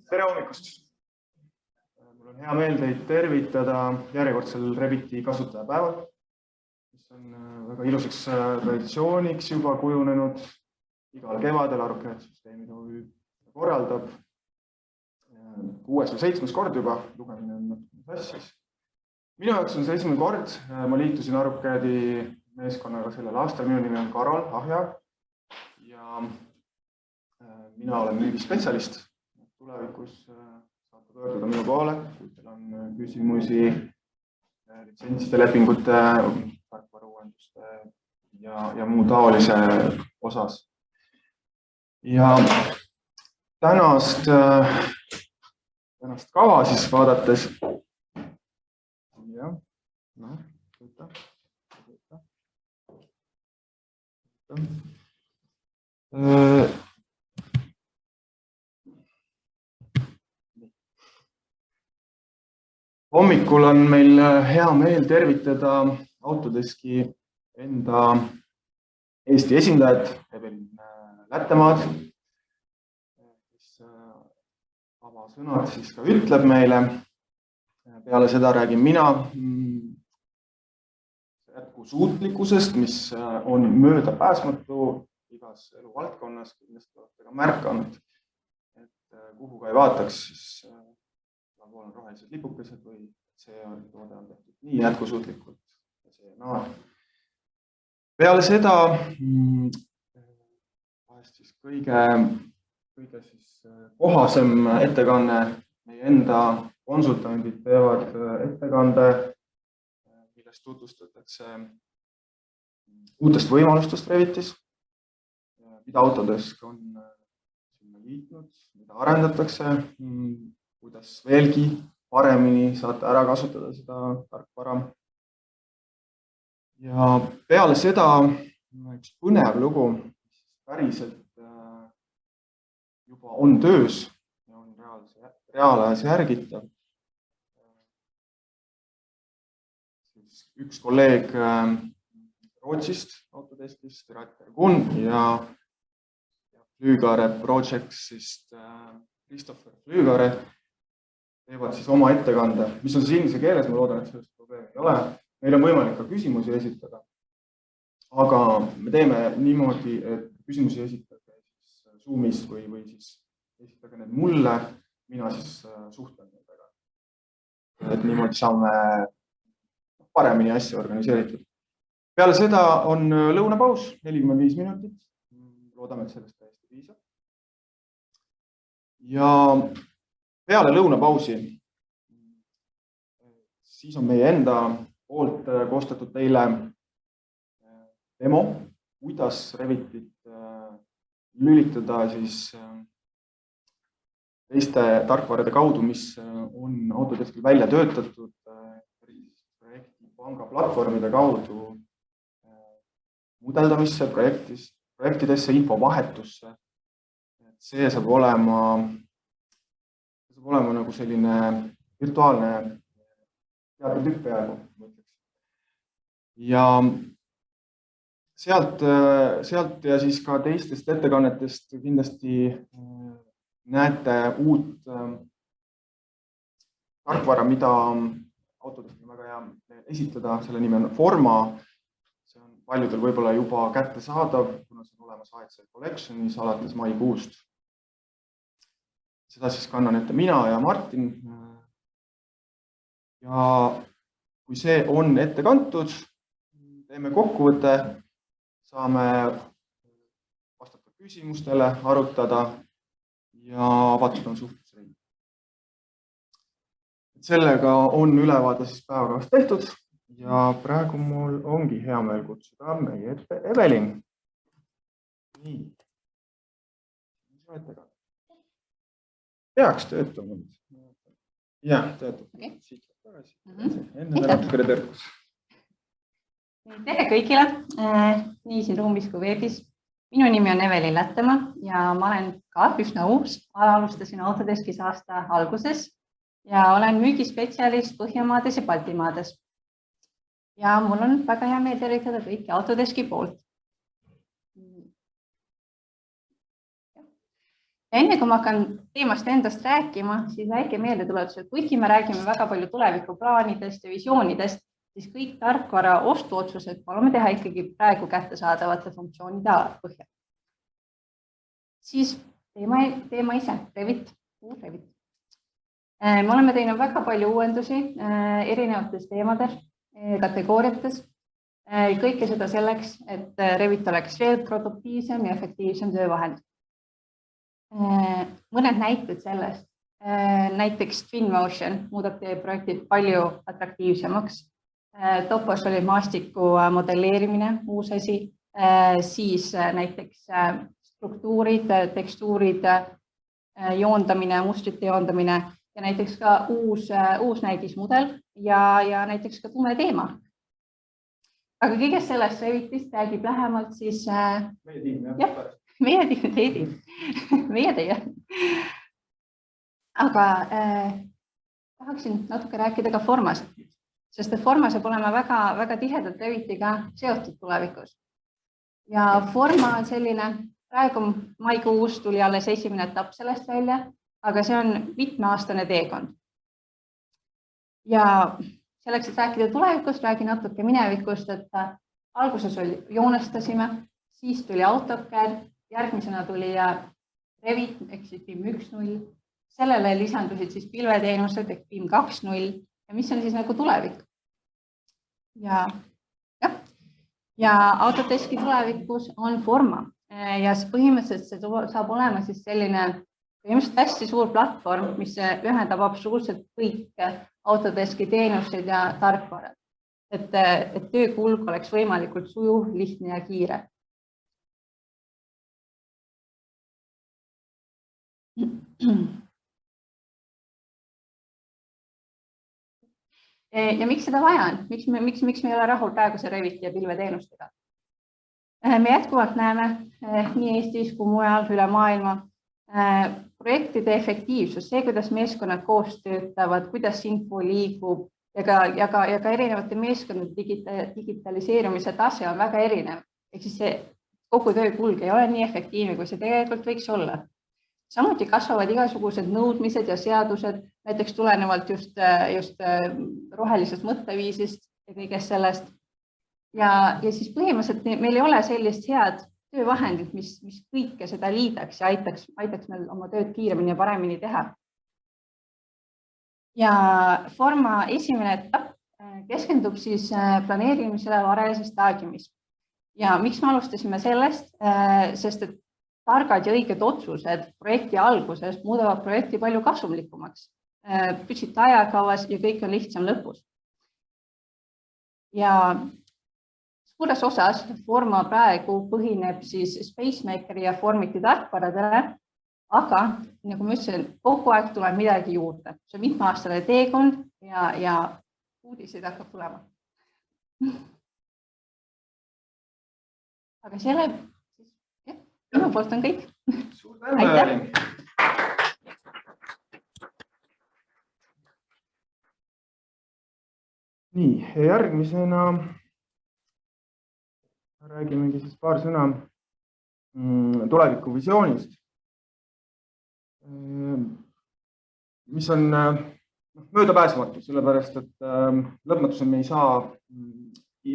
Tere hommikust! Mul on hea meel teid tervitada järjekordsel Reviti Kasutajapäeval, mis on väga ilusaks traditsiooniks juba kujunenud. Igal kevadel Arukad süsteemid OÜ korraldab. 6. või 7. kord juba, lugemine on natuke sassis. Minu jaoks on see esimene kord. Ma liitusin Arukadi meeskonnaga sellel aastal. Minu nimi on Karol Ahja ja mina olen müügispetsialist. Tulevikus saate pöörduda minu poole, kui teil on küsimusi litsentside, lepingute, tarkvarauuenduste ja muu taolise osas. Ja tänast kava siis vaadates hommikul on meil hea meel tervitada Autodeski enda Eesti esindajat, Lättemaad, kes avasõnad siis ka ütleb meile. Peale seda räägin mina jätkusuutlikkusest, mis on möödapääsmatu igas eluvaldkonnas. Kindlasti olete ka märkanud, et kuhu ka ei vaataks, siis on rohelised lipukesed või see toode on tehtud nii jätkusuutlikult ja see naa. Peale seda siis kõige kohasem ettekanne, meie enda konsultandid teevad ettekande, millest tutvustatakse uutest võimalustest Revitis, mida Autodesk on sinna liitnud, mida arendatakse, kuidas veelgi paremini saate ära kasutada seda tarkvara. Ja peale seda üks põnev lugu, mis päriselt juba on töös ja on reaalajas järgitav. Üks kolleeg Rootsist, Autodeskist, ja projektist Christopher Flügare teevad siis oma ettekande, mis on siis inglise keeles, ma loodan, et sellest probleemi ei ole. Meil on võimalik ka küsimusi esitada, aga me teeme niimoodi, et küsimusi esitage Zoomis või siis esitage need mulle, mina siis suhtlen nendega. Et niimoodi saame paremini asju organiseeritud. Peale seda on lõunapaus, 45 minutit. Loodame, et sellest täiesti piisab. Ja peale lõunapausi siis on meie enda poolt koostatud teile demo, kuidas Revitit lülitada siis teiste tarkvarade kaudu, mis on Autodeskil välja töötatud projekti panga platvormide kaudu mudeldamisse, projektidesse, infovahetusse. See saab olema nagu selline virtuaalne teatrotükk peaaegu. Ja sealt ja siis ka teistest ettekannetest kindlasti näete uut tarkvara, mida Autodesk on väga hea esitleda. Selle nimi on Forma. See on paljudel võib-olla juba kättesaadav, kuna see on olemas AEC Collectionis alates maikuust. Seda siis kannan ette mina ja Martin. Ja kui see on ette kantud, teeme kokkuvõtte, saame vastata küsimustele, arutada ja avatud on suhtlusring. Sellega on ülevaade siis päevakavast tehtud ja praegu mul ongi hea meel kutsuda meie ette Evelin. Nii. Peaks töötama. Jah, töötab. Enne natukene tõrkus. Tere kõigile, nii siin ruumis kui veebis. Minu nimi on Evelin Lättemaa ja ma olen ka üsna uus. Alustasin Autodeskis aasta alguses ja olen müügispetsialist Põhjamaades ja Baltimaades. Ja mul on väga hea meel tervitada kõiki Autodeski poolt. Enne kui ma hakkan teemast endast rääkima, siis väike meeldetuletus, et kuigi me räägime väga palju tulevikuplaanidest ja visioonidest, siis kõik tarkvara ostuotsused palume teha ikkagi praegu kättesaadavate funktsioonide põhjal. Siis teema ise, Revit, uus Revit. Me oleme teinud väga palju uuendusi erinevates teemades, kategooriates. Kõike seda selleks, et Revit oleks veel produktiivsem ja efektiivsem töövahend. Mõned näited sellest. Näiteks Twinmotion muudab teie projektid palju atraktiivsemaks. Topos oli maastiku modelleerimine, uus asi. Siis näiteks struktuurid, tekstuurid, joondamine, mustrite joondamine ja näiteks ka uus näidismudel ja näiteks ka tume teema. Aga kõigest sellest Revitist räägib lähemalt siis meie teie. Aga tahaksin natuke rääkida ka Formas, sest et Forma saab olema väga tihedalt Revitiga seotud tulevikus. Ja Forma on selline, praegu maikuus tuli alles esimene etapp sellest välja, aga see on mitmeaastane teekond. Ja selleks, et rääkida tulevikust, räägin natuke minevikust, et alguses joonestasime, siis tuli AutoCAD, järgmisena tuli Revit ehk siis BIM 1.0, sellele lisandusid siis pilveteenused ehk BIM 2.0 ja mis on siis nagu tulevik. Ja Autodeski tulevikus on Forma ja põhimõtteliselt see saab olema siis selline hästi suur platvorm, mis ühendab absoluutselt kõik Autodeski teenused ja tarkvarad, et töökulg oleks võimalikult sujuv, lihtne ja kiire. Ja miks seda vaja on? Miks me ei ole rahul praeguse Reviti ja pilveteenustega? Me jätkuvalt näeme nii Eestis kui mujal üle maailma projektide efektiivsus, see, kuidas meeskonnad koos töötavad, kuidas info liigub ja ka erinevate meeskondade digitaliseerumise tase on väga erinev. Ehk siis see kogu töökulg ei ole nii efektiivne, kui see tegelikult võiks olla. Samuti kasvavad igasugused nõudmised ja seadused, näiteks tulenevalt just rohelisest mõtteviisist ja kõigest sellest. Ja siis põhimõtteliselt meil ei ole sellist head töövahendit, mis kõike seda liidaks ja aitaks meil oma tööd kiiremini ja paremini teha. Ja Forma esimene etapp keskendub siis planeerimisele varajases staadiumis. Ja miks me alustasime sellest? Sest et targad ja õiged otsused projekti alguses muudavad projekti palju kasumlikumaks, püsite ajakavas ja kõik on lihtsam lõpus. Ja suures osas Forma praegu põhineb siis Spacemaker ja Formiti tarkvaradele, aga nagu ma ütlesin, kogu aeg tuleb midagi juurde. See on mitmeaastane teekond ja uudiseid hakkab tulema. Aga selle minu poolt on kõik. Suur tänu, Evelin. Nii, järgmisena räägimegi siis paar sõna tuleviku visioonist, mis on möödapääsmatu, sellepärast, et lõpmatusel me ei saa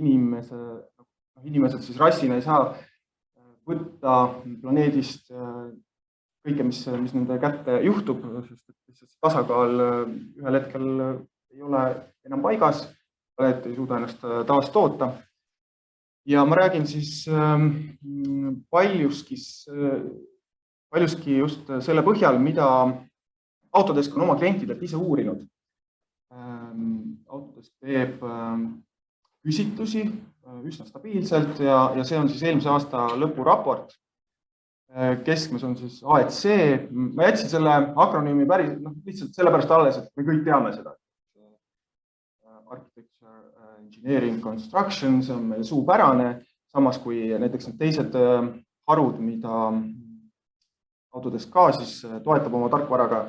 inimesed siis rassina ei saa võtta planeedist kõike, mis nende kätte juhtub, sest tasakaal ühel hetkel ei ole enam paigas, planeet ei suuda ennast taas toota. Ja ma räägin siis paljuski just selle põhjal, mida Autodesk on oma klientidelt ise uurinud. Autodesk teeb küsitlusi üsna stabiilselt ja see on siis eelmise aasta lõpuraport. Keskmes on siis AEC. Ma jätsin selle akronüümi päris lihtsalt sellepärast alles, et me kõik teame seda. Architecture, engineering, construction, see on meil suupärane, samas kui näiteks need teised harud, mida Autodesk ka siis toetab oma tarkvaraga,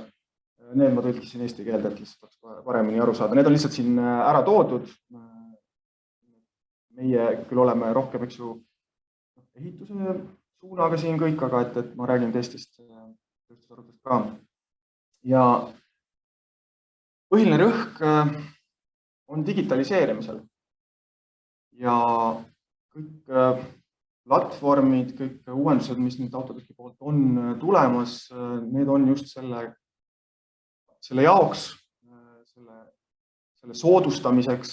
need ma tõlkisin eesti keelde, et lihtsalt paremini aru saada. Need on lihtsalt siin ära toodud. Meie küll oleme rohkem ehituse suunaga siin kõik, aga et ma räägin teistest tööstusharudest ka. Ja põhiline rõhk on digitaliseerimisel. Ja kõik platvormid, kõik uuendused, mis nüüd Autodeski poolt on tulemas, need on just selle jaoks, selle soodustamiseks.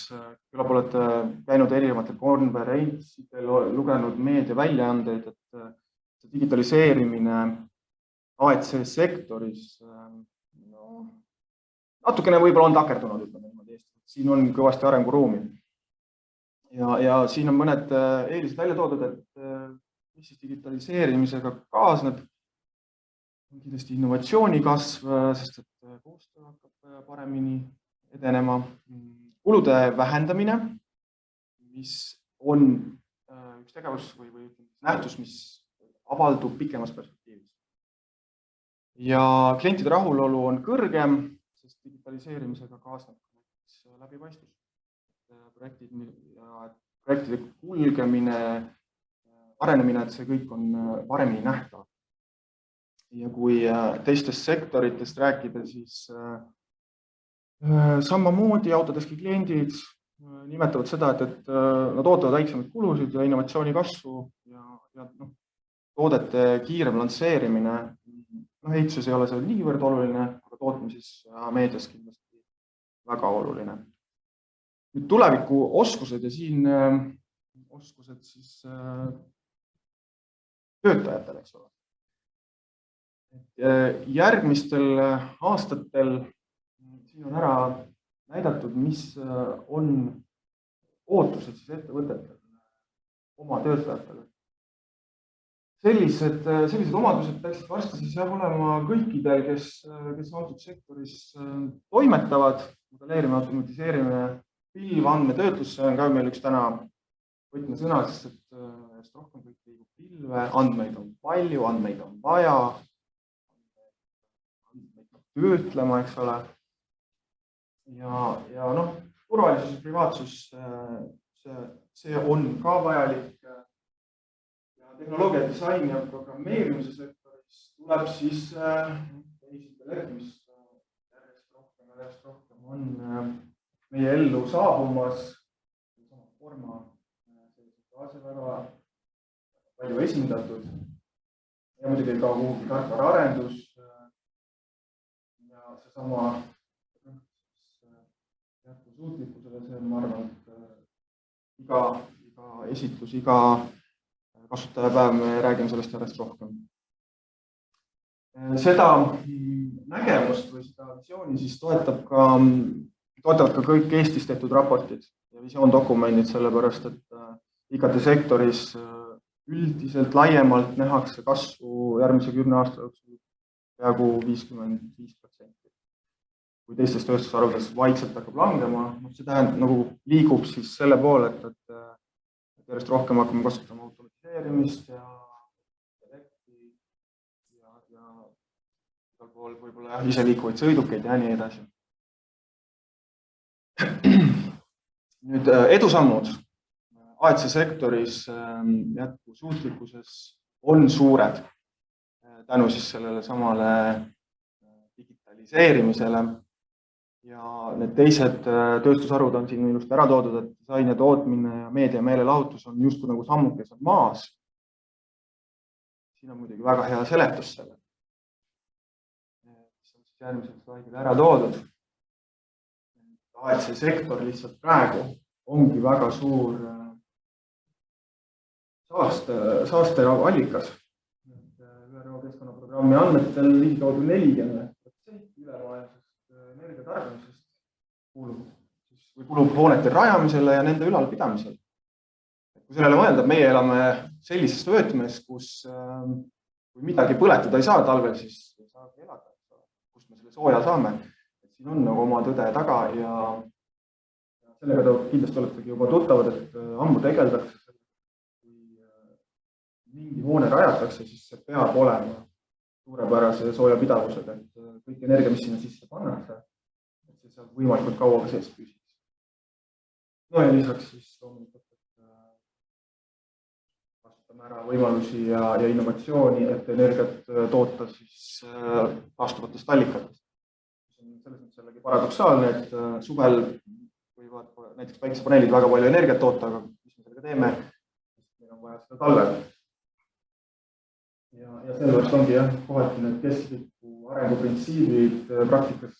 Küllap olete käinud erinevatel konverentsidel, lugenud meediaväljaandeid, et digitaliseerimine AEC sektoris natukene võib-olla on takerdunud, ütleme niimoodi. Siin on kõvasti arenguruumi. Ja siin on mõned eelised välja toodud, et mis siis digitaliseerimisega kaasneb. Kindlasti innovatsiooni kasv, sest et koostöö hakkab paremini edenema. Kulude vähendamine, mis on üks tegevus või nähtus, mis avaldub pikemas perspektiivis. Ja klientide rahulolu on kõrgem, sest digitaliseerimisega kaasneb läbipaistvus. Projektide kulgemine, arenemine, et see kõik on paremini nähtav. Ja kui teistest sektoritest rääkida, siis samamoodi Autodeski kliendid nimetavad seda, et nad ootavad väiksemaid kulusid ja innovatsiooni kasvu ja toodete kiirem lansseerimine. Ehituses ei ole see niivõrd oluline, aga tootmises ja meedias kindlasti väga oluline. Nüüd tuleviku oskused ja siin oskused siis töötajatel, eks ole. Järgmistel aastatel siin on ära näidatud, mis on ootused siis ettevõtetel oma töötajatele. Sellised omadused peaksid varsti siis olema kõikidel, kes antud sektoris toimetavad, modelleerimine, automatiseerimine, pilvandmetöötlus, see on ka meil üks täna võtmesõna, sest et rohkem kõik liigub pilve, andmeid on palju, andmeid on vaja, andmeid töötlema, eks ole. Ja turvalisus ja privaatsus, see on ka vajalik. Ja tehnoloogia disaini ja programmeerimise sektoris tuleb siis tehisintellekt, mis järjest rohkem on meie ellu saabumas. Forma väga palju esindatud ja muidugi ka kuhugi tarkvaraarendus ja seesama jätkusuutlikkusele, see ma arvan, et iga esitlus, iga kasutajapäev me räägime sellest järjest rohkem. Seda nägemust või seda visiooni siis toetavad ka kõik Eestis tehtud raportid ja visioon dokumendid, sellepärast et IKT sektoris üldiselt laiemalt nähakse kasvu järgmise 10 aasta jooksul peaaegu 55%. Kui teistes tööstusharudes vaikselt hakkab langema, see tähendab nagu liigub siis selle poole, et järjest rohkem hakkame kasutama automatiseerimist ja igal pool võib-olla ise liikuvaid sõidukeid ja nii edasi. Nüüd edusammud AEC sektoris jätkusuutlikkuses on suured tänu siis sellele samale digitaliseerimisele. Ja need teised tööstusharud on siin just ära toodud, et disain ja tootmine ja meedia meelelahutus on just nagu sammukes on maas. Siin on muidugi väga hea seletus selle. Mis on siis järgmisel slaidil ära toodud. AEC sektor lihtsalt praegu ongi väga suur saasteallikas. ÜRO keskkonnaprogrammi andmetel ligikaudu 40% ülemaailmsest energiatarbimisest kulub hoonete rajamisele ja nende ülalpidamisele. Kui sellele mõelda, meie elame sellises vöötmes, kus kui midagi põletada ei saa talvel, siis ei saagi elada, kust me selle sooja saame. Siin on nagu oma tõde taga ja sellega kindlasti oletegi juba tuttavad, et ammu tegeldakse. Kui mingi hoone rajatakse, siis see peab olema suurepärase soojapidavusega, et kõik energia, mis sinna sisse pannakse, et see saab võimalikult kaua sees püsiks. No ja lisaks siis loomulikult kasutame ära võimalusi ja innovatsiooni, et energiat toota siis taastuvatest allikatest. Selles mõttes jällegi paradoksaalne, et suvel võivad näiteks päikesepaneelid väga palju energiat toota, aga mis me sellega teeme, meil on vaja seda talvel. Ja sellepärast ongi kohati need kestliku arenguprintsiibid praktikas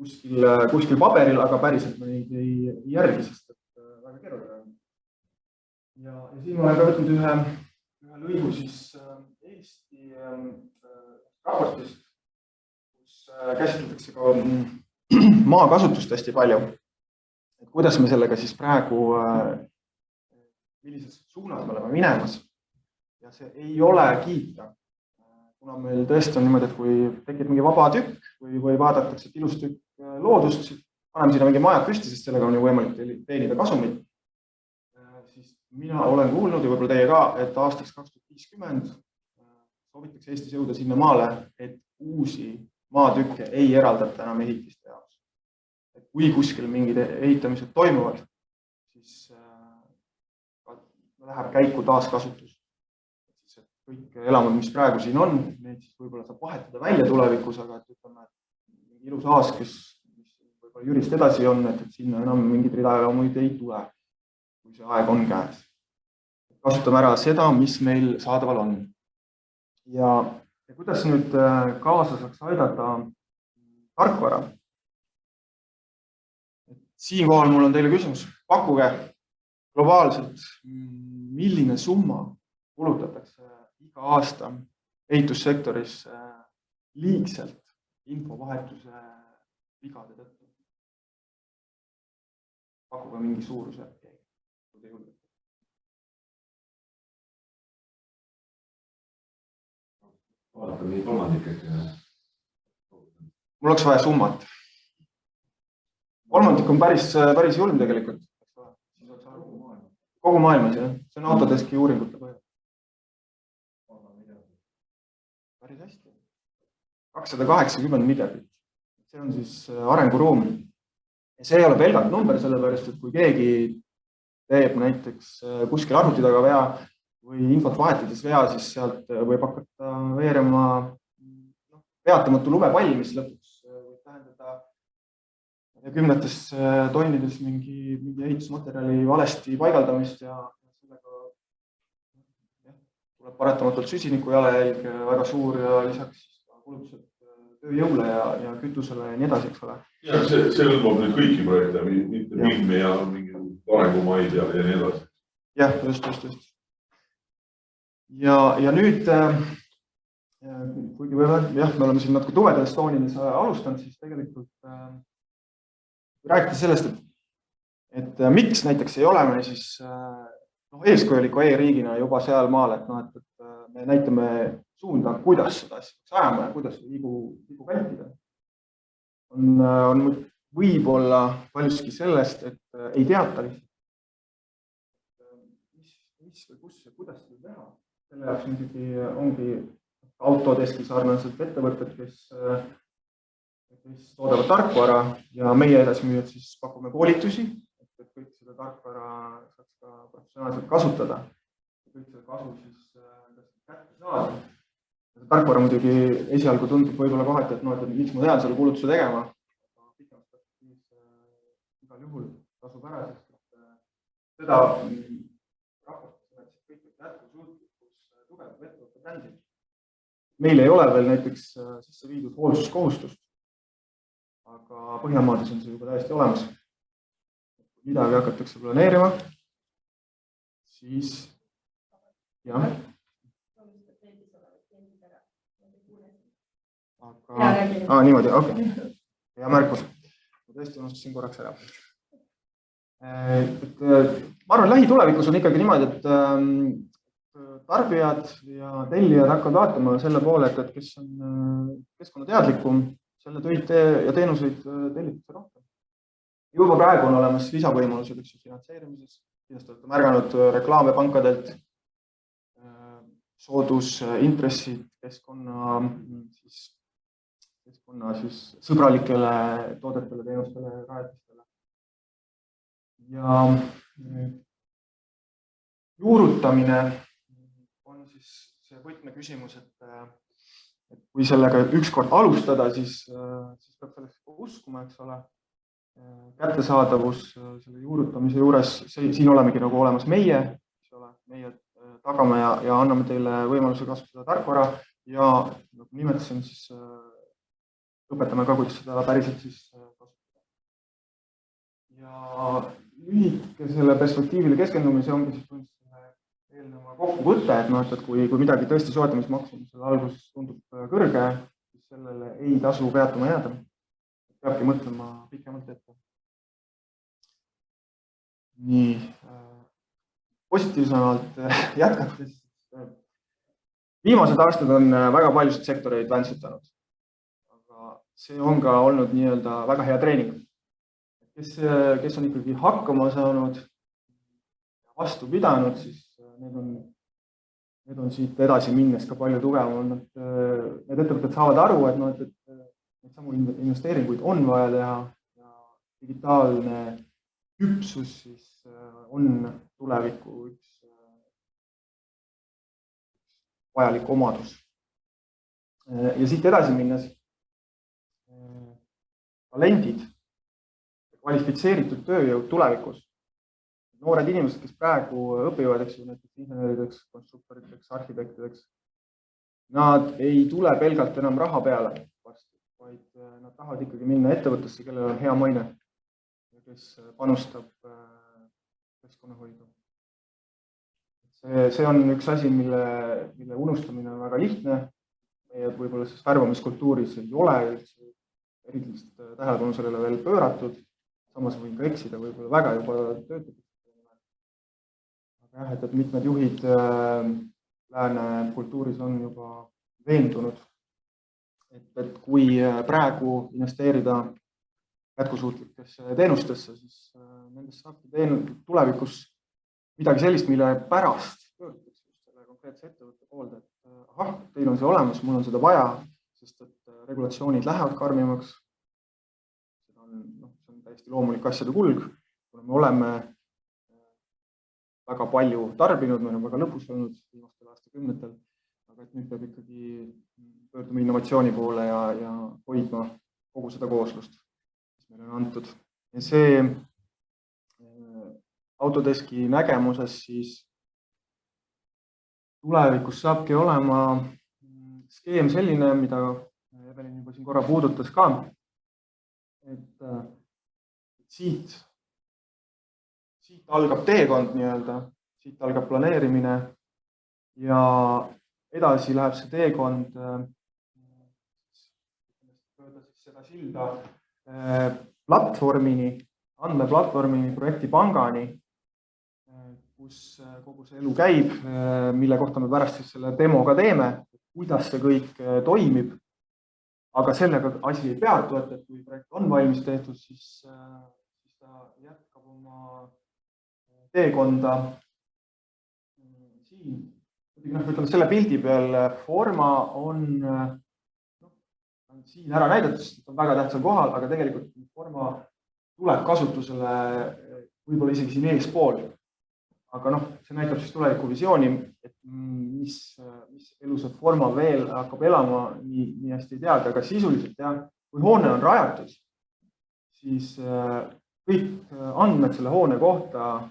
kuskil paberil, aga päriselt me neid ei järgi, sest väga keeruline on. Ja siin ma olen ka võtnud ühe lõigu siis Eesti raportist, kus käsitletakse ka maakasutust hästi palju. Et kuidas me sellega siis praegu, millises suunas me oleme minemas. Ja see ei ole kiita, kuna meil tõesti on niimoodi, et kui tekib mingi vaba tükk või vaadatakse ilus tükk loodust, siis paneme sinna mingi maja püsti, sest sellega on ju võimalik teenida kasumit. Siis mina olen kuulnud ja võib-olla teie ka, et aastaks 2050 soovitakse Eestis jõuda sinna maale, et uusi maatükke ei eraldata enam ehitiste jaoks. Et kui kuskil mingid ehitamised toimuvad, siis läheb käiku taaskasutus. Kõik elamud, mis praegu siin on, neid siis võib-olla saab vahetada välja tulevikus, aga et ütleme, et ilus aas, kes võib-olla Jürist edasi on, et sinna enam mingid ridaelamuid ei tule, kui see aeg on käes. Kasutame ära seda, mis meil saadaval on. Ja kuidas nüüd kaasa saaks aidata tarkvara? Siinkohal mul on teile küsimus. Pakkuge globaalselt, milline summa kulutatakse iga aasta ehitussektoris liigselt infovahetuse vigade tõttu. Pakkuge mingi suuruse. Vaadata mingi kolmandik. Mul oleks vaja summat. Kolmandik on päris julm tegelikult. Kogu maailmas, jah. See on Autodeski uuringute põhjal. Päris hästi. 280 miljardit. See on siis arenguruum. Ja see ei ole pelgalt number, sellepärast, et kui keegi teeb näiteks kuskil arvuti taga vea või infot vahetades vea, siis sealt võib hakata veerema peatamatu lumepall, mis lõpuks võib tähendada kümnetes tonnides mingi ehitusmaterjali valesti paigaldamist ja sellega tuleb paratamatult süsiniku jalajälg väga suur ja lisaks kulutused tööjõule ja kütusele ja nii edasi, eks ole. Ja see lõpeb nüüd kõiki projekte, mitte BIM ja mingi arengumaid ja nii edasi. Jah, just. Ja nüüd, kuigi me oleme siin natuke tuvedades toonides alustanud, siis tegelikult rääkida sellest, et miks näiteks ei ole me siis eeskujuliku e-riigina juba seal maal, et me näitame suunda, kuidas seda asja ajama ja kuidas liigu vältida. On võib-olla paljuski sellest, et ei teata lihtsalt, mis või kus ja kuidas seda teha. Selle jaoks muidugi ongi Autodeski sarnased ettevõtted, kes toodavad tarkvara ja meie edasimüüjad siis pakume koolitusi, et kõik seda tarkvara saaks ka professionaalselt kasutada. Kõik selle kasu siis kätte saada. Tarkvara muidugi esialgu tundub võib-olla kohati, et miks ma tean selle kulutuse tegema. Pikemas perspektiivis igal juhul tasub ära, sest seda raportis kõik jätkusuutlikkus tugevalt ettevõtte brändil. Meil ei ole veel näiteks sisse viidud hoolsuskohustust, aga Põhjamaades on see juba täiesti olemas. Midagi hakatakse planeerima, siis jah. Niimoodi, okei. Hea märkus. Ma tõesti unustasin korraks ära. Ma arvan, lähitulevikus on ikkagi niimoodi, et tarbijad ja tellijad hakkavad vaatama selle poole, et kes on keskkonnateadlikum, selle töid ja teenuseid tellitakse rohkem. Juba praegu on olemas lisavõimalused finantseerimises. Kindlasti olete märganud reklaame pankadelt, soodusintressid keskkonna sõbralikele toodetele, teenustele, rajatistele. Ja juurutamine see võtmeküsimus, et kui sellega ükskord alustada, siis peab selleks uskuma, eks ole. Kättesaadavus selle juurutamise juures, siin olemegi nagu olemas meie, eks ole, meie tagame ja anname teile võimaluse kasutada tarkvara ja nagu nimetasin, siis õpetame ka, kuidas seda päriselt siis kasutada. Ja lühikesele perspektiivile keskendumise ongi siis eelneva kokkuvõte, et kui midagi tõesti soetamismaksumusel alguses tundub kõrge, siis sellele ei tasu peatuma jääda. Peabki mõtlema pikemalt ette. Nii, positiivsemalt jätkates. Viimased aastad on väga paljusid sektoreid väntsutanud, aga see on ka olnud nii-öelda väga hea treening. Kes on ikkagi hakkama saanud ja vastu pidanud, siis need on siit edasi minnes ka palju tugevam. Need ettevõtted saavad aru, et neid samu investeeringuid on vaja teha ja digitaalne küpsus siis on tuleviku üks vajalik omadus. Ja siit edasi minnes talendid, kvalifitseeritud tööjõud tulevikus. Noored inimesed, kes praegu õpivad, näiteks insenerideks, konstruktoriteks, arhitektideks, nad ei tule pelgalt enam raha peale, vaid nad tahavad ikkagi minna ettevõttesse, kellel on hea maine ja kes panustab keskkonnahoidu. See on üks asi, mille unustamine on väga lihtne. Meie võib-olla siis värbamiskultuuris ei ole erilist tähelepanu sellele veel pööratud. Samas võin ka eksida, võib-olla väga juba töötab. Aga jah, et mitmed juhid lääne kultuuris on juba veendunud, et kui praegu investeerida jätkusuutlikesse teenustesse, siis nendest saabki tulevikus midagi sellist, mille pärast pöördutakse just selle konkreetse ettevõtte poolde, et ahah, teil on see olemas, mul on seda vaja, sest et regulatsioonid lähevad karmimaks. See on täiesti loomulik asjade kulg, kuna me oleme väga palju tarbinud, me oleme väga lõpus olnud viimastel aastakümnetel, aga et nüüd peab ikkagi pöörduma innovatsiooni poole ja hoidma kogu seda kooslust, mis meile on antud. Ja see Autodeski nägemuses siis tulevikus saabki olema skeem selline, mida Evelin juba siin korra puudutas ka, et siit algab teekond nii-öelda, siit algab planeerimine ja edasi läheb see teekond seda silda platvormini, andmeplatvormini, projektipangani, kus kogu see elu käib, mille kohta me pärast siis selle demo ka teeme, kuidas see kõik toimib. Aga sellega asi ei peatu, et kui projekt on valmis tehtud, siis ta jätkab oma teekonda siin. Ütleme, selle pildi peal Forma on siin ära näidatud, sest on väga tähtsal kohal, aga tegelikult Forma tuleb kasutusele võib-olla isegi siin eespool. Aga see näitab siis tuleviku visiooni, et mis elu see Forma veel hakkab elama, nii hästi ei teada, aga sisuliselt kui hoone on rajatud, siis kõik andmed selle hoone kohta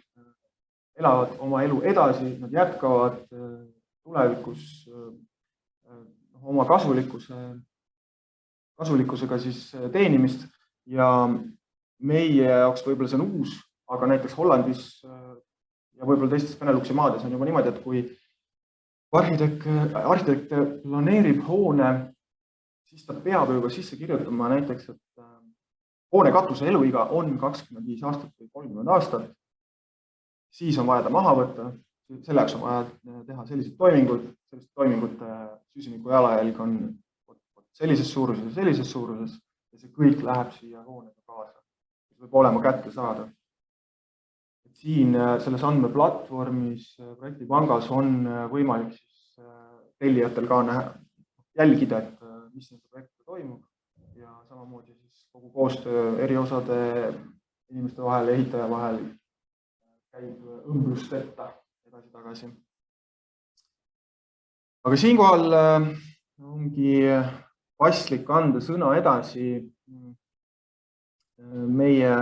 elavad oma elu edasi, nad jätkavad tulevikus oma kasulikkusega siis teenimist ja meie jaoks võib-olla see on uus, aga näiteks Hollandis ja võib-olla teistes Beneluxi maades on juba niimoodi, et kui arhitekt planeerib hoone, siis ta peab juba sisse kirjutama näiteks, et hoone katuse eluiga on 25 aastat või 30 aastat, siis on vaja ta maha võtta, selleks on vaja teha sellised toimingud, selliste toimingute süsiniku jalajälg on sellises suuruses ja see kõik läheb siia hoonega kaasa, mis võib olema kättesaadav. Siin selles andmeplatvormis projektipangas on võimalik siis tellijatel ka jälgida, et mis nende projektidega toimub ja samamoodi siis kogu koostöö eri osade inimeste vahel ja ehitaja vahel käib õmblusteta edasi-tagasi. Aga siinkohal ongi paslik anda sõna edasi meie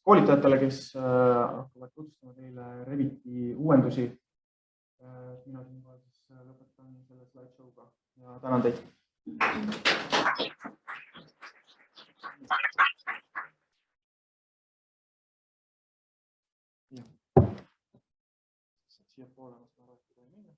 koolitajatele, kes hakkavad tutvustama teile Reviti uuendusi. Mina siinkohal lõpetan selle slideshow'ga ja tänan teid. Siia poole ma saan rääkida ei minna.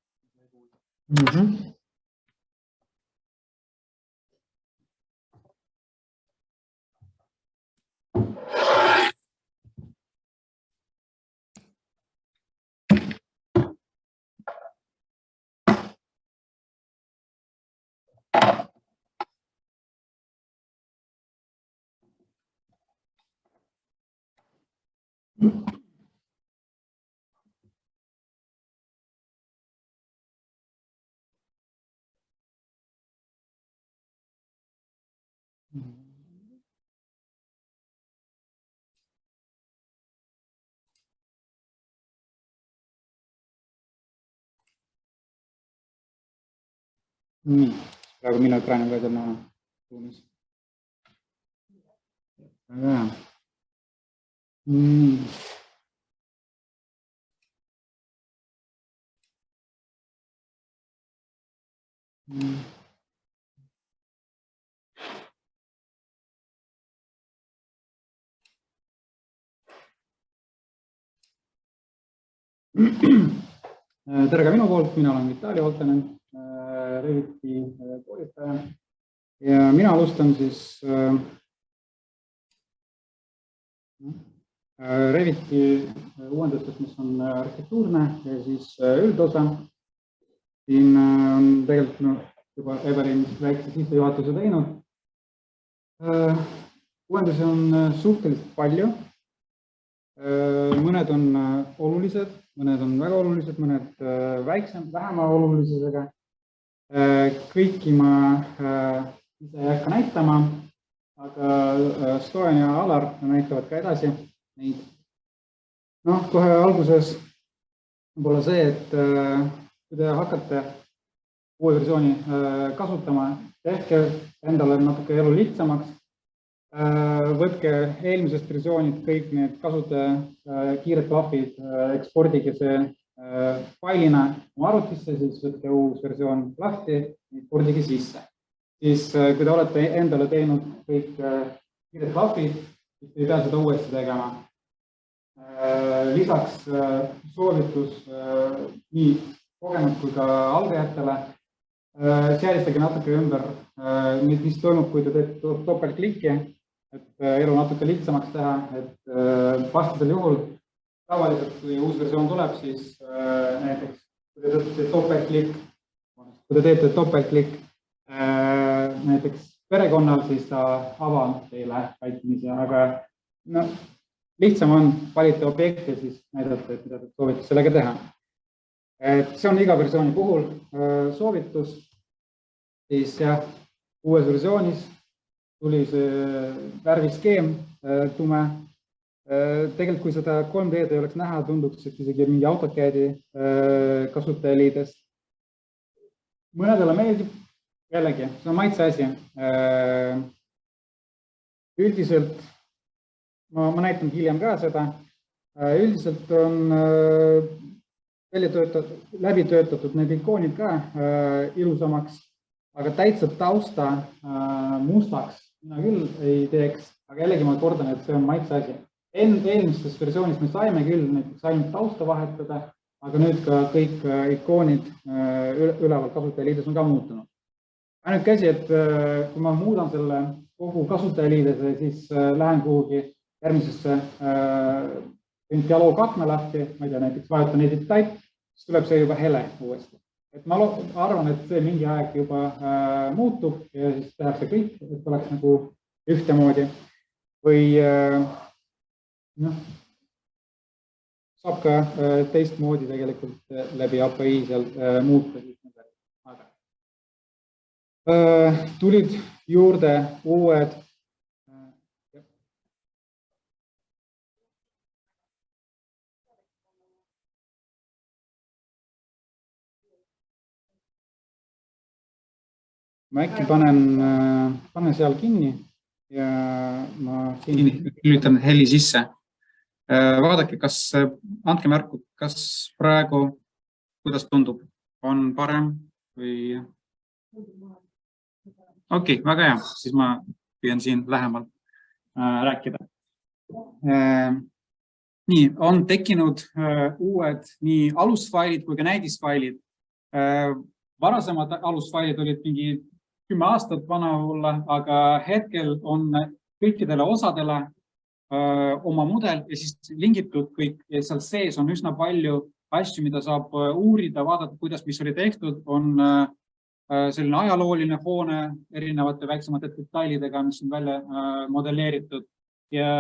Nii, praegu minu ekraani peal on ruumis. Väga hea. Nii. Tere ka minu poolt, mina olen Vitali Oltanen, Reviti koolitaja ja mina alustan siis Reviti uuendustest, mis on arhitektuurne ja siis üldosa. Siin on tegelikult juba Evelin väikse sissejuhatuse teinud. Uuendusi on suhteliselt palju. Mõned on olulised, mõned on väga olulised, mõned vähema olulisusega. Kõiki ma ise ei hakka näitama, aga Stoen ja Alar näitavad ka edasi neid. Kohe alguses võib-olla see, et kui te hakkate uue versiooni kasutama, tehke endale natuke elu lihtsamaks. Võtke eelmisest versioonid kõik need kasutaja kiired klapid, ekspordige see failina oma arvutisse, siis võtke uus versioon lahti, ekspordige sisse. Siis kui te olete endale teinud kõik kiired klapid, siis ei pea seda uuesti tegema. Lisaks soovitus nii kogenud kui ka algajatele, seadistage natuke ümber, mis toimub, kui te teete topeltklikki, et elu natuke lihtsamaks teha, et vastasel juhul tavaliselt, kui uus versioon tuleb, siis näiteks kui te teete topeltklikk näiteks perekonnal, siis ta avab teile vaikimisi, aga lihtsam on valida objekti ja siis näidata, et mida te soovite sellega teha. See on iga versiooni puhul soovitus, siis jah, uues versioonis tuli see värviskeem tume. Tegelikult, kui seda 3D-d ei oleks näha, tunduks, et isegi mingi AutoCAD-i kasutajaliidest. Mõnedele meeldib, jällegi, see on maitse asi. Üldiselt, ma näitan hiljem ka seda, üldiselt on läbi töötatud need ikoonid ka ilusamaks, aga täitsa tausta mustaks mina küll ei teeks, aga jällegi ma kordan, et see on maitse asi. Eelmistes versioonis me saime küll näiteks ainult tausta vahetada, aga nüüd ka kõik ikoonid üleval kasutajaliides on ka muutunud. Ainult käsi, et kui ma muudan selle kogu kasutajaliidese, siis lähen kuhugi järgmisesse dialoog akna lahti, ma ei tea, näiteks vajutan edit type, siis tuleb see juba hele uuesti. Et ma arvan, et see mingi aeg juba muutub ja siis tehakse kõik, et oleks nagu ühtemoodi. Või saab ka teistmoodi tegelikult läbi API seal muuta. Tulid juurde uued ma äkki panen seal kinni ja ma siin lülitan heli sisse. Vaadake, andke märku, kas praegu, kuidas tundub, on parem või... Okei, väga hea, siis ma püüan siin lähemalt rääkida. Nii, on tekkinud uued nii alusfailid kui ka näidisfailid. Varasemad alusfailid olid mingi 10 aastat vana olla, aga hetkel on kõikidele osadele oma mudel ja siis lingitud kõik ja seal sees on üsna palju asju, mida saab uurida, vaadata, kuidas, mis oli tehtud, on selline ajalooline hoone erinevate väiksemate detailidega, mis on välja modelleeritud ja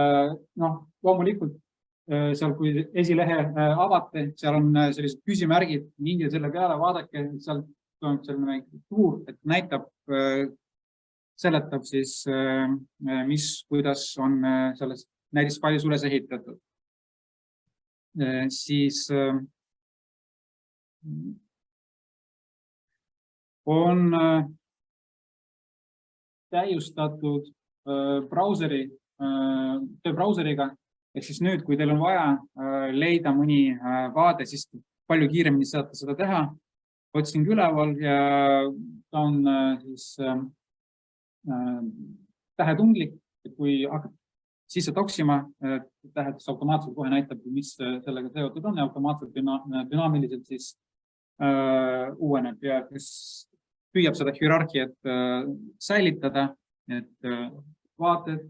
loomulikult seal, kui esilehe avate, seal on sellised küsimärgid, minge selle peale, vaadake, seal on selline tuur, et näitab, seletab siis, kuidas on selles näidisfailis üles ehitatud. Siis on täiustatud tööbrauseriga, ehk siis nüüd, kui teil on vaja leida mõni vaade, siis palju kiiremini saate seda teha. Otsin üleval ja ta on siis tähetundlik, et kui hakkab sisse toksima, tähetus automaatselt kohe näitab, mis sellega seotud on ja automaatselt dünaamiliselt siis uueneb ja kes püüab seda hierarhiat säilitada, et vaated,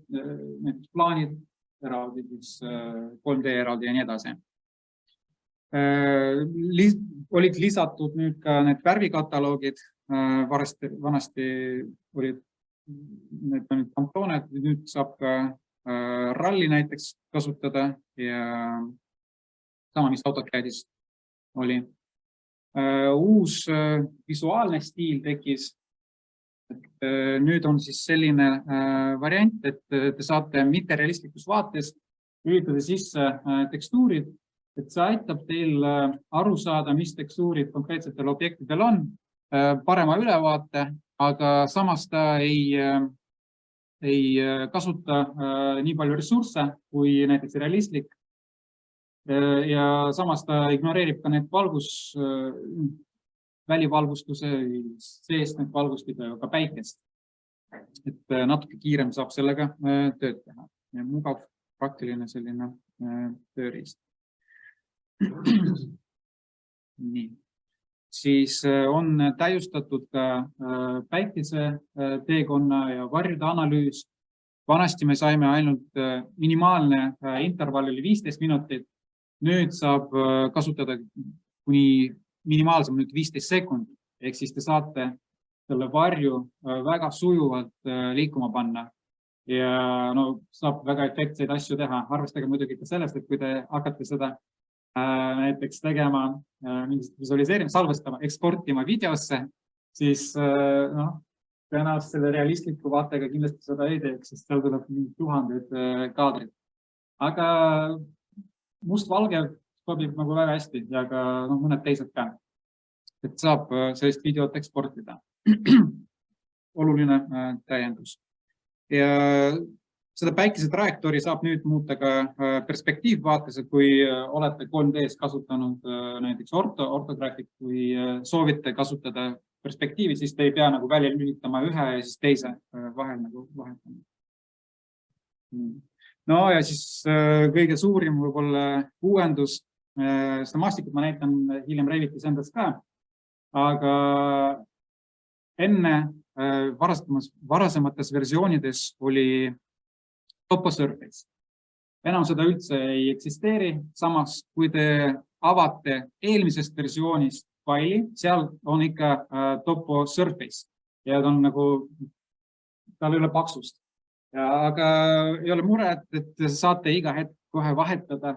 plaanid, eraldi, siis 3D eraldi ja nii edasi. Olid lisatud nüüd ka need värvikataloogid, vanasti olid need pantooned, nüüd saab ka ralli näiteks kasutada ja sama, mis AutoCADis oli. Uus visuaalne stiil tekkis. Nüüd on siis selline variant, et te saate mitterealistlikus vaates lülitada sisse tekstuurid, et see aitab teil aru saada, mis tekstuurid konkreetsetel objektidel on, parema ülevaate, aga samas ta ei kasuta nii palju ressursse kui näiteks realistlik. Ja samas ta ignoreerib ka need välivalgustuse seest need valgustid ja ka päikest. Et natuke kiirem saab sellega tööd teha. Ja mugav, praktiline selline tööriist. Nii. Siis on täiustatud ka päikese teekonna ja varjude analüüs. Vanasti me saime ainult minimaalne intervall oli 15 minutit. Nüüd saab kasutada kuni minimaalsem 15 sekundit. Ehk siis te saate selle varju väga sujuvalt liikuma panna. Ja saab väga efektseid asju teha. Arvestage muidugi ka sellest, et kui te hakkate seda näiteks tegema mingit visualiseerimist, salvestama, eksportima videosse, siis tõenäoliselt selle realistliku vaatega kindlasti seda ei teeks, sest seal tuleb 1000 kaadrit. Aga must-valge sobib nagu väga hästi ja ka mõned teised ka. Et saab sellist videot eksportida. Oluline täiendus. Ja seda päikese trajektoori saab nüüd muuta ka perspektiivvaates, et kui olete 3Ds kasutanud näiteks ortograafiat, kui soovite kasutada perspektiivi, siis te ei pea nagu välja lülitama ühe ja siis teise vahel nagu vahetama. No ja siis kõige suurim võib-olla uuendus, seda maastikut ma näitan hiljem Revitis endas ka, aga enne varasemates versioonides oli topo surface. Enam seda üldse ei eksisteeri, samas kui te avate eelmisest versioonist faili, seal on ikka topo surface ja ta on nagu, tal ei ole paksust. Aga ei ole mure, et saate iga hetk kohe vahetada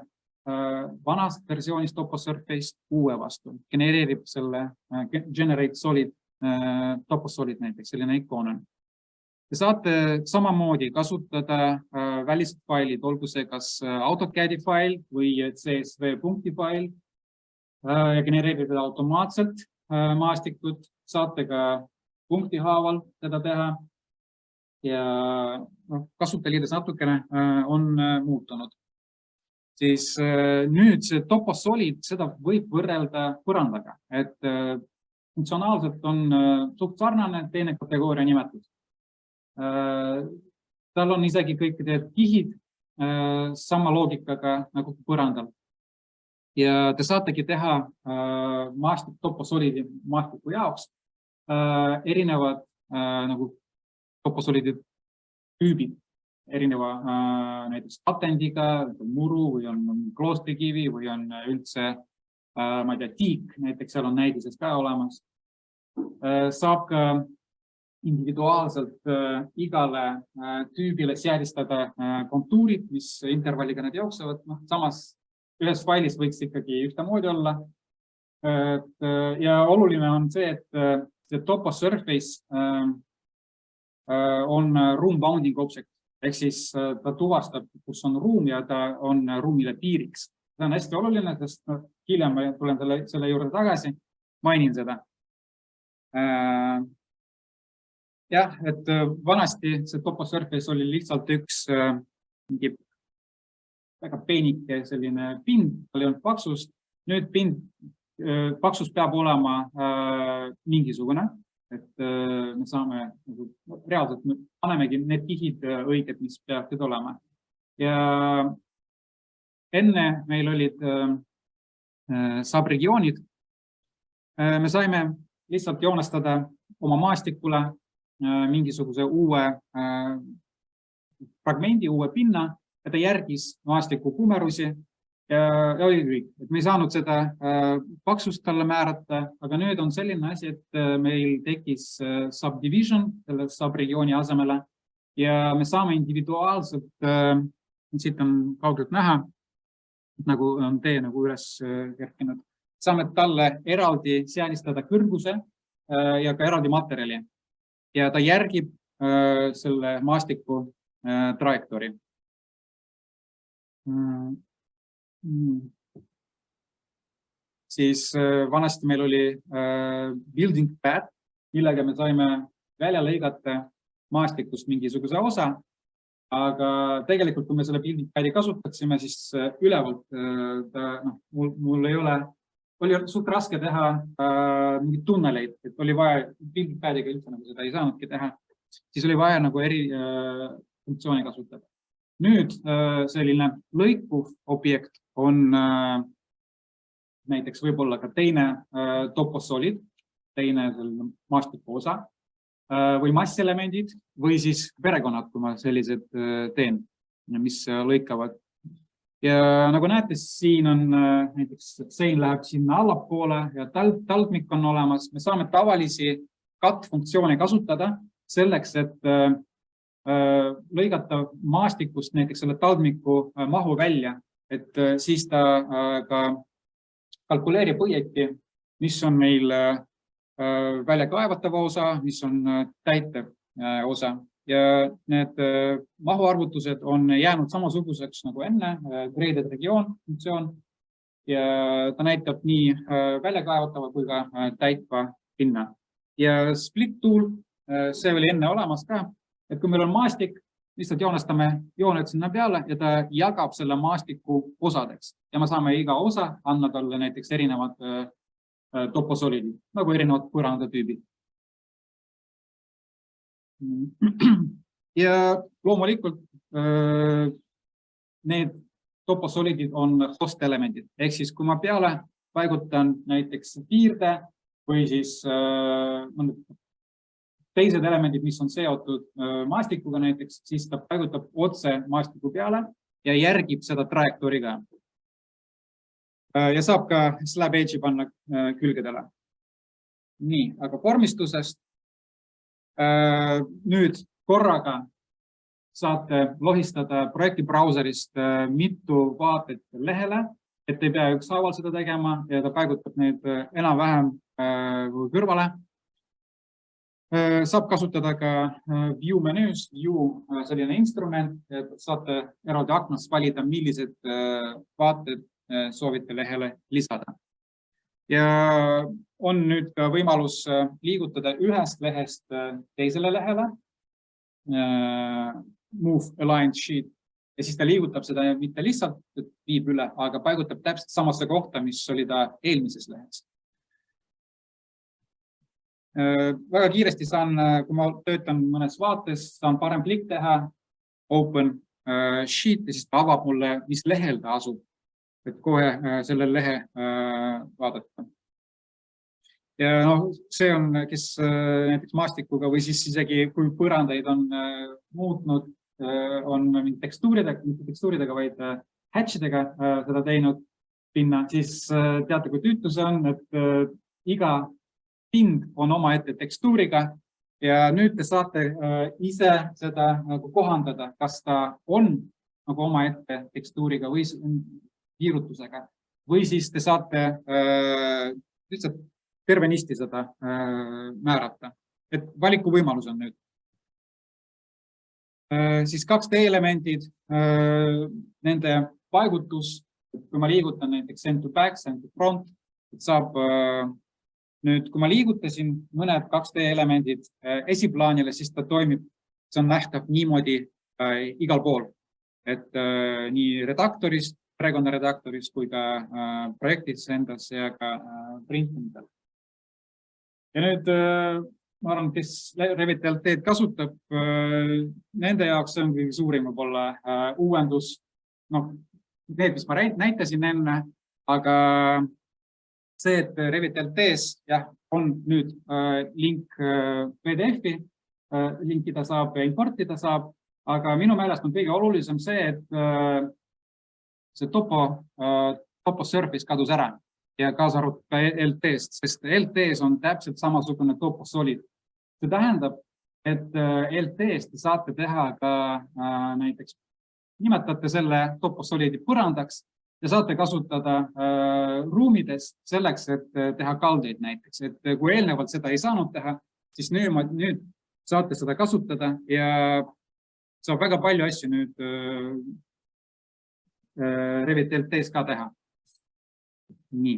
vanast versioonist topo surface uue vastu. Genereerib selle generate solid, topo solid näiteks, selline ikoon on. Te saate samamoodi kasutada välised failid, olgu see kas AutoCAD fail või CSV punkti fail ja genereerida automaatselt maastikut. Saate ka punkti haaval seda teha. Ja kasutajaliides natukene on muutunud. Siis nüüd see toposolid, seda võib võrrelda põrandaga, et funktsionaalselt on suht sarnane, teine kategooria nimetus. Tal on isegi kõik need kihid sama loogikaga nagu põrandal. Ja te saategi teha toposolidi maastiku jaoks erinevad nagu toposolidi tüübid, erineva näiteks patendiga, muru või on kloostrikivi või on üldse, ma ei tea, tiik, näiteks seal on näidises ka olemas. Saab ka individuaalselt igale tüübile seadistada kontuurid, mis intervalliga nad jooksevad. Samas ühes failis võiks ikkagi ühtemoodi olla. Ja oluline on see, et see topo surface on room bounding object, ehk siis ta tuvastab, kus on ruum ja ta on ruumile piiriks. See on hästi oluline, sest hiljem ma tulen selle juurde tagasi, mainin seda. Jah, et vanasti see topo surface oli lihtsalt üks mingi väga peenike selline pind, oli olnud paksust. Nüüd paksus peab olema mingisugune, et me saame reaalselt panemegi need kihid õiged, mis peaksid olema. Ja enne meil olid subregioonid. Me saime lihtsalt joonestada oma maastikule mingisuguse uue fragmendi, uue pinna, ja ta järgis maastiku kumerusi ja oli kõik. Et me ei saanud seda paksust talle määrata, aga nüüd on selline asi, et meil tekkis subdivision selle subregiooni asemele ja me saame individuaalselt, siit on kaugelt näha, nagu on tee nagu üles kerkinud, saame talle eraldi seadistada kõrguse ja ka eraldi materjali. Ja ta järgib selle maastiku trajektoori. Siis vanasti meil oli building pad, millega me saime välja lõigata maastikust mingisuguse osa, aga tegelikult, kui me selle building padi kasutaksime, siis ülevalt mul ei ole, oli suht raske teha mingid tunneleid, et oli vaja building padiga üldse nagu seda ei saanudki teha, siis oli vaja nagu eri funktsiooni kasutada. Nüüd selline lõikuv objekt on näiteks võib-olla ka teine toposolid, teine maastiku osa või masselemendid või siis perekonnad, kui ma sellised teen, mis lõikavad. Ja nagu näete, siin on näiteks sein läheb sinna allapoole ja taldmik on olemas. Me saame tavalisi cut-funktsioone kasutada selleks, et lõigata maastikust näiteks selle taldmiku mahu välja, et siis ta ka kalkuleerib õieti, mis on meil välja kaevatava osa, mis on täitev osa. Ja need mahuarvutused on jäänud samasuguseks nagu enne, graded regioon funktsioon, ja ta näitab nii välja kaevatava kui ka täitva pinna. Ja split tool, see oli enne olemas ka, et kui meil on maastik, lihtsalt joonestame jooned sinna peale ja ta jagab selle maastiku osadeks. Ja me saame iga osa anda talle näiteks erinevad toposolidid, nagu erinevad põrandatüübid. Ja loomulikult need toposolidid on host elemendid. Ehk siis, kui ma peale paigutan näiteks piirde või siis teised elemendid, mis on seotud maastikuga näiteks, siis ta paigutab otse maastiku peale ja järgib seda trajektoori ka. Ja saab ka slab edge'i panna külgedele. Nii, aga vormistusest nüüd korraga saate lohistada projekti brauserist mitu vaatet lehele, et ei pea ükshaaval seda tegema ja ta paigutab need enam-vähem kõrvale. Saab kasutada ka view menüüs, view selline instrument, et saate eraldi aknast valida, millised vaated soovite lehele lisada. Ja on nüüd ka võimalus liigutada ühest lehest teisele lehele. Move aligned sheet. Ja siis ta liigutab seda mitte lihtsalt viib üle, aga paigutab täpselt samasse kohta, mis oli ta eelmises lehes. Väga kiiresti saan, kui ma töötan mõnes vaates, saan parem klikk teha, open sheet ja siis ta avab mulle, mis lehel ta asub, et kohe selle lehe vaadata. Ja see on, kes näiteks maastikuga või siis isegi kui põrandaid on muutnud, on tekstuuridega, vaid hatchidega seda teinud pinna, siis teate, kui tüütu see on, et iga pind on omaette tekstuuriga ja nüüd te saate ise seda nagu kohandada, kas ta on nagu omaette tekstuuriga või piirutusega või siis te saate lihtsalt tervenisti seda määrata, et valiku võimalus on nüüd. Siis 2D elemendid, nende paigutus, kui ma liigutan näiteks end to back, end to front, saab nüüd, kui ma liigutasin mõned 2D elemendid esiplaanile, siis ta toimib, see on nähtav niimoodi igal pool, et nii redaktorist, perekonna redaktorist kui ka projektis endas ja ka printimisel. Ja nüüd ma arvan, kes Revit LT-d kasutab, nende jaoks see on kõige suurim võib-olla uuendus, need, mis ma näitasin enne, aga see, et Revit LT-s on nüüd link PDF-i, linkida saab ja importida saab, aga minu meelest on kõige olulisem see, et see topo surface kadus ära. Ja kaasa arvatud ka LT-st, sest LT-s on täpselt samasugune topo solid. See tähendab, et LT-st te saate teha ka näiteks, nimetate selle topo solidi põrandaks ja saate kasutada ruumides selleks, et teha kaldeid näiteks. Et kui eelnevalt seda ei saanud teha, siis nüüd saate seda kasutada ja saab väga palju asju nüüd Revit LT-s ka teha. Nii,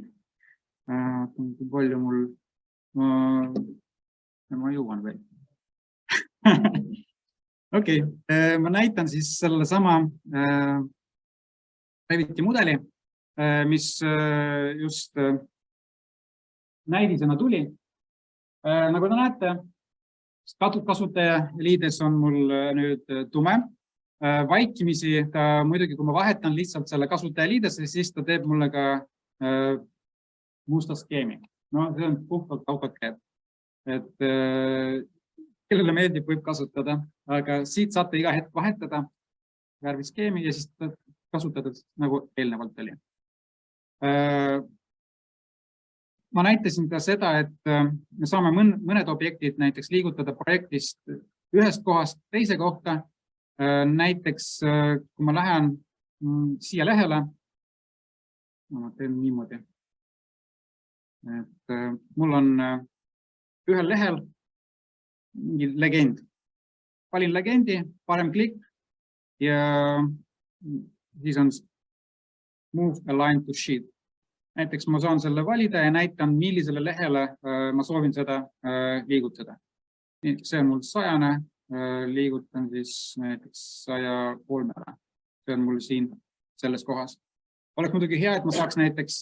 kui palju mul, ma jõuan veel. Okei, ma näitan siis selle sama Reviti mudeli, mis just näidisena tuli. Nagu te näete, kasutajaliides on mul nüüd tume. Vaikimisi, muidugi kui ma vahetan lihtsalt selle kasutajaliidesse, siis ta teeb mulle ka musta skeemi. See on puhtalt autokäed. Et kellele meeldib, võib kasutada, aga siit saate iga hetk vahetada värviskeemi ja siis kasutada nagu eelnevalt oli. Ma näitasin ka seda, et me saame mõned objektid näiteks liigutada projektist ühest kohast teise kohta. Näiteks, kui ma lähen siia lehele, ma teen niimoodi, et mul on ühel lehel mingi legend. Valin legendi, parem klikk ja siis on move align to sheet. Näiteks ma saan selle valida ja näitan, millisele lehele ma soovin seda liigutada. See on mul 100, liigutan siis näiteks 103. See on mul siin selles kohas. Oleks muidugi hea, et ma saaks näiteks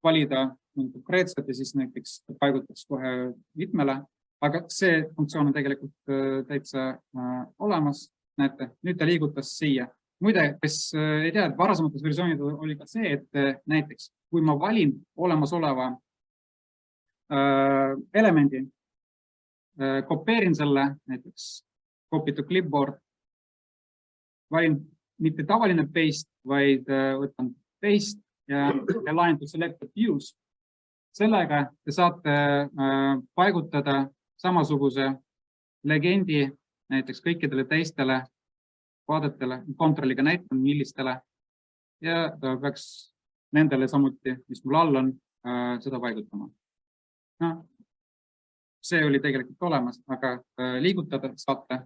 valida konkreetselt ja siis näiteks paigutaks kohe mitmele, aga see funktsioon on tegelikult täitsa olemas. Näete, nüüd ta liigutas siia. Muide, kes ei tea, et varasemates versioonid oli ka see, et näiteks kui ma valin olemasoleva elemendi, kopeerin selle, näiteks copy to clipboard, valin mitte tavaline paste, vaid võtan paste ja align to selected views. Sellega te saate paigutada samasuguse legendi näiteks kõikidele teistele vaadetele, kontrolliga näitan, millistele ja ta peaks nendele samuti, mis mul all on, seda paigutama. See oli tegelikult olemas, aga liigutada saate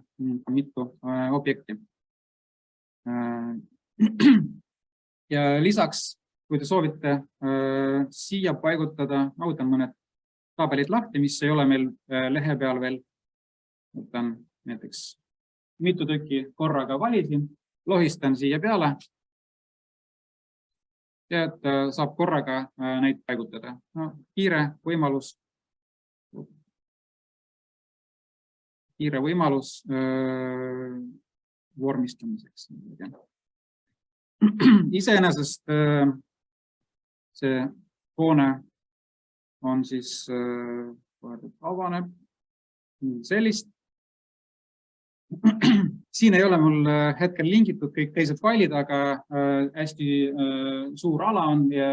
mitu objekti. Ja lisaks kui te soovite siia paigutada, ma võtan mõned tabelid lahti, mis ei ole meil lehe peal veel. Võtan näiteks mitu tükki korraga valisin, lohistan siia peale ja et saab korraga neid paigutada. No, kiire võimalus vormistamiseks. Iseenesest see hoone on siis avaneb sellist. Siin ei ole mul hetkel lingitud kõik teised failid, aga hästi suur ala on ja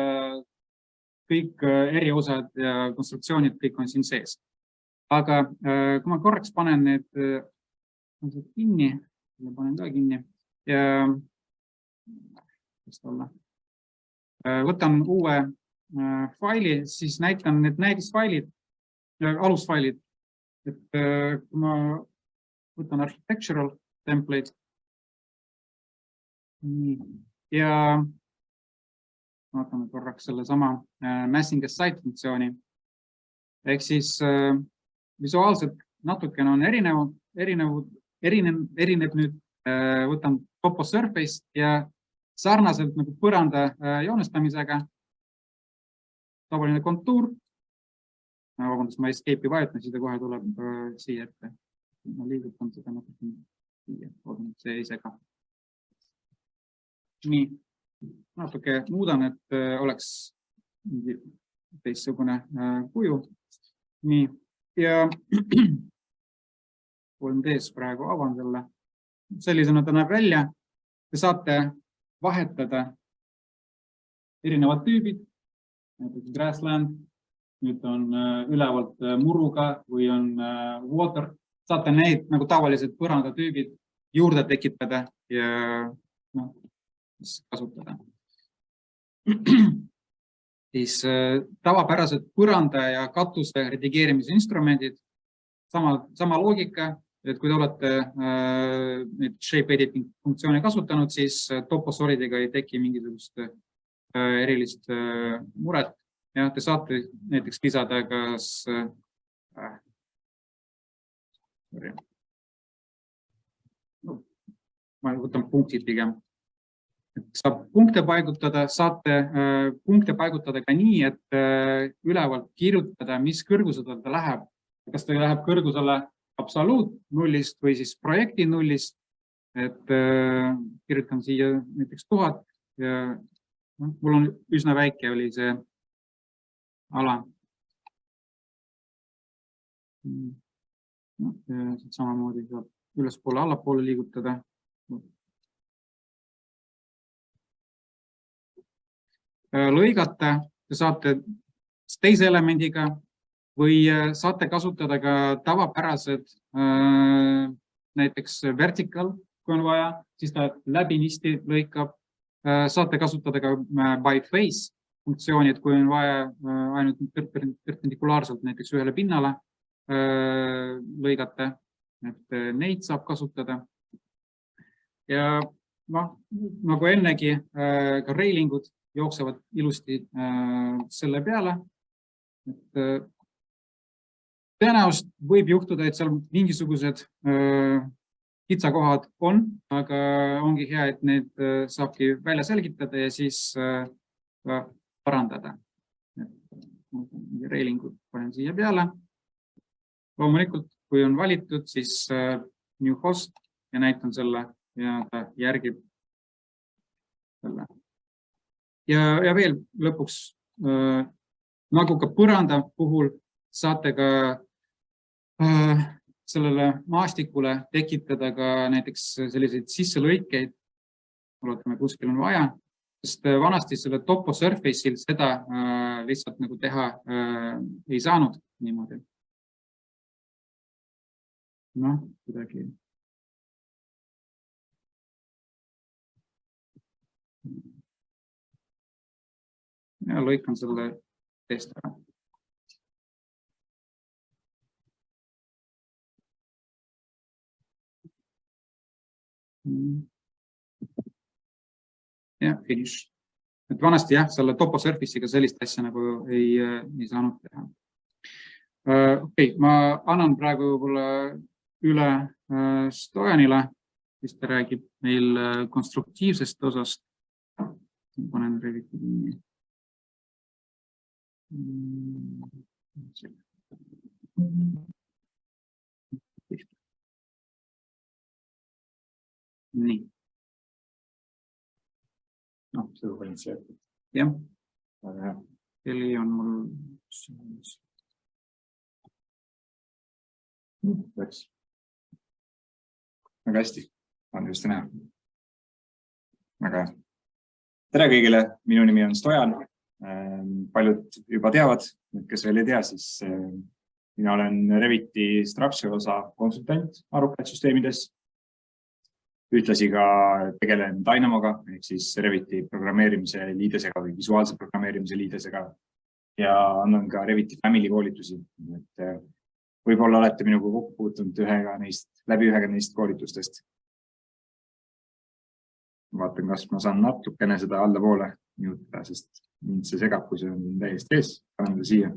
kõik eriosad ja konstruktsioonid kõik on siin sees. Aga kui ma korraks panen need kinni, panen ka kinni ja võtan uue faili, siis näitan need näidisfailid, alusfailid. Et kui ma võtan architectural template ja vaatame korraks selle sama massing as site funktsiooni. Ehk siis visuaalselt natukene on erinev nüüd, võtan topo surface ja sarnaselt nagu põranda joonestamisega, tavaline kontuur, vabandust, ma escape'i vajutan, siis ta kohe tuleb siia ette. Ma liigutan seda natukene siia, see ise ka. Nii, natuke muudan, et oleks teistsugune kuju. Nii, ja 3Ds praegu avan selle. Sellisena ta näeb välja. Te saate vahetada erinevad tüübid, näiteks grassland, nüüd on ülevalt muruga või on water. Saate neid nagu tavalised põrandatüübid juurde tekitada ja kasutada. Siis tavapärased põranda ja katuse redigeerimise instrumendid, sama loogika, et kui te olete shape editing funktsiooni kasutanud, siis toposolidiga ei teki mingisugust erilist muret. Ja te saate näiteks lisada kas ma võtan punktid pigem. Saab punkte paigutada, saate punkte paigutada ka nii, et ülevalt kirjutada, mis kõrgusele ta läheb. Kas ta läheb kõrgusele absoluut nullist või siis projekti nullist, et kirjutan siia näiteks 1000 ja mul on üsna väike oli see ala. Samamoodi saab ülespoole, allapoole liigutada. Lõigata te saate teise elemendiga või saate kasutada ka tavapärased näiteks vertical, kui on vaja, siis ta läbinisti lõikab. Saate kasutada ka by face funktsiooni, et kui on vaja ainult perpendikulaarselt näiteks ühele pinnale lõigata, et neid saab kasutada. Ja nagu ennegi ka railingud jooksevad ilusti selle peale. Tõenäoliselt võib juhtuda, et seal mingisugused kitsakohad on, aga ongi hea, et need saabki välja selgitada ja siis parandada. Railingud panen siia peale. Loomulikult, kui on valitud, siis new host ja näitan selle ja ta järgib selle. Ja veel lõpuks, nagu ka põranda puhul, saate ka sellele maastikule tekitada ka näiteks selliseid sisselõikeid, oletame, kuskil on vaja, sest vanasti selle topo surface'il seda lihtsalt nagu teha ei saanud niimoodi. Kuidagi. Ja lõikan selle teest ära. Ja finish. Et vanasti jah, selle toposurface'iga sellist asja nagu ei saanud teha. Okei, ma annan praegu võib-olla üle Stojanile, mis ta räägib meil konstruktiivsest osast. Panen Reviti kinni. Nii. No, seda panin see. Jah. Väga hea. Heli on mul... Läks. Väga hästi. On just näha. Väga hea. Tere kõigile. Minu nimi on Stojan. Paljud juba teavad, kes veel ei tea, siis mina olen Reviti Structure osa konsultant arukaid süsteemides. Ühtlasi ka tegelen Dynamoga, ehk siis Reviti programmeerimise liidesega või visuaalse programmeerimise liidesega ja annan ka Reviti Family koolitusi. Võib-olla olete minuga kokku puutunud läbi ühega neist koolitustest. Vaatan, kas ma saan natukene seda allapoole juutada, sest mind see segab, kui see on täiesti ees. Panen ta siia.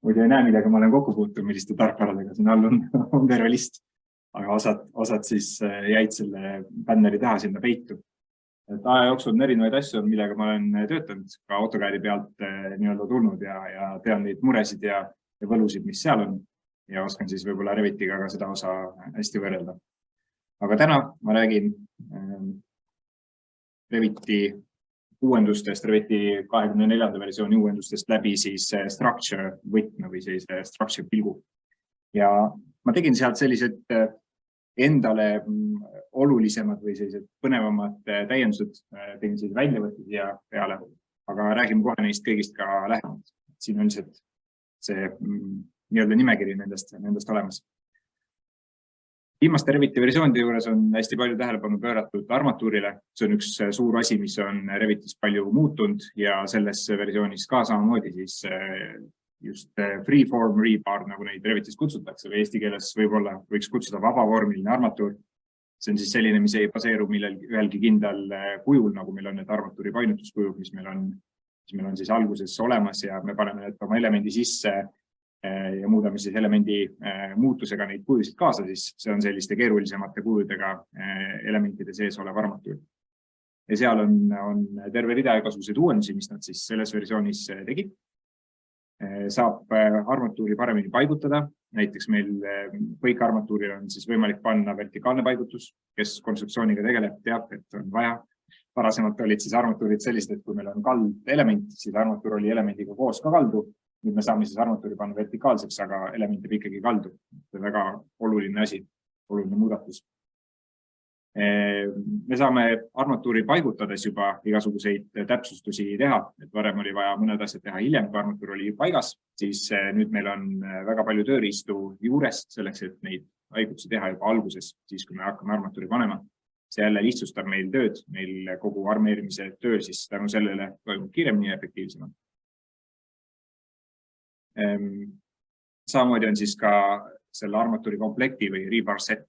Muidu ei näe midagi, ma olen kokku puutunud, milliste tarkvaradega siin all on terve list. Aga osad siis jäid selle bänneri taha sinna peitu. Aja jooksul on erinevaid asju, millega ma olen töötanud, ka AutoCAD-i pealt nii-öelda tulnud ja tean neid muresid ja võlusid, mis seal on. Ja oskan siis võib-olla Revitiga ka seda osa hästi võrrelda. Aga täna ma räägin Reviti uuendustest, Reviti 24. versiooni uuendustest läbi siis structure võtme või sellise structure pilgu. Ja ma tegin sealt sellised endale olulisemad või sellised põnevamad täiendused, tegin sellised väljavõtted ja peale, aga räägime kohe neist kõigist ka lähemalt. Siin on see nii-öelda nimekiri nendest olemas. Viimaste Reviti versioonide juures on hästi palju tähelepanu pööratud armatuurile. See on üks suur asi, mis on Revitis palju muutunud ja selles versioonis ka samamoodi siis just freeform rebar, nagu neid Revitis kutsutakse või eesti keeles võib-olla võiks kutsuda vabavormiline armatuur. See on siis selline, mis ei baseeru ühelgi kindlal kujul, nagu meil on need armatuuri painutuskujud, mis meil on siis alguses olemas ja me paneme need oma elemendi sisse ja muudame siis elemendi muutusega neid kujusid kaasa, siis see on selliste keerulisemate kujudega elementide sees olev armatuur. Ja seal on terve rida igasuguseid uuendusi, mis nad siis selles versioonis tegid. Saab armatuuri paremini paigutada. Näiteks meil põikarmatuuril on siis võimalik panna vertikaalne paigutus, kes konstruktsiooniga tegeleb, teab, et on vaja. Varasemalt olid siis armatuurid sellised, et kui meil on kald element, siis armatuur oli elemendiga koos ka kaldu. Nüüd me saame siis armatuuri panna vertikaalseks, aga element jääb ikkagi kaldu. See on väga oluline asi, oluline muudatus. Me saame armatuuri paigutades juba igasuguseid täpsustusi teha, et varem oli vaja mõned asjad teha hiljem, kui armatuur oli paigas, siis nüüd meil on väga palju tööriistu juures selleks, et neid paigutusi teha juba alguses, siis kui me hakkame armatuuri panema. See jälle lihtsustab meil tööd, meil kogu armeerimise töö siis tänu sellele toimub kiiremini ja efektiivsemalt. Samamoodi on siis ka selle armatuuri komplekti või rebar set,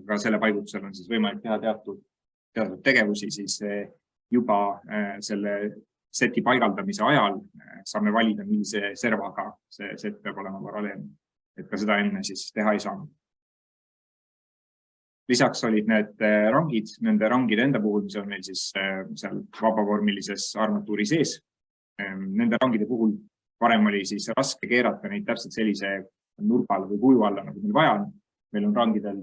ka selle paigutusel on siis võimalik teha teatud tegevusi, siis juba selle seti paigaldamise ajal saame valida, millise servaga see set peab olema paralleelne, et ka seda enne siis teha ei saanud. Lisaks olid need rangid, nende rangide enda puhul, mis on meil siis seal vabavormilises armatuuri sees. Nende rangide puhul varem oli siis raske keerata neid täpselt sellise nurga alla või kuju alla, nagu meil vaja on. Meil on rangidel,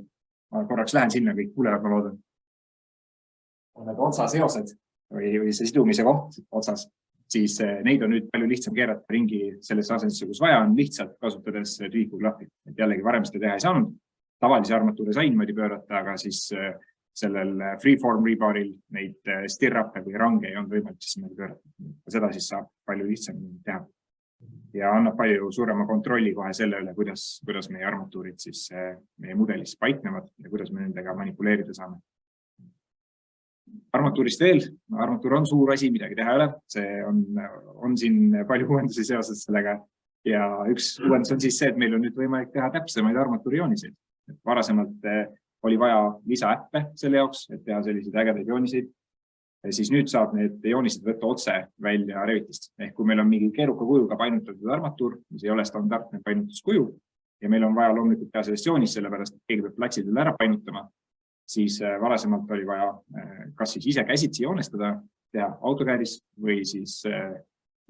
ma korraks lähen sinna, kõik kuulevad, ma loodan. On need otsaseosed või see sidumise koht otsas, siis neid on nüüd palju lihtsam keerata ringi selles asendisse, kus vaja on, lihtsalt kasutades tühikuklahvi. Et jällegi varem seda teha ei saanud. Tavalise armatuure sain mõdi pöörata, aga siis sellel freeform rebaril neid stirrappe või range ei olnud võimalik siis mõdi pöörata. Seda siis saab palju lihtsam teha. Ja annab palju suurema kontrolli kohe selle üle, kuidas meie armatuurid siis meie mudelis paiknevad ja kuidas me nendega manipuleerida saame. Armatuurist veel. Armatuur on suur asi, midagi teha ei ole. See on siin palju uuendusi seoses sellega. Ja üks uuendus on siis see, et meil on nüüd võimalik teha täpsemaid armatuuri jooniseid. Varasemalt oli vaja lisaäppe selle jaoks, et teha selliseid ägedaid jooniseid. siis nüüd saab need joonised võtta otse välja Revitist. Ehk kui meil on mingi keeruka kujuga painutatud armatuur, mis ei ole standardne painutuskuju ja meil on vaja loomulikult teha sellest joonist, sellepärast et keegi peab platsidele ära painutama, siis varasemalt oli vaja kas siis ise käsitsi joonestada, teha AutoCADis või siis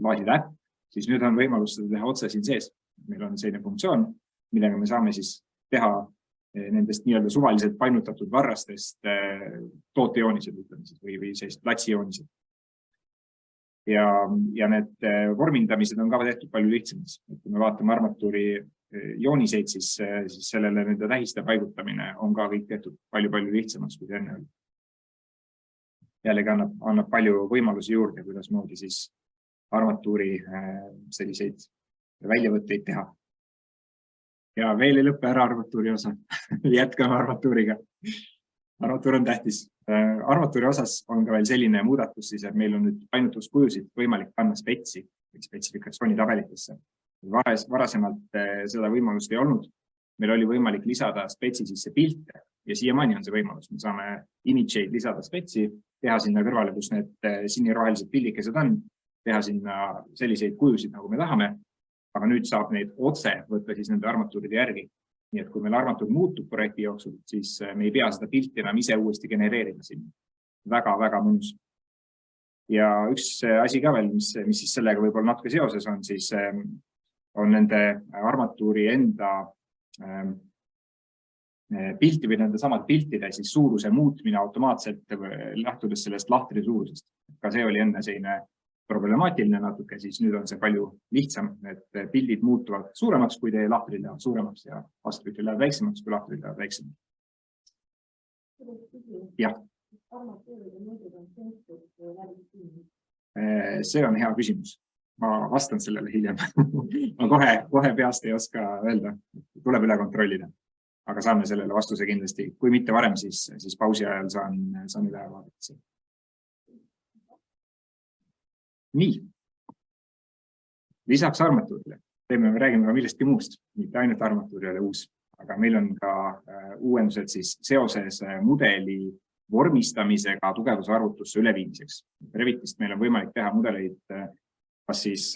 laadida äpp, siis nüüd on võimalus seda teha otse siin sees. Meil on selline funktsioon, millega me saame siis teha nendest nii-öelda suvaliselt painutatud varrastest tootejoonised või sellist platsijoonised. Ja need vormindamised on ka tehtud palju lihtsamaks. Kui me vaatame armatuuri jooniseid, siis sellele nende tähiste paigutamine on ka kõik tehtud palju lihtsamaks, kui see enne oli. Jällegi annab palju võimalusi juurde, kuidas moodi siis armatuuri selliseid väljavõtteid teha. Ja veel ei lõppe ära armatuuri osa. Jätkame armatuuriga. Armatuur on tähtis. Armatuuri osas on ka veel selline muudatus, siis, et meil on nüüd painutuskujusid võimalik panna spetsi või spetsifikatsiooni tabelitesse. Varasemalt seda võimalust ei olnud. Meil oli võimalik lisada spetsi sisse pilte ja siiamaani on see võimalus. Me saame image'id lisada spetsi, teha sinna kõrvale, kus need sinirohelised pildikesed on, teha sinna selliseid kujusid, nagu me tahame. Aga nüüd saab neid otse võtta siis nende armatuuride järgi. Nii et kui meil armatuur muutub projekti jooksul, siis me ei pea seda pilti enam ise uuesti genereerima sinna. Väga mõnus. Ja üks asi ka veel, mis siis sellega võib-olla natuke seoses on, siis on nende armatuuri enda pilti või nende samad piltide siis suuruse muutmine automaatselt lähtudes sellest lahtri suurusest. Ka see oli enne selline problemaatiline natuke, siis nüüd on see palju lihtsam, et pildid muutuvad suuremaks, kui teie lahtrid lähevad suuremaks ja vastupidi lähevad väiksemaks, kui lahtrid lähevad väiksemaks. Jah. See on hea küsimus. Ma vastan sellele hiljem. Ma kohe peast ei oska öelda. Tuleb üle kontrollida. Aga saame sellele vastuse kindlasti. Kui mitte varem, siis pausi ajal saan üle vaadata. Nii. Lisaks armatuurile. Me räägime ka millestki muust, mitte ainult armatuur ei ole uus, aga meil on ka uuendused siis seoses mudeli vormistamisega tugevusarvutusse üleviimiseks. Revitist meil on võimalik teha mudeleid kas siis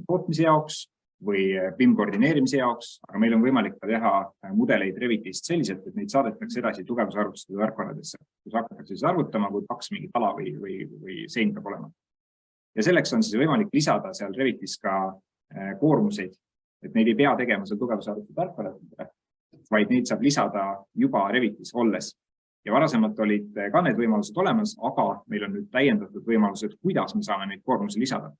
tootmise jaoks või BIM koordineerimise jaoks, aga meil on võimalik ka teha mudeleid Revitist selliselt, et neid saadetakse edasi tugevusarvutuste tarkvaradesse, kus hakatakse siis arvutama, kui paks mingi tala või sein peab olema. Ja selleks on siis võimalik lisada seal Revitis ka koormuseid, et neid ei pea tegema seal tugevusarvutuste tarkvaradesse, vaid neid saab lisada juba Revitis olles. Ja varasemalt olid ka need võimalused olemas, aga meil on nüüd täiendatud võimalused, kuidas me saame neid koormusi lisada.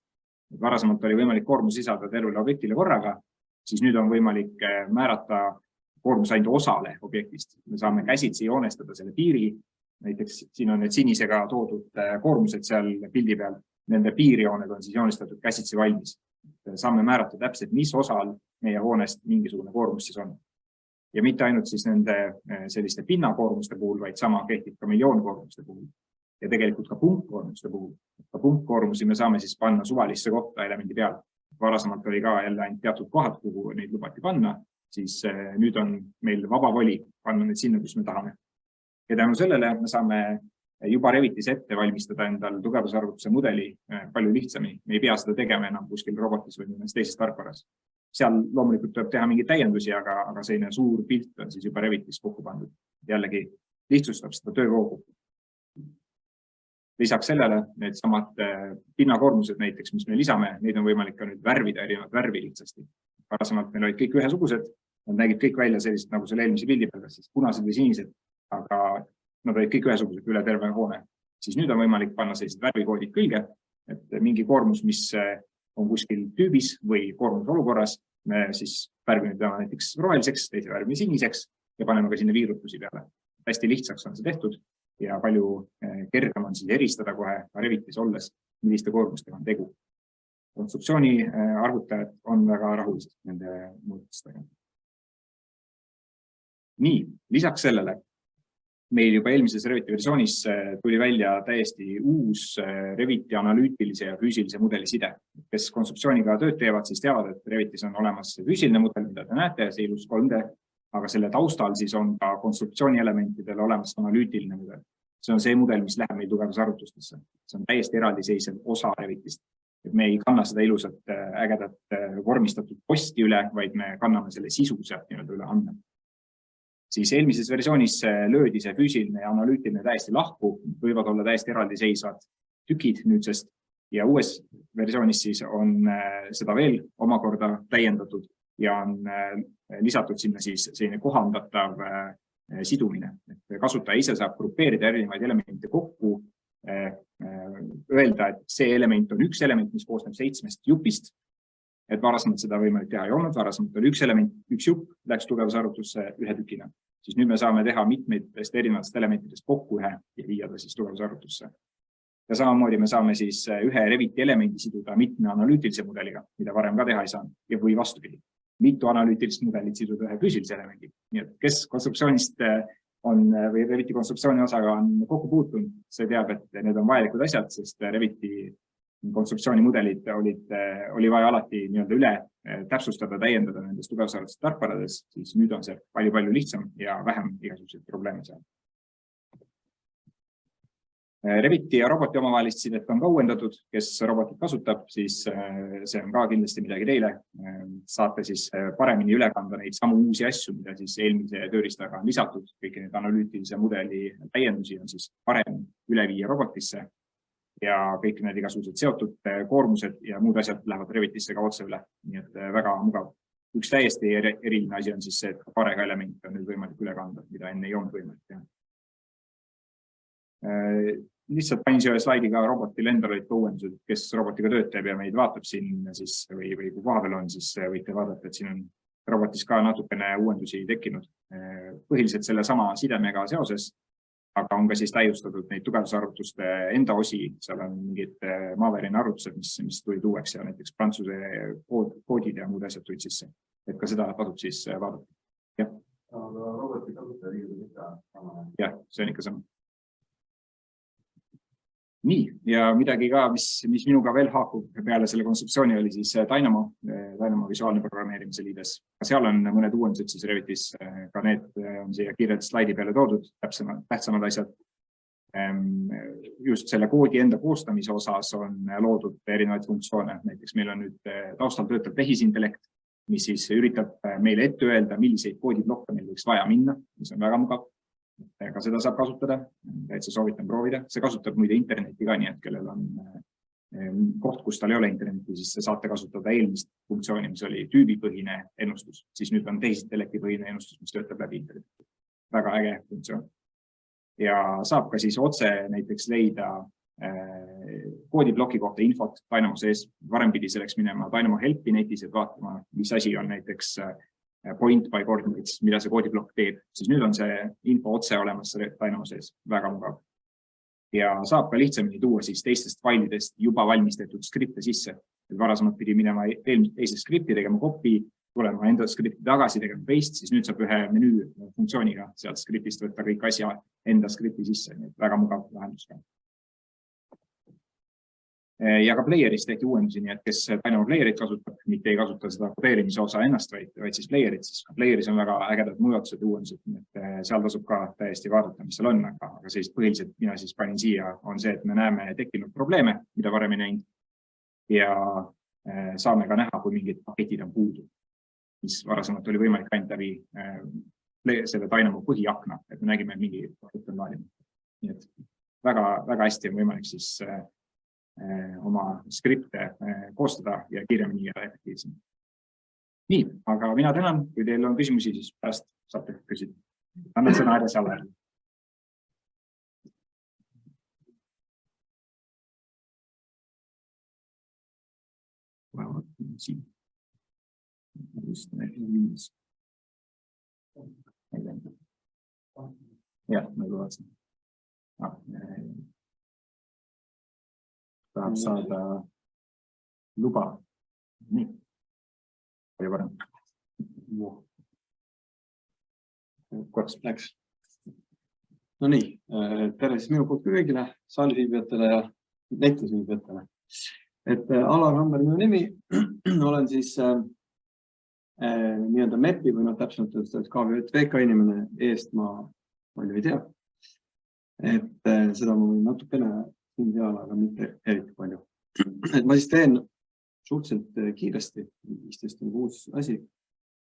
Varasemalt oli võimalik koormus lisada tervele objektile korraga, siis nüüd on võimalik määrata koormus ainult osale objektist. Me saame käsitsi joonestada selle piiri, näiteks siin on need sinisega toodud koormused seal pildi peal, nende piirjooned on siis joonistatud käsitsi valmis. Saame määrata täpselt, mis osal meie hoonest mingisugune koormus siis on. Ja mitte ainult siis nende selliste pinnakoormuste puhul, vaid sama kehtib ka miljoonkoormuste puhul. Ja tegelikult ka punktkoormuste puhul. Ka punktkoormusi me saame siis panna suvalisse kohta elemendi peal. Varasemalt oli ka jälle ainult teatud kohad, kuhu neid lubati panna, siis nüüd on meil vaba voli panna need sinna, kus me tahame. Ja tänu sellele me saame juba Revitis ette valmistada endal tugevusarvutuse mudeli palju lihtsamini. Me ei pea seda tegema enam kuskil robotis või mõnes teises tarkvaras. Seal loomulikult tuleb teha mingeid täiendusi, aga selline suur pilt on siis juba Revitis kokku pandud. Jällegi lihtsustab seda töövoogu. Lisaks sellele need samad pinnakoormused näiteks, mis me lisame, neid on võimalik ka nüüd värvida erinevat värvi lihtsasti. Varasemalt meil olid kõik ühesugused, nad nägid kõik välja sellised nagu selle eelmise pildi peal, siis punased või sinised, aga nad olid kõik ühesugused üle terve hoone. Siis nüüd on võimalik panna sellised värvikoodid külge, et mingi koormus, mis on kuskil tüübis või koormus olukorras, me siis värvime tema näiteks roheliseks, teise värvime siniseks ja paneme ka sinna viirutusi peale. Hästi lihtsaks on see tehtud ja palju kergem on siis eristada kohe Revitis olles, milliste koormustega on tegu. Konstruktsiooni arvutajad on väga rahulised nende muudatustega. Nii, lisaks sellele meil juba eelmises Reviti versioonis tuli välja täiesti uus Reviti analüütilise ja füüsilise mudeli side. Kes konstruktsiooniga tööd teevad, siis teavad, et Revitis on olemas füüsiline mudel, mida te näete, see ilus 3D, aga selle taustal siis on ka konstruktsiooni elementidel olemas analüütiline mudel. see on see mudel, mis läheb meil tugevusarvutustesse. See on täiesti eraldiseisev osa Revitist. Et me ei kanna seda ilusat ägedat vormistatud posti üle, vaid me kanname selle sisu sealt üle andme. Siis eelmises versioonis löödi see füüsiline ja analüütiline täiesti lahku, võivad olla täiesti eraldiseisvad tükid nüüdsest ja uues versioonis siis on seda veel omakorda täiendatud ja on lisatud sinna siis selline kohandatav sidumine. Et kasutaja ise saab grupeerida erinevaid elemente kokku, öelda, et see element on üks element, mis koosneb 7 jupist. Et varasemalt seda võimalik teha ei olnud, varasemalt oli üks element, üks jupp läks tugevusarvutusse ühe tükina. Siis nüüd me saame teha mitmetest erinevatest elementidest kokku ühe ja viia ta siis tugevusarvutusse. Ja samamoodi me saame siis ühe Reviti elemendi siduda mitme analüütilise mudeliga, mida varem ka teha ei saanud, ja või vastupidi. Mitu analüütilist mudelit siduda ühe füüsilise elemendi. Nii et kes konstruktsioonist on või Reviti konstruktsiooni osaga on kokku puutunud, see teab, et need on vajalikud asjad, sest Reviti konstruktsiooni mudelid oli vaja alati üle täpsustada, täiendada nendes tugevusarvutustes tarkvarades, siis nüüd on see palju lihtsam ja vähem igasuguseid probleeme seal. Reviti ja roboti omavahelist sidet on ka uuendatud, kes robotit kasutab, siis see on ka kindlasti midagi teile. Saate siis paremini üle kanda neid samu uusi asju, mida siis eelmise tööriistaga on lisatud. Kõiki neid analüütilise mudeli täiendusi on siis parem üle viia robotisse ja kõik need igasugused seotud koormused ja muud asjad lähevad Revitisse ka otse üle. Nii et väga mugav. Üks täiesti eriline asi on siis see, et parega element on nüüd võimalik üle kanda, mida enne ei olnud võimalik teha. Lihtsalt panin siia slaidi ka robotil endal olid ka uuendused, kes robotiga tööd teeb ja meid vaatab siin siis, või kui kohapeal on, siis võite vaadata, et siin on robotis ka natukene uuendusi tekkinud. Põhiliselt selle sama sidemega seoses, aga on ka siis täiustatud neid tugevusarvutuste enda osi, seal on mingid maaväärine arvutused, mis tulid uueks ja näiteks prantsuse koodid ja muud asjad tulid sisse. Et ka seda tasub siis vaadata. Jah. Aga roboti kasutaja liigub ikka sama. Jah, see on ikka sama. Nii, ja midagi ka, mis minuga veel haakub peale selle konstruktsiooni oli siis Dynamo visuaalne programmeerimise liides. Seal on mõned uuendused siis Revitis, ka need on siia kiirelt slaidi peale toodud, tähtsamad asjad. Just selle koodi enda koostamise osas on loodud erinevaid funktsioone. Näiteks meil on nüüd taustal töötav tehisintellekt, mis siis üritab meile ette öelda, milliseid koodiblokke meil võiks vaja minna, mis on väga mugav. Ka seda saab kasutada, täitsa soovitan proovida. See kasutab muide interneti ka, nii et kellel on koht, kus tal ei ole interneti, siis saate kasutada eelmist funktsiooni, mis oli tüübipõhine ennustus. Siis nüüd on tehisintellektipõhine ennustus, mis töötab läbi interneti. Väga äge funktsioon. Ja saab ka siis otse näiteks leida koodibloki kohta infot Dynamo sees. Varem pidi selleks minema Dynamo Helpi netis, et vaatama, mis asi on näiteks point by coordinates, mida see koodiblokk teeb, siis nüüd on see info otse olemas Dynamo sees, väga mugav. Ja saab ka lihtsamini tuua siis teistest failidest juba valmistatud skripte sisse. Et varasemalt pidi minema teise skripti, tegema copy, tulema enda skripti tagasi, tegema paste, siis nüüd saab ühe menüü funktsiooniga sealt skriptist võtta kõik asja enda skripti sisse, nii et väga mugav lahendus ka. Ja ka playerist tehti uuendusi, nii et kes Dynamo playerit kasutab, mitte ei kasuta seda kodeerimise osa ennast, vaid siis playerit, siis ka playeris on väga ägedad muudatused ja uuendused, nii et seal tasub ka täiesti vaadata, mis seal on, aga sellist põhiliselt mina siis panin siia on see, et me näeme tekkinud probleeme, mida varem ei näinud ja saame ka näha, kui mingid paketid on puudu, mis varasemalt oli võimalik ainult läbi selle Dynamo põhiakna, et me nägime mingi pakett on laadima. Nii et väga hästi on võimalik siis oma skripte koostada ja kiiremini ja efektiivsemalt. Nii, aga mina tänan, kui teil on küsimusi, siis pärast saate küsida. Annan sõna edasi alla. Siin. Just viis. Jah, nagu vaatasin. Tahab saada luba. Nii. Palju parem. Korras läks. No nii, tere siis minu poolt kõigile saalis viibijatele ja netis viibijatele. Et Alar Hammer minu nimi, olen siis nii-öelda MEP-i või täpsemalt KVK inimene eest ma palju ei tea. et seda ma võin natukene siin seal, aga mitte eriti palju. Et ma siis teen suhteliselt kiiresti, 15 on uus asi,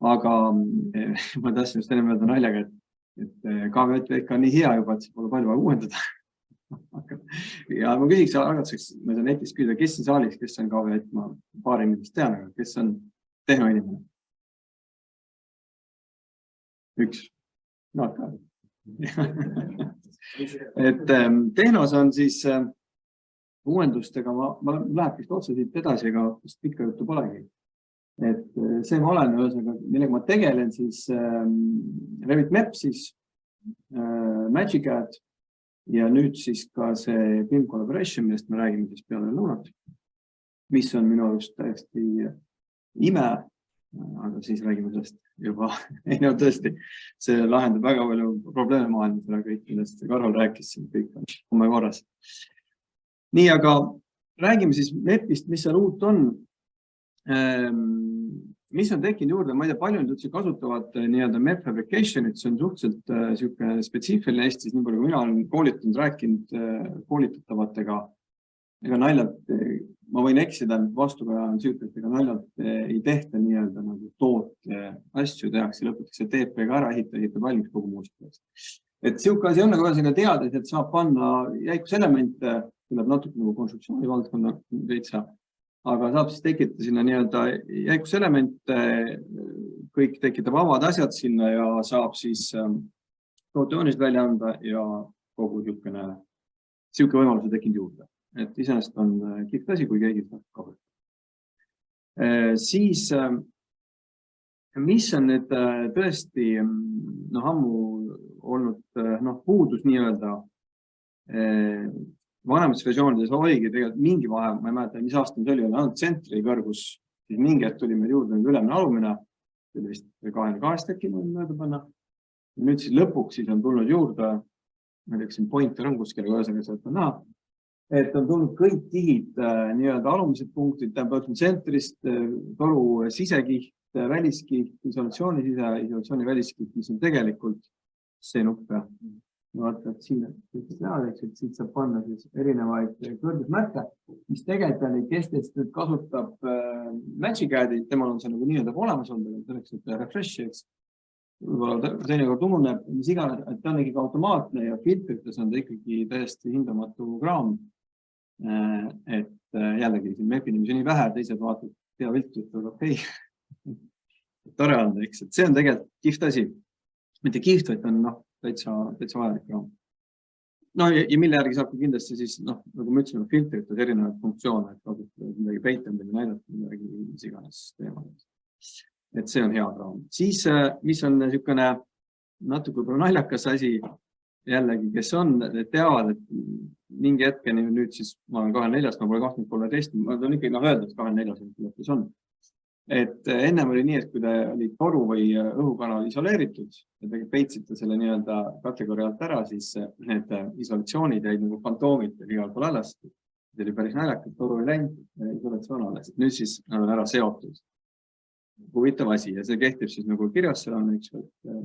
aga ma tahtsin just enne öelda naljaga, et KVT ikka on nii hea juba, et see pole palju vaja uuendada. Ja ma küsiks algatuseks, ma saan netis küsida, kes siin saalis, kes on KVT, ma paar inimest tean, aga kes on tehnoinimene? Üks. No, ka. Et tehnos on siis uuendustega, ma läheb vist otsa siit edasi, aga vist pikka juttu polegi. Et see ma olen, millega ma tegelen, siis Revit Mapsis, Magicad ja nüüd siis ka see BIM Collaboration, millest me räägime siis peale lõunat, mis on minu arust täiesti ime, aga siis räägime sellest juba. Ei, no tõesti, see lahendab väga palju probleeme maailmadele kõik, millest Karol rääkis, kõik on homme korras. Nii, aga räägime siis Mapist, mis seal uut on. Mis on tekkinud juurde, ma ei tea, palju nüüd üldse kasutavad nii-öelda map fabrication'it, see on suhteliselt spetsiifiline Eestis, nii palju kui mina olen koolitanud, rääkinud koolitatavatega. Ega naljalt, ma võin eksida vastuga süütelt, ega naljalt ei tehta nii-öelda nagu toote asju, tehakse lõpuks see TP-ga ära, ehitab valmis kogu muusika. Et siuke asi on, nagu ühesõnaga teades, et saab panna jäikuselemente, tuleb natuke nagu konstruktsiooni valdkonna veitsa, aga saab siis tekitada sinna nii-öelda jäikuselemente, kõik tekitab avad asjad sinna ja saab siis tootejoonist välja anda ja kogu siuke võimalus on tekkinud juurde. Et iseenesest on kihvt asi, kui keegi saab kasutada. Siis, mis on nüüd tõesti ammu olnud puudus nii-öelda vanemates versioonides oligi tegelikult mingi vahe, ma ei mäleta, mis aastal see oli, ainult tsentri kõrgus, siis mingi hetk tuli meil juurde ülemine alumine, see oli vist 22 äkki mööda panna. Ja nüüd siis lõpuks siis on tulnud juurde, ma ei tea, siin pointer on kuskil, ühesõnaga sealt on näha, et on tulnud kõik kihid, nii-öelda alumised punktid, tähendab tsentrist, toru sisekiht, väliskiht, isolatsiooni väliskiht, mis on tegelikult see nupp. Vaata, et siin siit saab panna siis erinevaid kõrgusmärke, mis tegelikult oli, kes teist nüüd kasutab Magicadi, temal on see nagu nii-öelda olemas olnud, selleks, et refreshiks. Võib-olla teinekord ununeb, mis iganes, et ta on ikkagi automaatne ja filtrites on ta ikkagi täiesti hindamatu kraam. Et jällegi siin Mapi nimis on nii vähe, teised vaatavad tea viltut, aga okei. Tore on, eks, et see on tegelikult kihvt asi. Mitte kihvt, vaid on täitsa vajalik raam. No ja mille järgi saab kindlasti siis, nagu ma ütlesin, filtrites erinevaid funktsioone, et kasutada midagi peita, midagi näidata, midagi mis iganes teema. Et see on hea raam. Siis, mis on niisugune natuke naljakas asi, jällegi, kes on, teavad, et mingi hetkeni nüüd siis, ma olen 24, ma pole 2013, ma olen ikkagi öelda, et 24 lõpus on. Et ennem oli nii, et kui ta oli toru või õhukanal isoleeritud, ja peitsite selle nii-öelda kategooria alt ära, siis need isolatsioonid jäid nagu fantoomid igal pool alles. See oli päris naljakas, toru ei läinud, isolatsioon alles. Nüüd siis nad on ära seotud. Huvitav asi ja see kehtib siis nagu kirjas, seal on üks,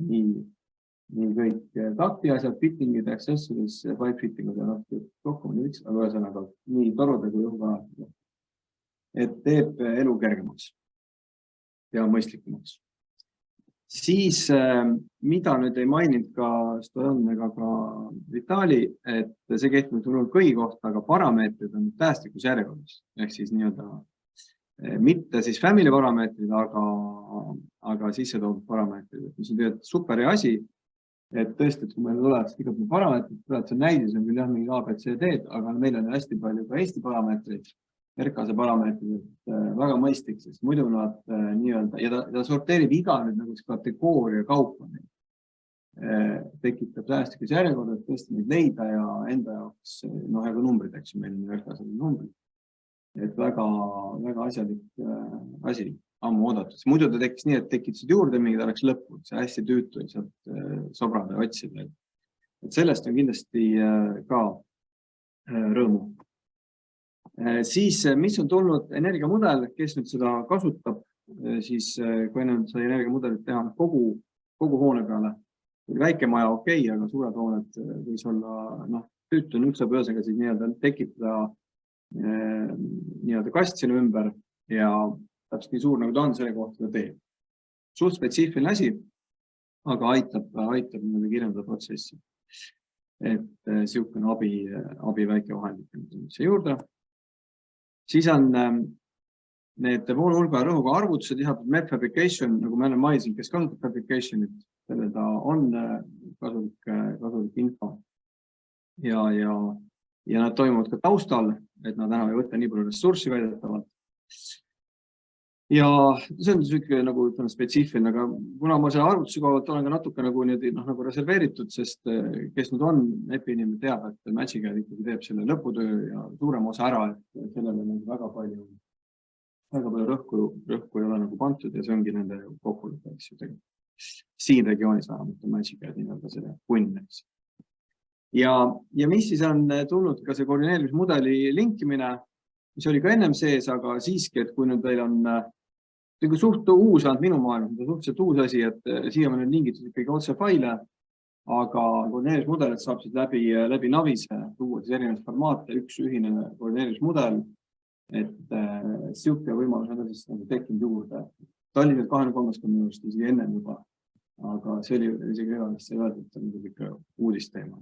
nii kõik takti asjad, fittingid, accessories, pipe fittingud ja dokumendi, aga ühesõnaga nii torude kui õhukanal. Et teeb elu kergemaks ja mõistlikumaks. Siis, mida nüüd ei maininud ka Stojan ega ka Vitali, et see kehtib tulnud kõigi kohta, aga parameetrid on säästlikus järjekorras. Ehk siis nii-öelda mitte siis family parameetrid, aga sisse toodud parameetrid. Mis on tegelikult super hea asi, et tõesti, et kui meil tuleb igat parameetrid, see näidis on küll jah mingi ABCD-d, aga meil on hästi palju ka Eesti parameetrid. RKC parameetrid, väga mõistlik, sest muidu nad nii-öelda, ja ta sorteerib iga nüüd nagu kategooria kaupa. Tekitab säästlikus järjekorda, et tõesti neid leida ja enda jaoks, ja ka numbrid, eks ju, meil on RKC numbrid. Et väga asjalik asi, ammu oodatud. Muidu ta tekkis nii, et tekitasid juurde mingi, ta oleks lõppu, see hästi tüütu ja sealt sobrada ja otsida. Et sellest on kindlasti ka rõõmu. Siis, mis on tulnud energiamudel, kes nüüd seda kasutab, siis kui enne sai energiamudelit teha kogu hoone peale, väike maja okei, aga suured hooned võis olla, noh, tüütu nüüd saab ühesõnaga siis nii-öelda tekitada nii-öelda kast sinna ümber ja täpselt nii suur, nagu ta on, selle kohta ta teeb. Suht spetsiifiline asi, aga aitab nii-öelda kirjeldada protsessi. Et siukene abi väikevahendite juurde. Siis on need voolu hulga ja rõhuga arvutused, lisatud map fabrication, nagu me oleme maininud, kes kasutab fabricationit, sellel ta on kasulik info. Ja nad toimuvad ka taustal, et nad enam ei võtta nii palju ressurssi väidetavalt. Ja see on niisugune nagu ütleme spetsiifiline, aga kuna ma selle arvutuse kohavalt olen ka natuke nagu reserveeritud, sest kes nüüd on, EPI inimene teab, et Magica ikkagi teeb selle lõputöö ja suurem osa ära, et sellele väga palju rõhku ei ole nagu pantud ja see ongi nende kokkulepe, eks ju tegelikult. Siin regioonis vähemalt on Magica nii-öelda selle punn. Ja mis siis on tulnud ka see koordineerimismudeli linkimine, mis oli ka ennem sees, aga siiski, et kui nüüd teil on suht uus olnud minu maailmas, suhteliselt uus asi, et siia on lingitud ikkagi otse faile, aga koordineerimismudelit saab siis läbi Navise tuua siis erinevaid formaate, üks ühine koordineerimismudel, et siuke võimalus on siis tekkinud juurde. Tallinnas 23. minust isegi ennem juba, aga see oli isegi reaalselt see öeldud, et on ikka uudisteema,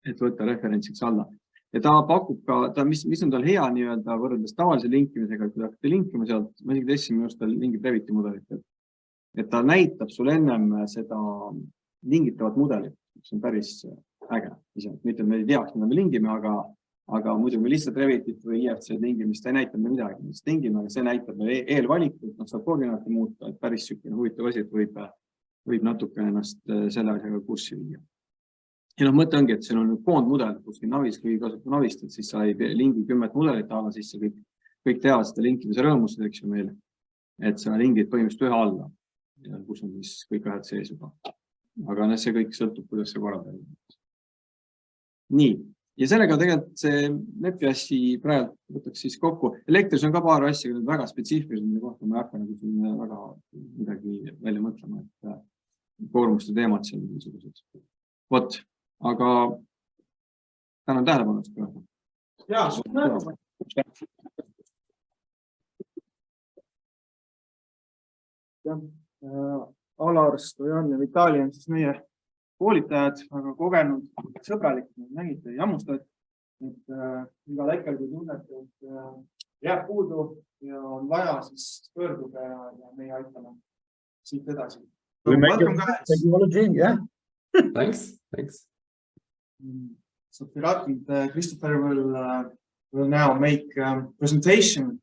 et võtta referentsiks alla. Ja ta pakub ka, mis on tal hea nii-öelda võrreldes tavalise linkimisega, et kui hakkate linkima sealt, ma isegi testisin minust tal lingib Reviti mudelit, et ta näitab sulle ennem seda lingitavat mudelit, mis on päris äge. Mitte, et me ei teaks, mida me lingime, aga muidu kui lihtsalt Revitit või IFC lingimist ei näita me midagi, mis lingime, aga see näitab eelvalikut, saab koordinaati muuta, et päris sükene huvitav asi, et võib natuke ennast selle asjaga kurssi viia. Ja mõte ongi, et see on koondmudel, kus Navis, kui kasutab Navist, et siis sa ei lingi 10 mudelit, aga siis kõik teavad seda linkimise rõõmust, eks ju meil, et sa lingid põhimõtteliselt ühe alla, kus on siis kõik ühed sees juba. Aga see kõik sõltub, kuidas see korraldab. Nii, ja sellega tegelikult see lepi assi praegu võtaks siis kokku. Elektris on ka paar asja, väga spetsiifilised, mille kohta ma ei hakka väga midagi välja mõtlema, et koormuste teemad seal niisugused. Vot. Aga tänan tähelepanust praegu. Jaa, Alar, Stojan ja Vitali on siis meie koolitajad, väga kogenud, sõbralikud, nägite, jammustavad. Et igal hetkel, kui tunnete, et jääb puudu ja on vaja, siis pöörduge ja meie aitame siit edasi. Technology, yeah. Thanks. So Pirat and Christopher will now make a presentation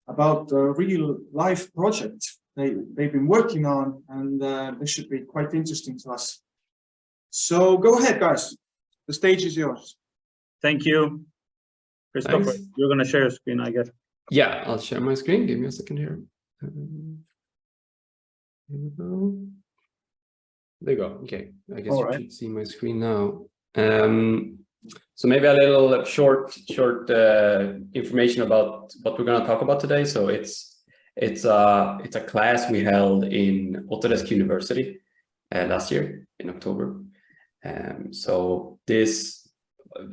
about a real life project they've been working on, and this should be quite interesting to us. So go ahead, guys. The stage is yours. Thank you, Christopher. Thanks. You're going to share your screen, I guess. Yeah, I'll share my screen. Give me a second here. Here we go. There you go. Okay, I guess you should see my screen now. So maybe a little short information about what we're going to talk about today. So it's a class we held in Autodesk University last year in October. So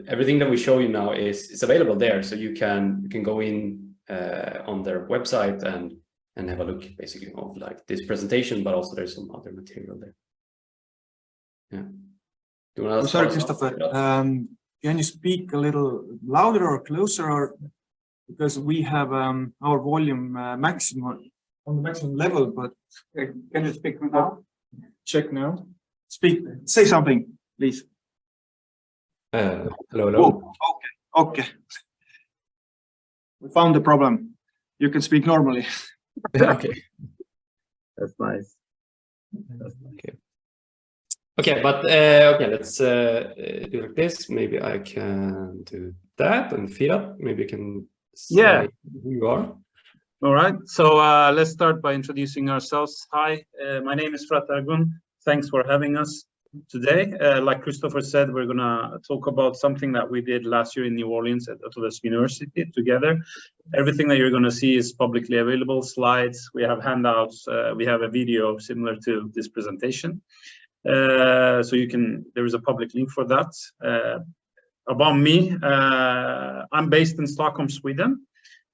everything that we show you now is available there. So you can go in on their website and have a look basically of like this presentation, but also there's some other material there. Yeah. Sorry, Christopher. Can you speak a little louder or closer, or because we have our volume maximum on the maximum level? But can you speak now? Check now. Speak. Say something, please. Hello. Oh, okay. We found the problem. You can speak normally. Okay. That's nice. Okay, but okay, let's do like this. Maybe I can do that and feed up. Maybe you can say who you are. All right. So let's start by introducing ourselves. Hi, my name is Frat Argun. Thanks for having us today. Like Christopher said, we're going to talk about something that we did last year in New Orleans at Autodesk University together. Everything that you're going to see is publicly available, slides, we have handouts, we have a video similar to this presentation. So there is a public link for that. About me, I'm based in Stockholm, Sweden.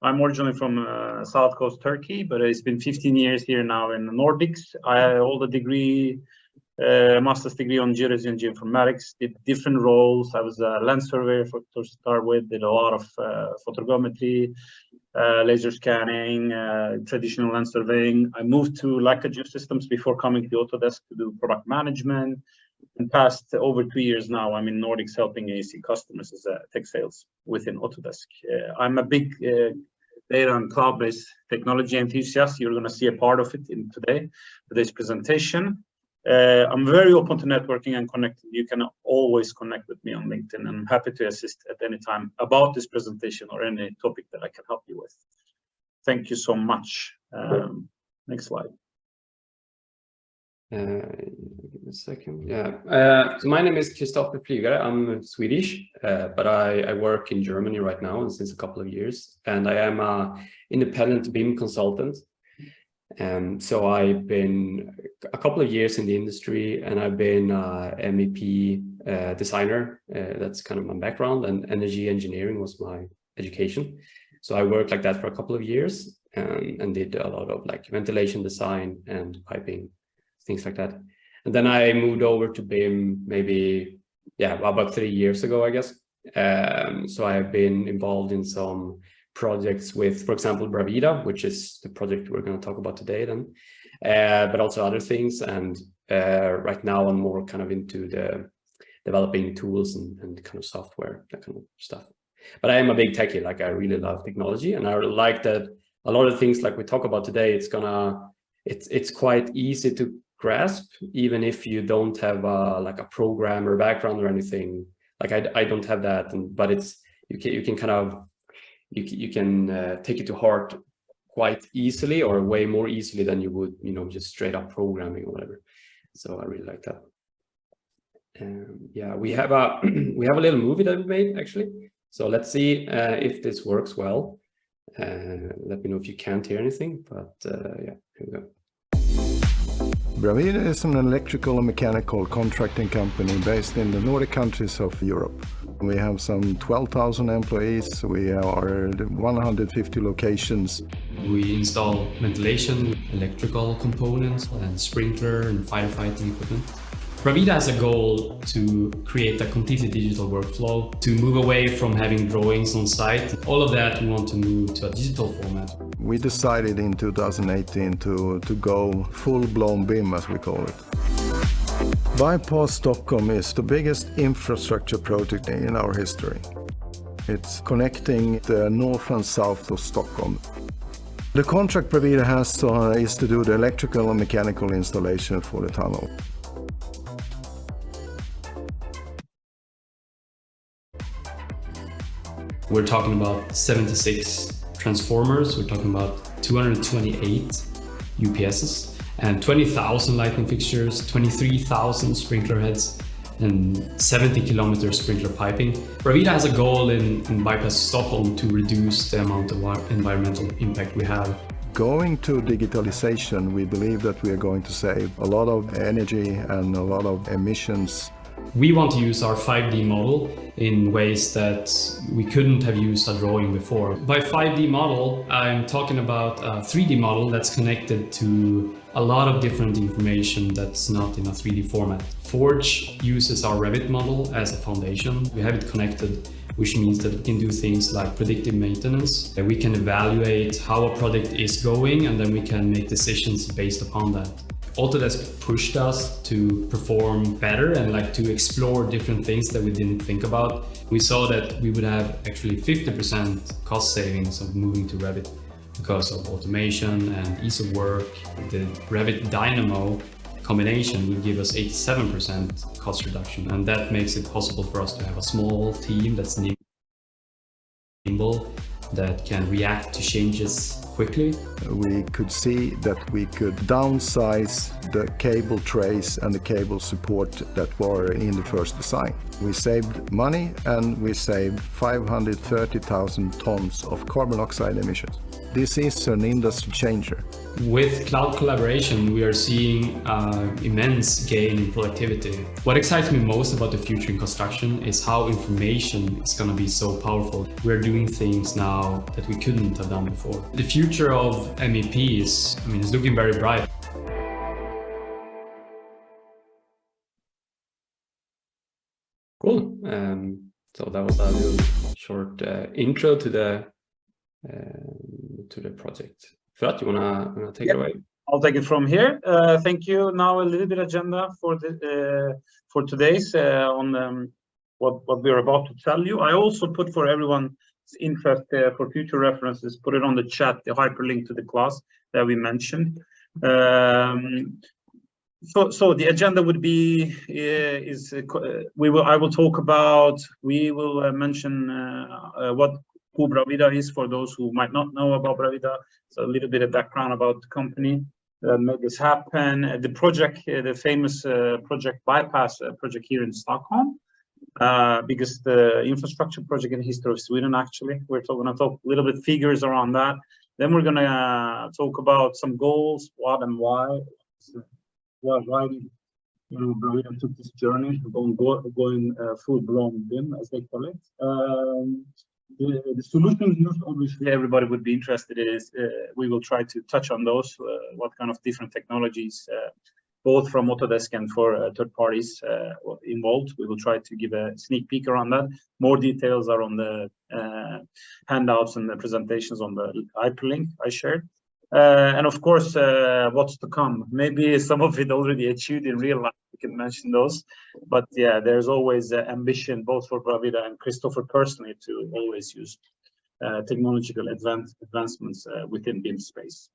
I'm originally from South Coast Turkey, but it's been 15 years here now in the Nordics. I hold a degree, master's degree on geodesy and geoinformatics, did different roles. I was a land surveyor to start with, did a lot of photogrammetry, laser scanning, traditional land surveying. I moved to Leica Geosystems before coming to Autodesk to do product management. In past over 2 years now, I'm in Nordics helping AEC customers as a tech sales within Autodesk. I'm a big data and cloud-based technology enthusiast. You're going to see a part of it in today's presentation. I'm very open to networking and connecting. You can always connect with me on LinkedIn, and I'm happy to assist at any time about this presentation or any topic that I can help you with. Thank you so much. Next slide. Give me a second. Yeah. So my name is Kristoffer Flygare. I'm Swedish, but I work in Germany right now and since a couple of years, and I am an independent BIM consultant. So I've been a couple of years in the industry, and I've been MEP designer. That's kind of my background, and energy engineering was my education. So I worked like that for a couple of years and did a lot of like ventilation design and piping, things like that. And then I moved over to BIM maybe, about 3 years ago, I guess. So I've been involved in some projects with, for example, Bravida, which is the project we're going to talk about today then, but also other things. And right now I'm more kind of into the developing tools and kind of software, that kind of stuff. But I am a big techie, like I really love technology, and I like that a lot of things like we talk about today, it's quite easy to grasp, even if you don't have like a programmer background or anything. Like I don't have that, but you can kind of take it to heart quite easily, or way more easily than you would, just straight up programming or whatever. So I really like that. Yeah, we have a little movie that we made actually. So let's see if this works well. Let me know if you can't hear anything, but yeah, here we go. Bravida is an electrical and mechanical contracting company based in the Nordic countries of Europe. We have some 12,000 employees. We are 150 locations. We install ventilation, electrical components, and sprinkler and firefighting equipment. Bravida has a goal to create a completely digital workflow, to move away from having drawings on site. All of that we want to move to a digital format. We decided in 2018 to go full-blown BIM, as we call it. Bypass Stockholm is the biggest infrastructure project in our history. It's connecting the north and south of Stockholm. The contract Bravida has is to do the electrical and mechanical installation for the tunnel. We're talking about 76 transformers, we're talking about 228 UPSs, and 20,000 lighting fixtures, 23,000 sprinkler heads, and 70 kilometer sprinkler piping. Bravida has a goal in Bypass Stockholm to reduce the amount of environmental impact we have. Going to digitalization, we believe that we are going to save a lot of energy and a lot of emissions. We want to use our 5D model in ways that we couldn't have used a drawing before. By 5D model, I'm talking about a 3D model that's connected to a lot of different information that's not in a 3D format. Forge uses our Revit model as a foundation. We have it connected, which means that we can do things like predictive maintenance. We can evaluate how a project is going, and then we can make decisions based upon that. Autodesk pushed us to perform better and to explore different things that we didn't think about. We saw that we would have actually 50% cost savings of moving to Revit because of automation and ease of work. The Revit Dynamo combination would give us 87% cost reduction, and that makes it possible for us to have a small team that's nimble, that can react to changes quickly. We could see that we could downsize the cable trays and the cable support that were in the first design. We saved money, and we saved 530,000 tons of carbon dioxide emissions. This is an industry changer. With cloud collaboration, we are seeing immense gain in productivity. What excites me most about the future in construction is how information is going to be so powerful. We're doing things now that we couldn't have done before. The future of MEP is looking very bright. Cool. So that was a little short intro to the project. Fred, you wanna take it away? I'll take it from here. Thank you. Now a little bit agenda for the for today's on what we're about to tell you. I also put for everyone's interest for future references, put it on the chat, the hyperlink to the class that we mentioned. So the agenda would be I will talk about, we will mention who Bravida is for those who might not know about Bravida. So a little bit of background about the company that made this happen. The project, the famous project Bypass project here in Stockholm, because the infrastructure project in the history of Sweden, actually. We're going to talk a little bit figures around that. Then we're going to talk about some goals, what and why. Why Bravida took this journey, going full-blown BIM, as they call it. The solutions, obviously, everybody would be interested in is we will try to touch on those, what kind of different technologies, both from Autodesk and for third parties involved. We will try to give a sneak peek around that. More details are on the handouts and the presentations on the hyperlink I shared. And of course, what's to come. Maybe some of it already achieved in real life. We can mention those, but yeah, there's always ambition both for Bravida and Christopher personally to always use technological advancements within BIM space.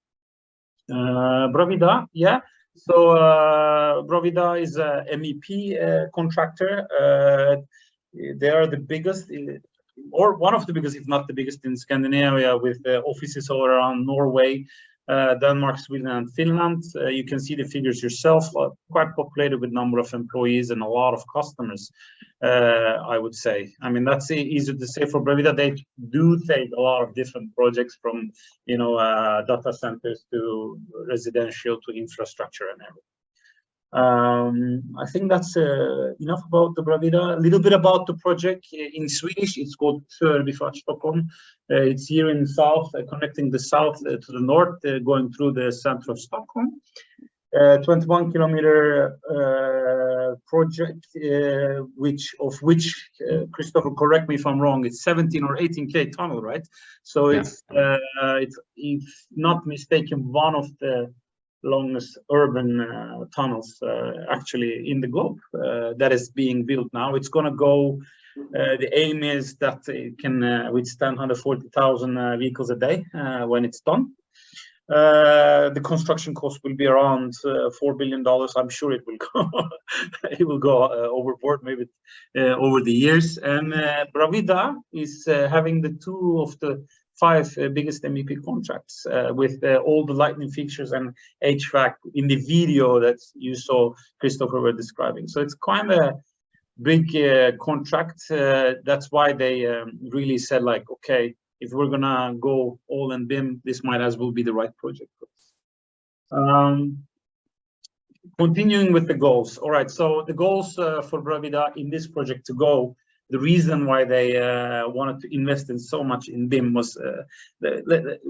Bravida, yeah. So Bravida is a MEP contractor. They are the biggest, or one of the biggest, if not the biggest, in Scandinavia, with offices all around Norway, Denmark, Sweden, and Finland. You can see the figures yourself, quite populated with number of employees and a lot of customers, I would say. I mean, that's easy to say for Bravida. They do take a lot of different projects from, data centers to residential to infrastructure and everything. I think that's enough about the Bravida. A little bit about the project in Swedish. It's called Förbifart Stockholm. It's here in south, connecting the south to the north, going through the center of Stockholm. 21-kilometer project, which Christopher, correct me if I'm wrong, it's 17 or 18K tunnel, right? So yeah. It's if not mistaken, one of the longest urban tunnels actually in the globe that is being built now. It's going to go, the aim is that it can withstand 140,000 vehicles a day when it's done. The construction cost will be around $4 billion. I'm sure it will go it will go overboard maybe over the years. And Bravida is having the two of the 5 biggest MEP contracts with all the lighting fixtures and HVAC in the video that you saw Christopher were describing. So it's kind of a big contract. That's why they really said, like, okay, if we're gonna go all in BIM, this might as well be the right project for us. Continuing with the goals. All right, so the goals for Bravida in this project to go, the reason why they wanted to invest in so much in BIM was,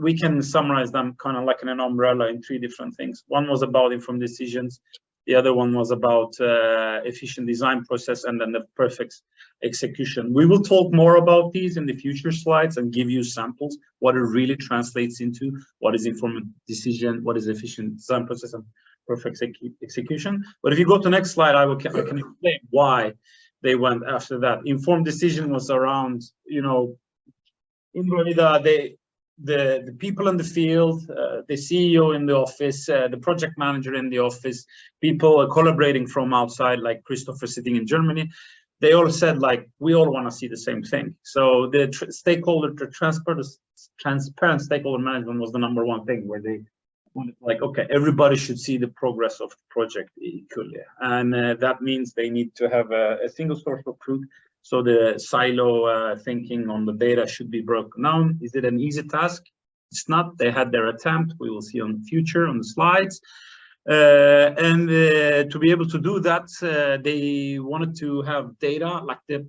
we can summarize them kind of like in an umbrella in 3 different things. One was about informed decisions. The other one was about efficient design process, and then the perfect execution. We will talk more about these in the future slides and give you samples, what it really translates into, what is informed decision, what is efficient design process, and perfect execution. But if you go to the next slide, I can explain why they went after that. Informed decision was around, in Bravida, the people in the field, the CEO in the office, the project manager in the office, people collaborating from outside, like Christopher sitting in Germany, they all said, like, we all want to see the same thing. So the transparent stakeholder management was the #1 thing, where they wanted, like, okay, everybody should see the progress of the project equally. And that means they need to have a single source of truth. So the silo thinking on the data should be broken down. Is it an easy task? It's not. They had their attempt. We will see on future on the slides. To be able to do that, they wanted to have data like the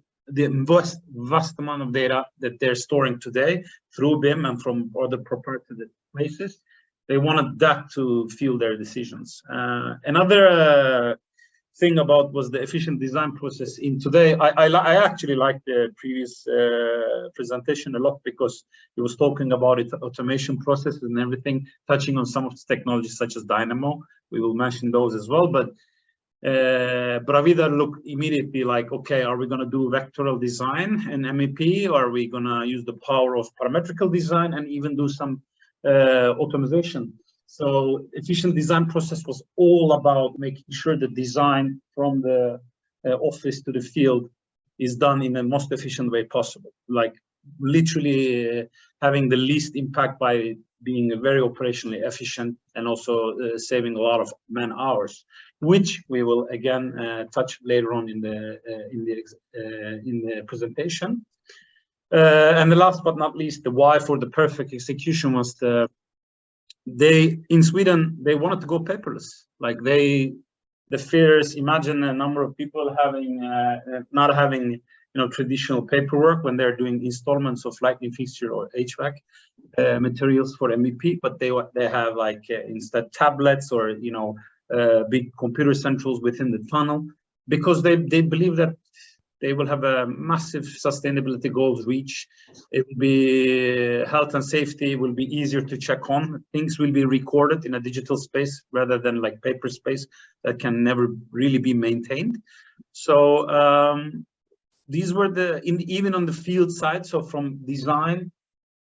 vast amount of data that they're storing today through BIM and from other proprietary places. They wanted that to fuel their decisions. Another thing about was the efficient design process in today. I actually like the previous presentation a lot because it was talking about it, automation processes and everything, touching on some of the technologies such as Dynamo. We will mention those as well, but Bravida looked immediately like, okay, are we going to do vectoral design and MEP, or are we going to use the power of parametrical design and even do some automation? So efficient design process was all about making sure the design from the office to the field is done in the most efficient way possible, like literally having the least impact by being very operationally efficient and also saving a lot of man hours, which we will again touch later on in the presentation. And the last but not least, the why for the perfect execution was in Sweden they wanted to go paperless. Like the fears. Imagine a number of people having not having traditional paperwork when they're doing installments of lighting fixture or HVAC materials for MEP, but they have like instead tablets or big computer centrals within the tunnel, because they believe that they will have a massive sustainability goals reach. It will be health and safety will be easier to check on. Things will be recorded in a digital space rather than like paper space that can never really be maintained. So these were even on the field side. So from design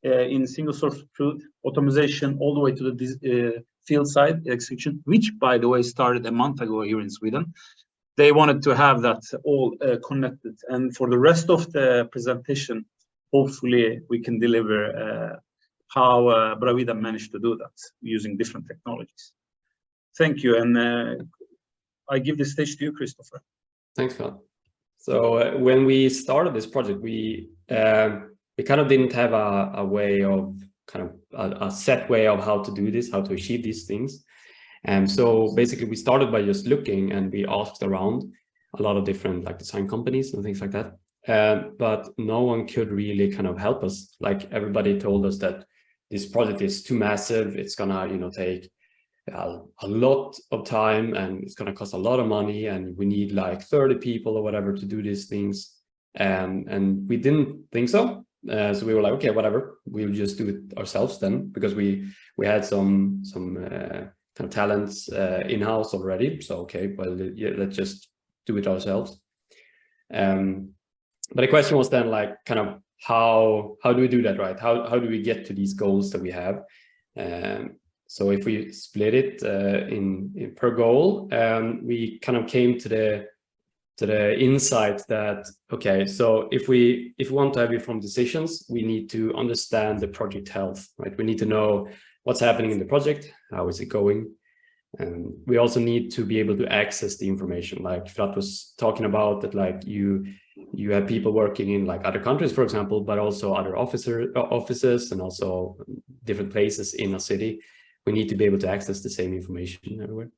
in single source of truth, automation, all the way to the field side execution, which by the way started a month ago here in Sweden. They wanted to have that all connected. And for the rest of the presentation, hopefully we can deliver how Bravida managed to do that using different technologies. Thank you. And I give the stage to you, Christopher. Thanks, Phil. So when we started this project, we kind of didn't have a way of a set way of how to do this, how to achieve these things. And so basically we started by just looking, and we asked around a lot of different like design companies and things like that. But no one could really kind of help us. Like everybody told us that this project is too massive. It's gonna, take a lot of time, and it's gonna cost a lot of money, and we need like 30 people or whatever to do these things. And we didn't think so. So we were like, okay, whatever, we'll just do it ourselves then, because we had some kind of talents in-house already. So okay, well, yeah, let's just do it ourselves. But the question was then like kind of how do we do that, right? How do we get to these goals that we have? So if we split it in per goal, we kind of came to the insight that, okay, so if we want to have informed decisions, we need to understand the project health, right? We need to know what's happening in the project, how is it going? And we also need to be able to access the information, like Frat was talking about, that like you have people working in like other countries, for example, but also other offices and also different places in a city. We need to be able to access the same information everywhere.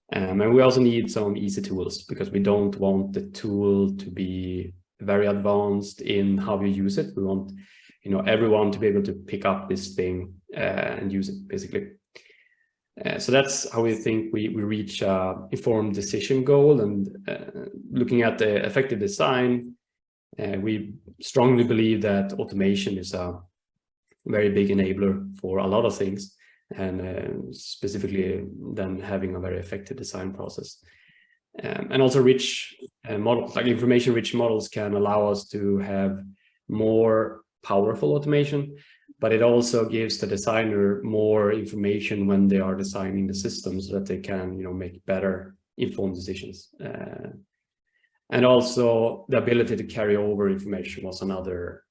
And we also need some easy tools, because we don't want the tool to be very advanced in how you use it. We want, everyone to be able to pick up this thing and use it, basically. So that's how we think we reach informed decision goal. And looking at the effective design, we strongly believe that automation is a very big enabler for a lot of things, and specifically then having a very effective design process. And also rich models, like information-rich models, can allow us to have more powerful automation, but it also gives the designer more information when they are designing the system, so that they can, make better informed decisions. And also the ability to carry over information was another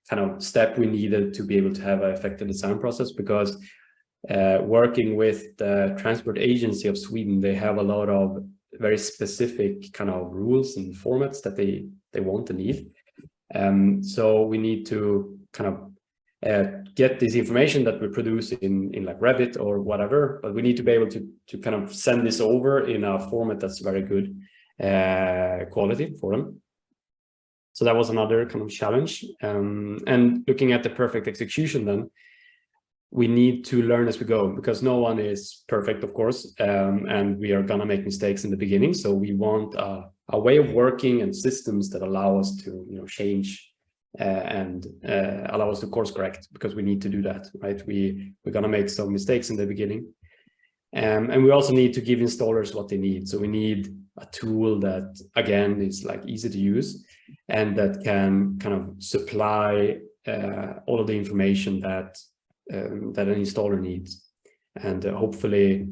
kind of step we needed to be able to have an effective design process, because working with the Transport Agency of Sweden, they have a lot of very specific kind of rules and formats that they want and need. So we need to kind of get this information that we produce in like Revit or whatever, but we need to be able to kind of send this over in a format that's very good quality for them. So that was another kind of challenge. And looking at the perfect execution, then we need to learn as we go, because no one is perfect, of course, and we are gonna make mistakes in the beginning. So we want a way of working and systems that allow us to, you know, change and allow us to course correct, because we need to do that, right? We're gonna make some mistakes in the beginning, and we also need to give installers what they need. So we need a tool that, again, is like easy to use and that can kind of supply all of the information that that an installer needs, and hopefully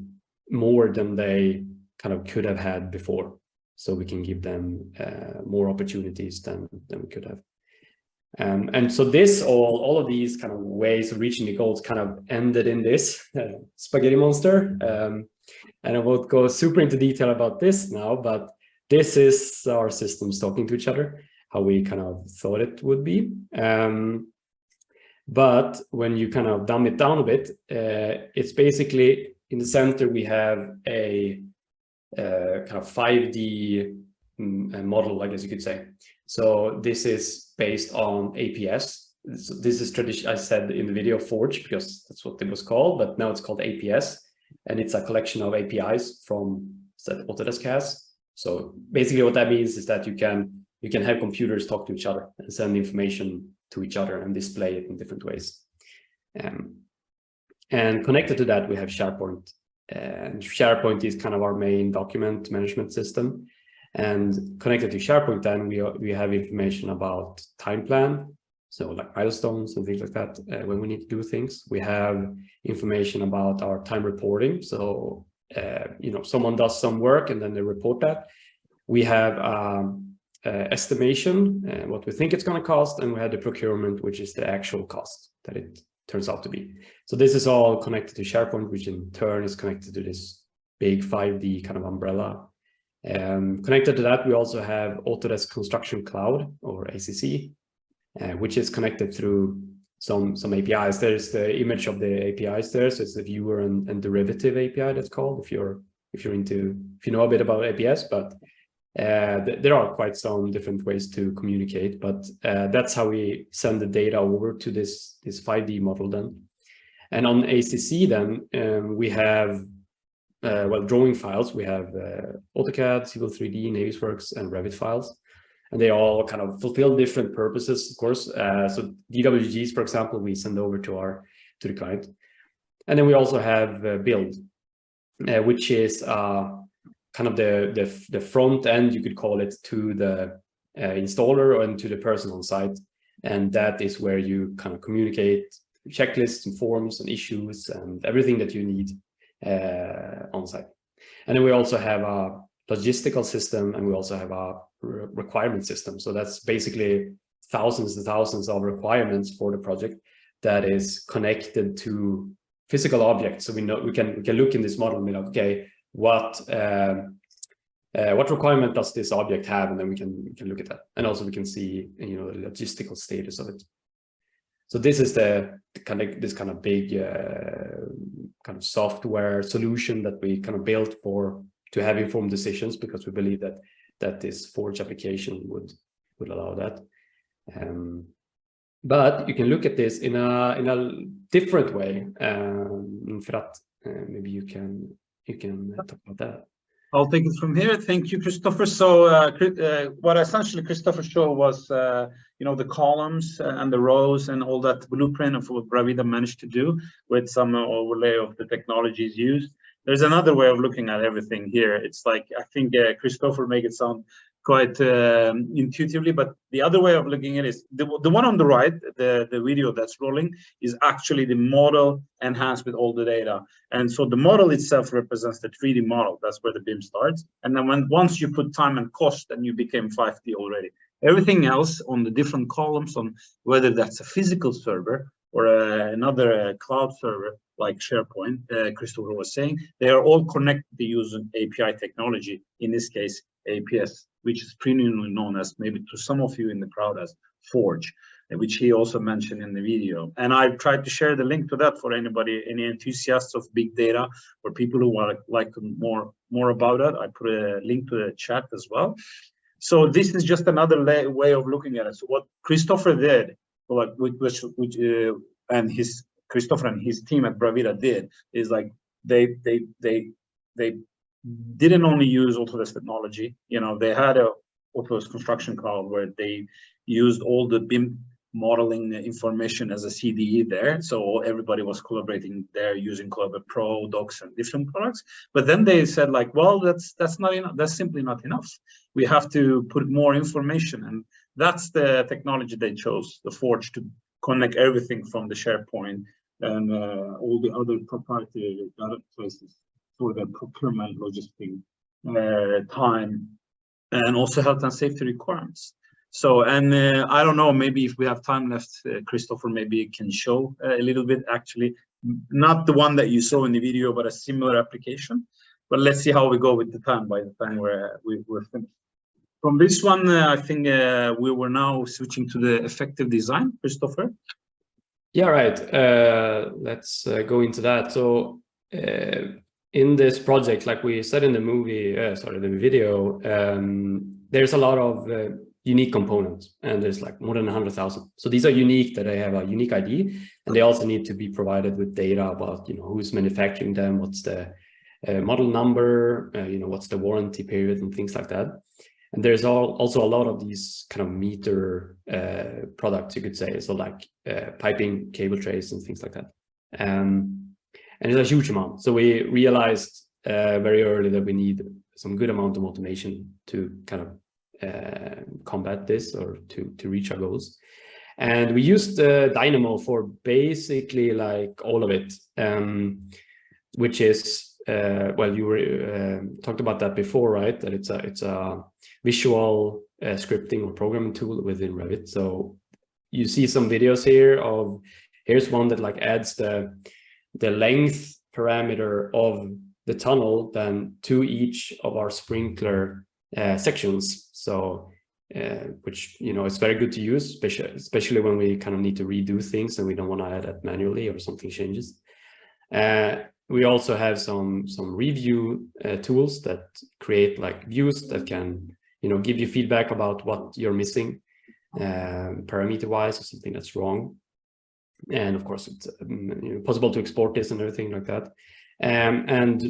more than they kind of could have had before, so we can give them more opportunities than we could have. And so this all of these kind of ways of reaching the goals kind of ended in this spaghetti monster. And I won't go super into detail about this now, but this is our systems talking to each other, how we kind of thought it would be. But when you kind of dumb it down a bit, it's basically in the center we have a kind of 5D model, I guess you could say. So this is based on APS. So this is tradition. I said in the video Forge, because that's what it was called, but now it's called APS, and it's a collection of APIs from that Autodesk has. So basically what that means is that you can have computers talk to each other and send information to each other and display it in different ways. And connected to that, we have SharePoint. And SharePoint is kind of our main document management system. And connected to SharePoint, then we have information about time plan, so like milestones and things like that when we need to do things. We have information about our time reporting. So, you know, someone does some work and then they report that. We have estimation, what we think it's going to cost, and we have the procurement, which is the actual cost that it turns out to be. So this is all connected to SharePoint, which in turn is connected to this big 5D kind of umbrella. Connected to that, we also have Autodesk Construction Cloud, or ACC, which is connected through some APIs. There's the image of the APIs there, so it's the viewer and derivative API that's called, if you know a bit about APS, but there are quite some different ways to communicate, but that's how we send the data over to this 5D model then. And on ACC then, we have well, drawing files. We have AutoCAD, Civil 3D, Navisworks, and Revit files, and they all kind of fulfill different purposes, of course. So DWGs, for example, we send over to the client, and then we also have build, which is kind of the front end, you could call it, to the installer and to the person on site, and that is where you kind of communicate checklists and forms and issues and everything that you need on site. And then we also have a logistical system, and we also have a requirement system. So that's basically thousands and thousands of requirements for the project that is connected to physical objects. So we know we can look in this model and be like, okay, what requirement does this object have, and then we can look at that, and also we can see, you know, the logistical status of it. So this is the kind of big kind of software solution that we kind of built to have informed decisions, because we believe that this Forge application would allow that. But you can look at this in a different way. Maybe you can talk about that. I'll take it from here. Thank you, Christopher. So what essentially Christopher showed was, you know, the columns and the rows and all that blueprint of what Revit managed to do with some overlay of the technologies used. There's another way of looking at everything here. It's like, I think Christopher made it sound quite intuitively, but the other way of looking at it is the one on the right, the video that's rolling, is actually the model enhanced with all the data. And so the model itself represents the 3D model. That's where the BIM starts. And then once you put time and cost, then you became 5D already. Everything else on the different columns, on whether that's a physical server or another cloud server like SharePoint, Christopher was saying, they are all connected using API technology, in this case, APS, which is previously known as, maybe to some of you in the crowd, as Forge, which he also mentioned in the video. And I've tried to share the link to that for anybody, any enthusiasts of big data or people who want like more about it. I put a link to the chat as well. So this is just another way of looking at it. So what Christopher did, like Christopher and his team at Bravida did, is like they didn't only use Autodesk technology. You know, they had a Autodesk Construction Cloud where they used all the BIM modeling information as a CDE there. So everybody was collaborating there using Collaborate Pro, Docs, and different products. But then they said like, well, that's not enough. That's simply not enough. We have to put more information, and that's the technology they chose, the Forge, to connect everything from the SharePoint and all the other proprietary data places for the procurement, logistic, time, and also health and safety requirements. So, and I don't know, maybe if we have time left, Christopher maybe can show a little bit, actually, not the one that you saw in the video, but a similar application. But let's see how we go with the time by the time we're finished. From this one, I think we were now switching to the effective design. Christopher? Yeah, right. Let's go into that. So in this project, like we said in the movie, the video, there's a lot of unique components, and there's like more than 100,000. So these are unique, that they have a unique ID, and they also need to be provided with data about, you know, who's manufacturing them, what's the model number, you know, what's the warranty period and things like that. And there's also a lot of these kind of meter products, you could say, so like piping, cable trays, and things like that. And it's a huge amount. So we realized very early that we need some good amount of automation to kind of combat this, or to reach our goals. And we used Dynamo for basically like all of it, which is well, you were talked about that before, right? That it's a visual scripting or programming tool within Revit. So you see some videos here of, here's one that like adds the length parameter of the tunnel then to each of our sprinkler sections. So which, you know, it's very good to use, especially when we kind of need to redo things and we don't want to add that manually or something changes. We also have some review tools that create like views that can, you know, give you feedback about what you're missing parameter wise, or something that's wrong. And of course, it's you know, possible to export this and everything like that. And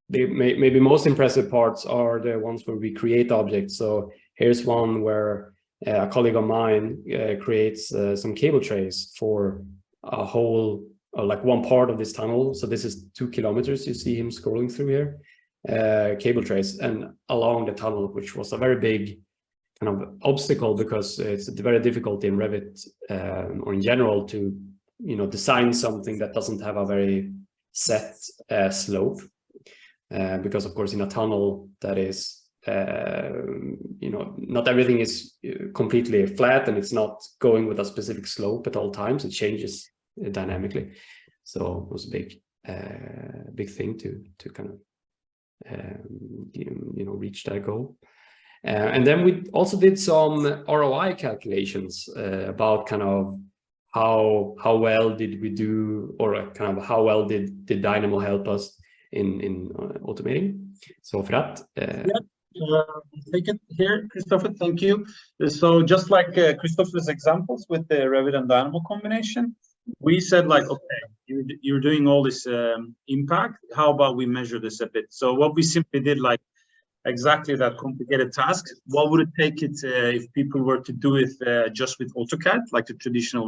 the maybe most impressive parts are the ones where we create objects. So here's one where a colleague of mine creates some cable trays for a whole, like one part of this tunnel. So this is 2 kilometers. You see him scrolling through here, cable trays, and along the tunnel, which was a very big kind of obstacle, because it's very difficult in Revit or in general to, you know, design something that doesn't have a very set slope, because of course in a tunnel that is you know, not everything is completely flat, and it's not going with a specific slope at all times. It changes dynamically. So it was a big thing to kind of you know, reach that goal. And then we also did some ROI calculations about kind of how well did we do, or kind of how well did Dynamo help us in automating. So for that, take it here, Christopher. Thank you. So just like Christopher's examples with the Revit and Dynamo combination, we said like, okay, you're doing all this impact. How about we measure this a bit? So what we simply did, like exactly that complicated task. What would it take if people were to do it just with AutoCAD, like the traditional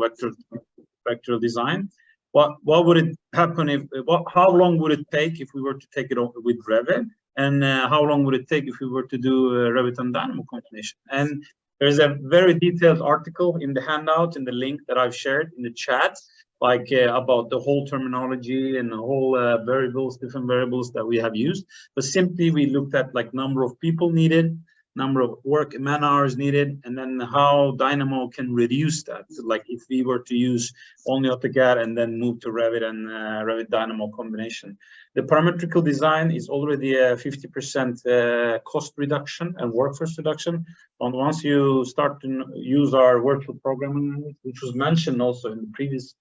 vector design? What would it happen if? How long would it take if we were to take it over with Revit? And how long would it take if we were to do Revit and Dynamo combination? And there's a very detailed article in the handout, in the link that I've shared in the chat, like about the whole terminology and the whole variables, different variables that we have used. But simply we looked at like number of people needed, number of work man hours needed, and then how Dynamo can reduce that. Like if we were to use only AutoCAD and then move to Revit and Revit Dynamo combination. The parametrical design is already a 50% cost reduction and workforce reduction. And once you start to use our virtual programming, which was mentioned also in the previous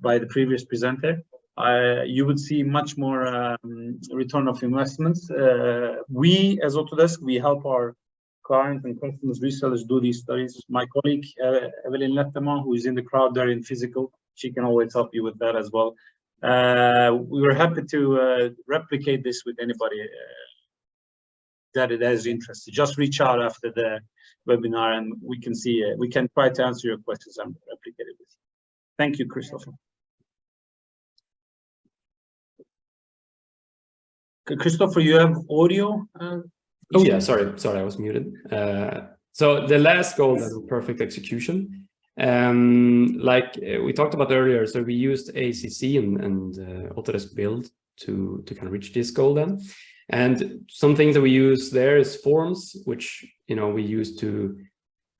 by the previous presenter, you would see much more return of investments. We, as Autodesk, we help our clients and customers, resellers do these studies. My colleague, Evelyn Lettema, who is in the crowd there in physical, she can always help you with that as well. We were happy to replicate this with anybody that it has interest. Just reach out after the webinar and we can see, we can try to answer your questions and replicate it with you. Thank you, Christopher. Christopher, you have audio? Oh yeah, sorry, I was muted. So the last goal, that was perfect execution. Like we talked about earlier, so we used ACC and Autodesk Build to kind of reach this goal then. And some things that we use there is forms, which we use to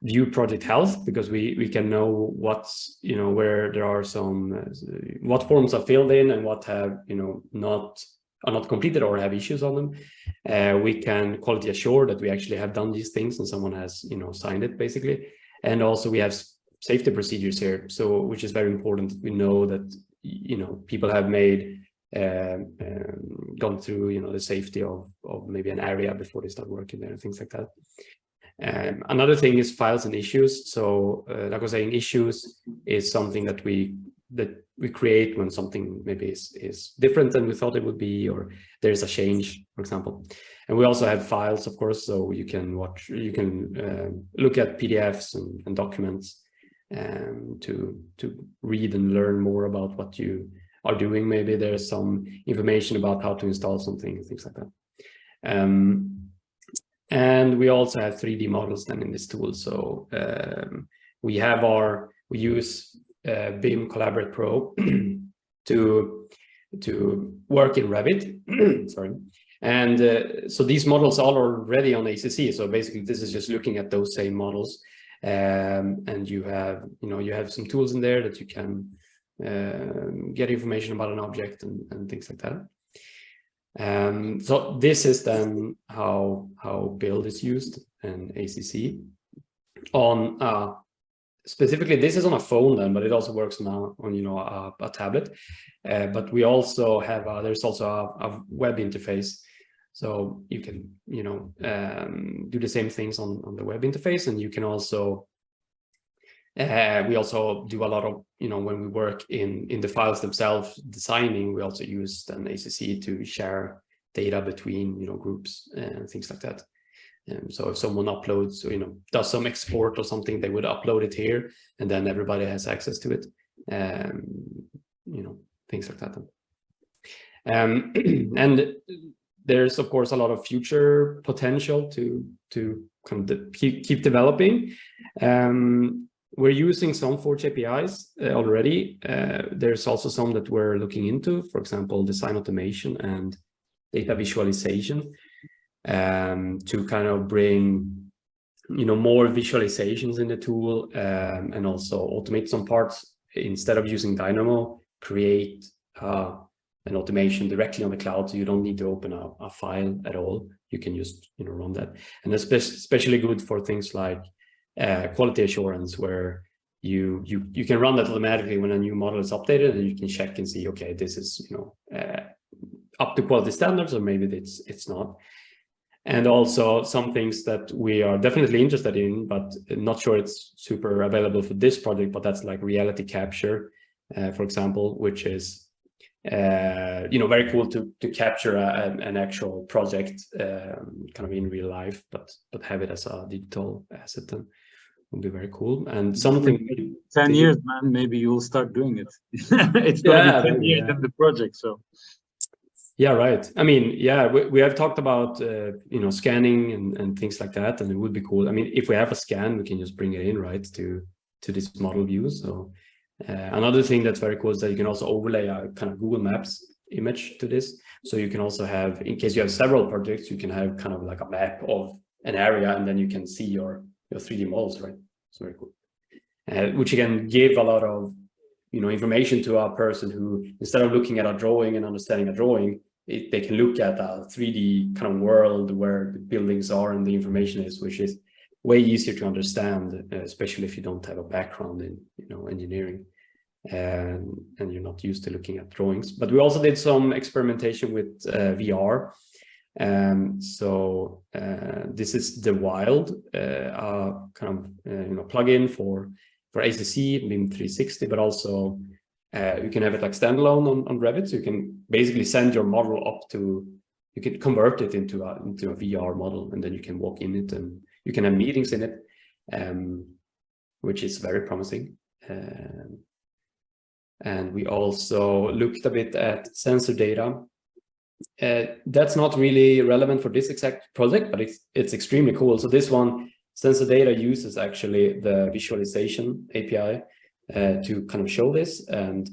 view project health, because we can know what's where there are some what forms are filled in and what have are not completed or have issues on them. We can quality assure that we actually have done these things and someone has signed it basically. And also we have safety procedures here, so which is very important. We know that people have made gone through the safety of maybe an area before they start working there and things like that. Another thing is files and issues. So like I was saying, issues is something that we create when something maybe is different than we thought it would be, or there's a change, for example. And we also have files, of course, so you can look at PDFs and documents to read and learn more about what you are doing. Maybe there's some information about how to install something, things like that. And we also have 3D models then in this tool. So we use BIM Collaborate Pro to work in Revit. Sorry. And so these models are already on ACC. So basically this is just looking at those same models. And you have some tools in there that you can get information about an object and things like that. So this is then how Build is used and ACC. On specifically, this is on a phone then, but it also works now on a tablet. But we also have there's also a web interface, so you can do the same things on the web interface, and you can also we also do a lot of when we work in the files themselves designing, we also use then ACC to share data between groups and things like that. So if someone uploads does some export or something, they would upload it here, and then everybody has access to it. Things like that. And there's of course a lot of future potential to kind of keep developing. We're using some Forge APIs already. There's also some that we're looking into, for example, design automation and data visualization, to kind of bring more visualizations in the tool, and also automate some parts. Instead of using Dynamo, create an automation directly on the cloud, so you don't need to open a file at all. You can just run that, and especially good for things like quality assurance, where you can run that automatically when a new model is updated, and you can check and see, okay, this is up to quality standards, or maybe it's not. And also some things that we are definitely interested in, but not sure it's super available for this project, but that's like reality capture, for example, which is very cool to capture an actual project kind of in real life, but have it as a digital asset. And would be very cool. And something 10 years, man, maybe you'll start doing it. It's gonna be 10 years in the project, so. Yeah, right. I mean, yeah, we have talked about scanning and things like that, and it would be cool. I mean, if we have a scan, we can just bring it in, right, to this model view. So another thing that's very cool is that you can also overlay a kind of Google Maps image to this. So you can also have, in case you have several projects, you can have kind of like a map of an area, and then you can see your 3D models, right? It's very cool. Which again give a lot of information to a person who, instead of looking at a drawing and understanding a drawing, they can look at a 3D kind of world where the buildings are and the information is, which is way easier to understand, especially if you don't have a background in engineering and you're not used to looking at drawings. But we also did some experimentation with VR. So this is the Wild kind of plugin for ACC, BIM 360, but also you can have it like standalone on Revit. So you can basically send your model up to, you can convert it into a VR model, and then you can walk in it and you can have meetings in it, which is very promising. And we also looked a bit at sensor data. That's not really relevant for this exact project, but it's extremely cool. So this one, sensor data, uses actually the visualization API to kind of show this and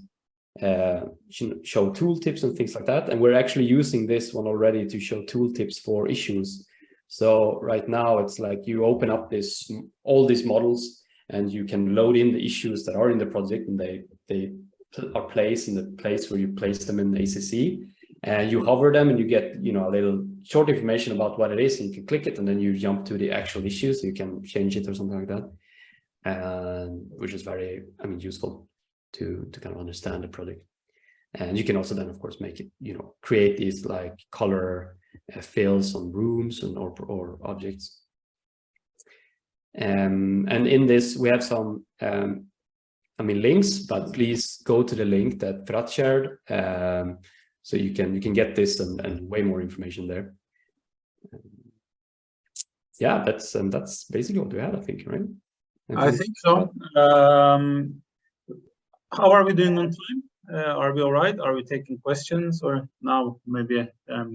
show tooltips and things like that. And we're actually using this one already to show tooltips for issues. So right now it's like you open up all these models and you can load in the issues that are in the project, and they are placed in the place where you place them in the ACC. And you hover them and you get, a little short information about what it is, and you can click it, and then you jump to the actual issue, so you can change it or something like that, which is very, useful to kind of understand the project. And you can also then, of course, make it, create these like color fills on rooms or objects. And in this, we have some, links, but please go to the link that Frat shared. So you can get this and way more information there. Yeah, that's basically what we had, I think, right? I think so. How are we doing on time? Are we all right? Are we taking questions, or now maybe?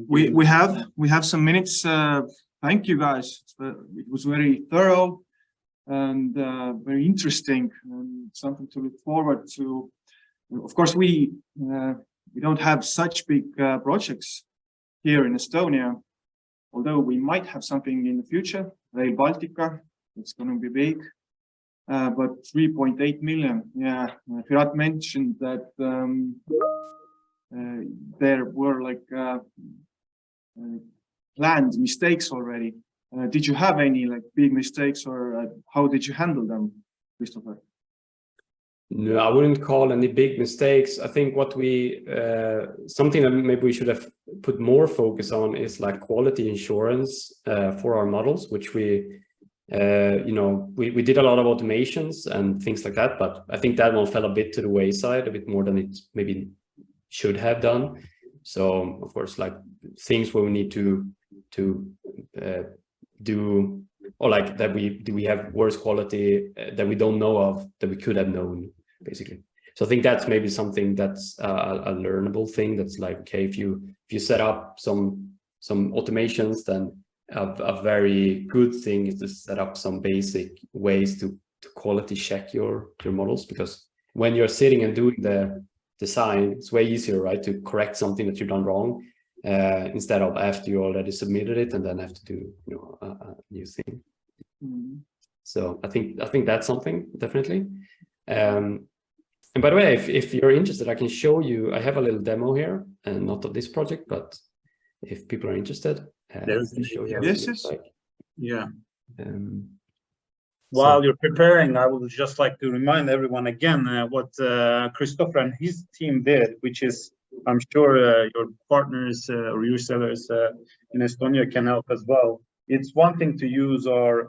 We have some minutes. Thank you, guys. It was very thorough and very interesting, and something to look forward to. Of course, we don't have such big projects here in Estonia, although we might have something in the future. Rail Baltica, it's going to be big, but 3.8 million. Yeah, Firat mentioned that there were like planned mistakes already. Did you have any like big mistakes, or how did you handle them, Christopher? No, I wouldn't call any big mistakes. I think what something that maybe we should have put more focus on is like quality insurance for our models, which we did a lot of automations and things like that, but I think that one fell a bit to the wayside, a bit more than it maybe should have done. So of course, like things where we need to do, or like that we have worse quality that we don't know of that we could have known, basically. So I think that's maybe something that's a learnable thing. That's like, okay, if you set up some automations, then a very good thing is to set up some basic ways to quality check your models, because when you're sitting and doing the design, it's way easier, right, to correct something that you've done wrong instead of after you already submitted it and then have to do a new thing. So I think that's something, definitely. And by the way, if you're interested, I can show you. I have a little demo here, and not of this project, but if people are interested, I can show you. Yes. Yeah. While you're preparing, I would just like to remind everyone again what Christopher and his team did, which is, I'm sure your partners or your sellers in Estonia can help as well. It's one thing to use our,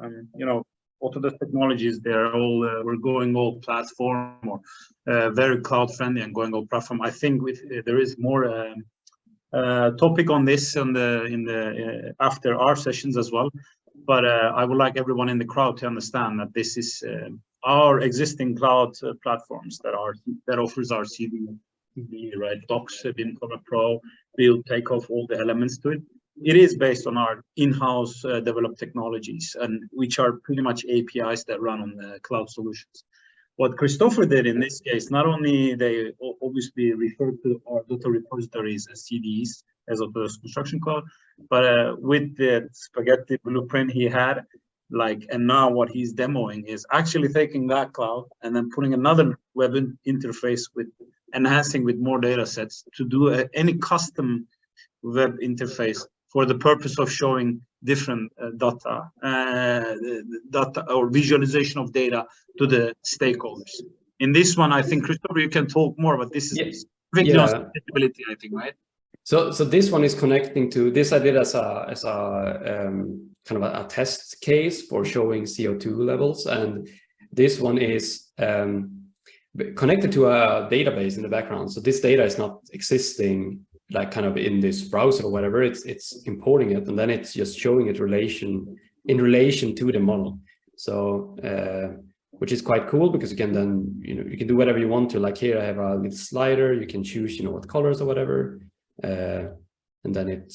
Autodesk technologies. They're all we're going all platform, or very cloud friendly and going all platform. I think there is more topic on this in the after our sessions as well. But I would like everyone in the crowd to understand that this is our existing cloud platforms that offers our CD, right? Docs, BIM Collaborate Pro, will take off all the elements to it. It is based on our in-house developed technologies, and which are pretty much APIs that run on the cloud solutions. what Christopher did in this case, not only they obviously refer to our data repositories as CDs, as Autodesk Construction Cloud, but with the spaghetti blueprint he had, and now what he's demoing is actually taking that cloud and then putting another web interface with enhancing with more data sets to do any custom web interface for the purpose of showing different data or visualization of data to the stakeholders. In this one, I think, Christopher, you can talk more, but this is accessibility, I think, right? So this one is connecting to this. I did as a kind of a test case for showing CO2 levels, and this one is connected to a database in the background. So this data is not existing like kind of in this browser or whatever. It's importing it, and then it's just showing it in relation to the model. So which is quite cool, because you can then you can do whatever you want to. Like here I have a little slider, you can choose what colors or whatever, and then it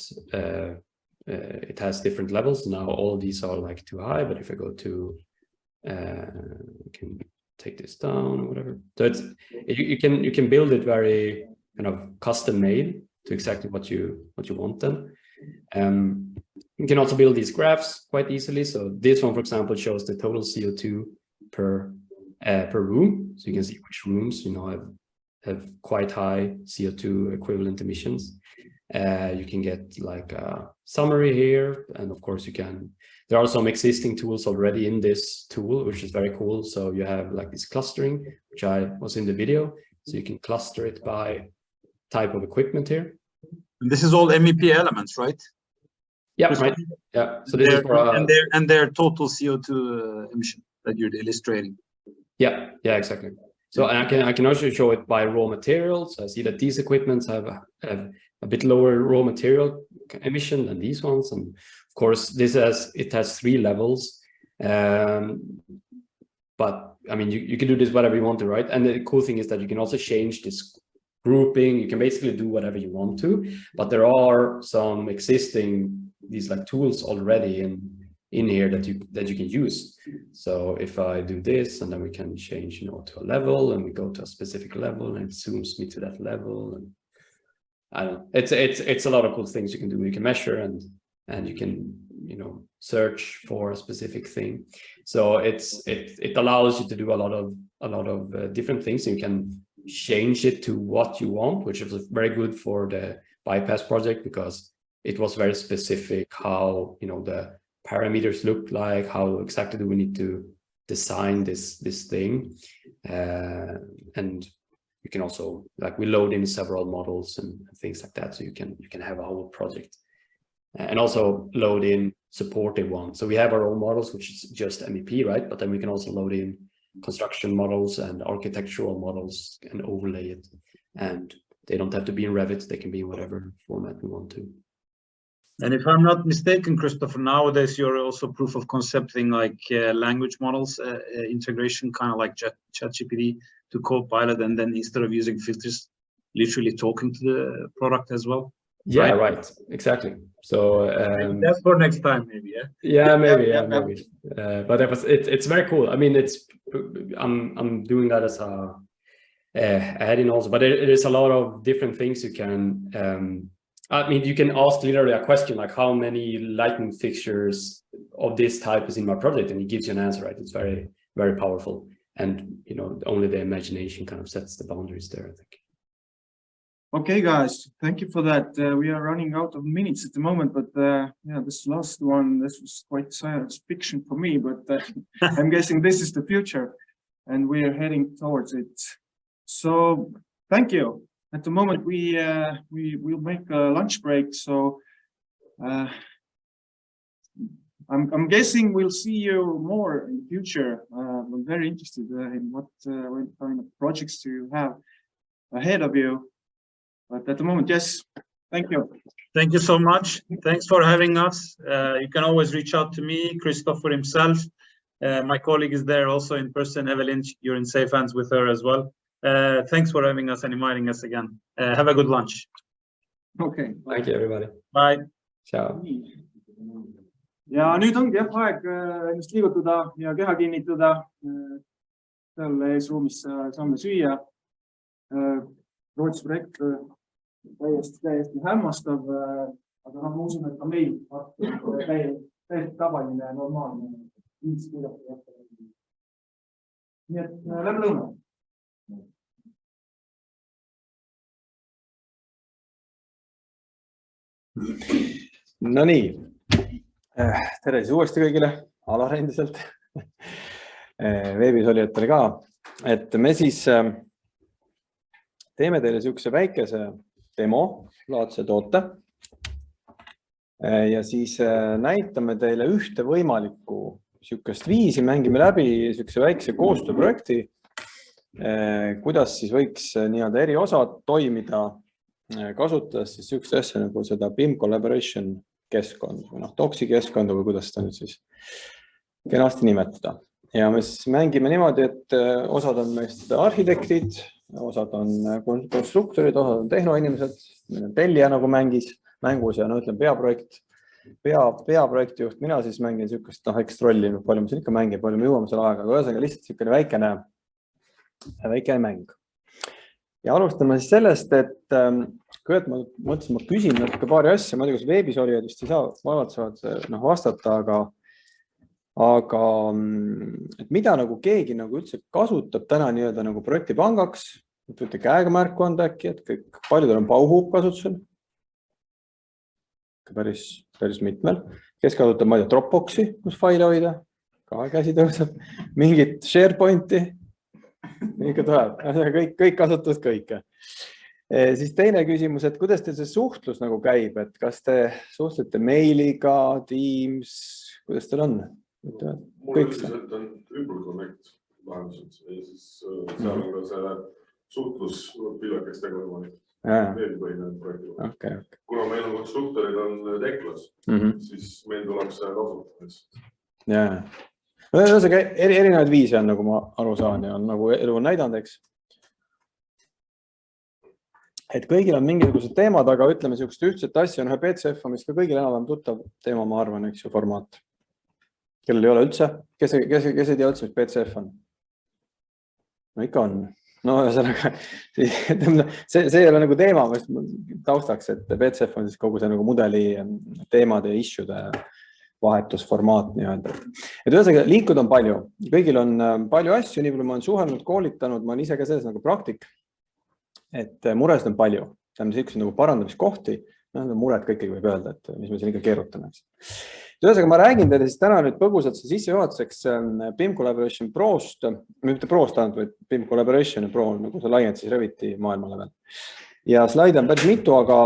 has different levels. Now all these are like too high, but if I go to you can take this down or whatever. So you can build it very kind of custom made to exactly what you want then. You can also build these graphs quite easily. So this one, for example, shows the total CO2 per room. So you can see which rooms have quite high CO2 equivalent emissions. You can get like a summary here, and of course there are some existing tools already in this tool, which is very cool. So you have like this clustering, which I was in the video. So you can cluster it by type of equipment here. And this is all MEP elements, right? Yeah, right. Yeah. So this is for and their total CO2 emission that you're illustrating. Yeah, exactly. So I can also show it by raw materials. I see that these equipments have a bit lower raw material emission than these ones, and of course it has 3 levels. But I mean, you can do this whatever you want to, right? And the cool thing is that you can also change this grouping. You can basically do whatever you want to, but there are some existing these like tools already in here that you can use. So if I do this, and then we can change to a level, and we go to a specific level, and it zooms me to that level, and I don't know, it's a lot of cool things you can do. You can measure and you can search for a specific thing. So it allows you to do a lot of different things. You can change it to what you want, which is very good for the bypass project, because it was very specific how the parameters look like, how exactly do we need to design this thing. And you can also, like, we load in several models and things like that, so you can have a whole project, and also load in supportive ones. So we have our own models, which is just MEP, right? But then we can also load in construction models and architectural models and overlay it, and they don't have to be in Revit, they can be in whatever format we want to. And if I'm not mistaken, Christopher, nowadays you're also proof of concepting like language models, integration, kind of like ChatGPT to Copilot, and then instead of using filters, literally talking to the product as well. Yeah, right. Exactly. So that's for next time, maybe. Yeah, maybe. But it's very cool. I mean, I'm doing that as a add-in also, but it is a lot of different things you can. I mean, you can ask literally a question like, how many lighting fixtures of this type is in my project, and it gives you an answer, right? It's very, very powerful, and only the imagination kind of sets the boundaries there, I think. Okay, guys, thank you for that. We are running out of minutes at the moment, but yeah, this last one, this was quite science fiction for me, but I'm guessing this is the future, and we are heading towards it. So thank you. At the moment, we'll make a lunch break. So I'm guessing we'll see you more in the future. I'm very interested in what kind of projects you have ahead of you. But at the moment, yes, thank you. Thank you so much. Thanks for having us. You can always reach out to me, Christopher himself. My colleague is there also in person, Evelyn. You're in safe hands with her as well. Thanks for having us and inviting us again. Have a good lunch. Okay. Thank you, everybody. Bye. Ciao. Ja nüüd ongi jah aeg ennast liigutada ja keha kinnitada. seal eesruumis saame süüa. Rootsi projekt täiesti hämmastav, aga ma usun, et ka meil täiesti tavaline ja normaalne. Nii et läbi lõuna. No nii, tere siis uuesti kõigile, Alar endiselt, veebis olijatele ka, et me siis teeme teile niisuguse väikese demo laadse toote ja siis näitame teile ühte võimalikku niisugust viisi, mängime läbi niisuguse väikse koostööprojekti, kuidas siis võiks nii-öelda eri osad toimida, kasutades siis niisugust asja nagu seda BIM Collaboration keskkond või Doksi keskkonda või kuidas seda nüüd siis kenasti nimetada. Ja me siis mängime niimoodi, et osad on meist arhitektid, osad on konstruktorid, osad on tehnoinimesed, tellija nagu mängus ja ütlen peaprojektijuht, mina siis mängin niisugust ekstrolli, palju me siin ikka mängime, palju me jõuame selle aega, aga ühesõnaga lihtsalt niisugune väikene mäng. Ja alustame siis sellest, et kõigepealt ma mõtlesin, ma küsin natuke paari asja, ma ei tea, kas veebis olijad vist ei saa, vaevalt saavad vastata, aga et mida nagu keegi nagu üldse kasutab täna nii-öelda nagu projektipangaks, võite käega märku anda äkki, et kõik paljudel on Bauhub kasutusel, päris mitmel, kes kasutab, ma ei tea, Dropboxi, kus faile hoida, ka käsi tõuseb, mingit SharePointi, ikka tuleb, kõik kasutavad kõike. Siis teine küsimus, et kuidas teil see suhtlus nagu käib, et kas te suhtlete meiliga, Teams, kuidas teil on? Mul üldiselt on ümberconnect lahendused ja siis seal on ka see suhtlus piljakestega võimalik. Meelipõhine projekti. Okay. Kuna meil on konstruktorid on teklas, siis meil tuleb see kasutamist. Jaa. Erinevaid viise on, nagu ma aru saan, ja on nagu elu on näidanud, eks. Et kõigil on mingisugused teemad, aga ütleme niisugust ühtset asja on ühe PCF, mis ka kõigil enam tuttav teema, ma arvan, eks ju, formaat. Kellel ei ole üldse? Kes ei tea üldse, mis PCF on? No ikka on. No ühesõnaga, see ei ole nagu teema taustaks, et PCF on siis kogu see nagu mudeli teemade ja issuede vahetusformaat nii-öelda. Et ühesõnaga, liikuda on palju. Kõigil on palju asju, nii palju ma olen suhelnud, koolitanud, ma olen ise ka selles nagu praktik, et muresid on palju. See on niisugused nagu parandamiskohti, mured kõiki võib öelda, et mis me siin ikka keerutame. Ühesõnaga, ma räägin teile siis täna nüüd põgusalt see sissejuhatuseks BIM Collaboration Prost, mitte Prost ainult, vaid BIM Collaboration Pro, nagu see laiend siis Reviti maailmale veel. Ja slaide on päris mitu, aga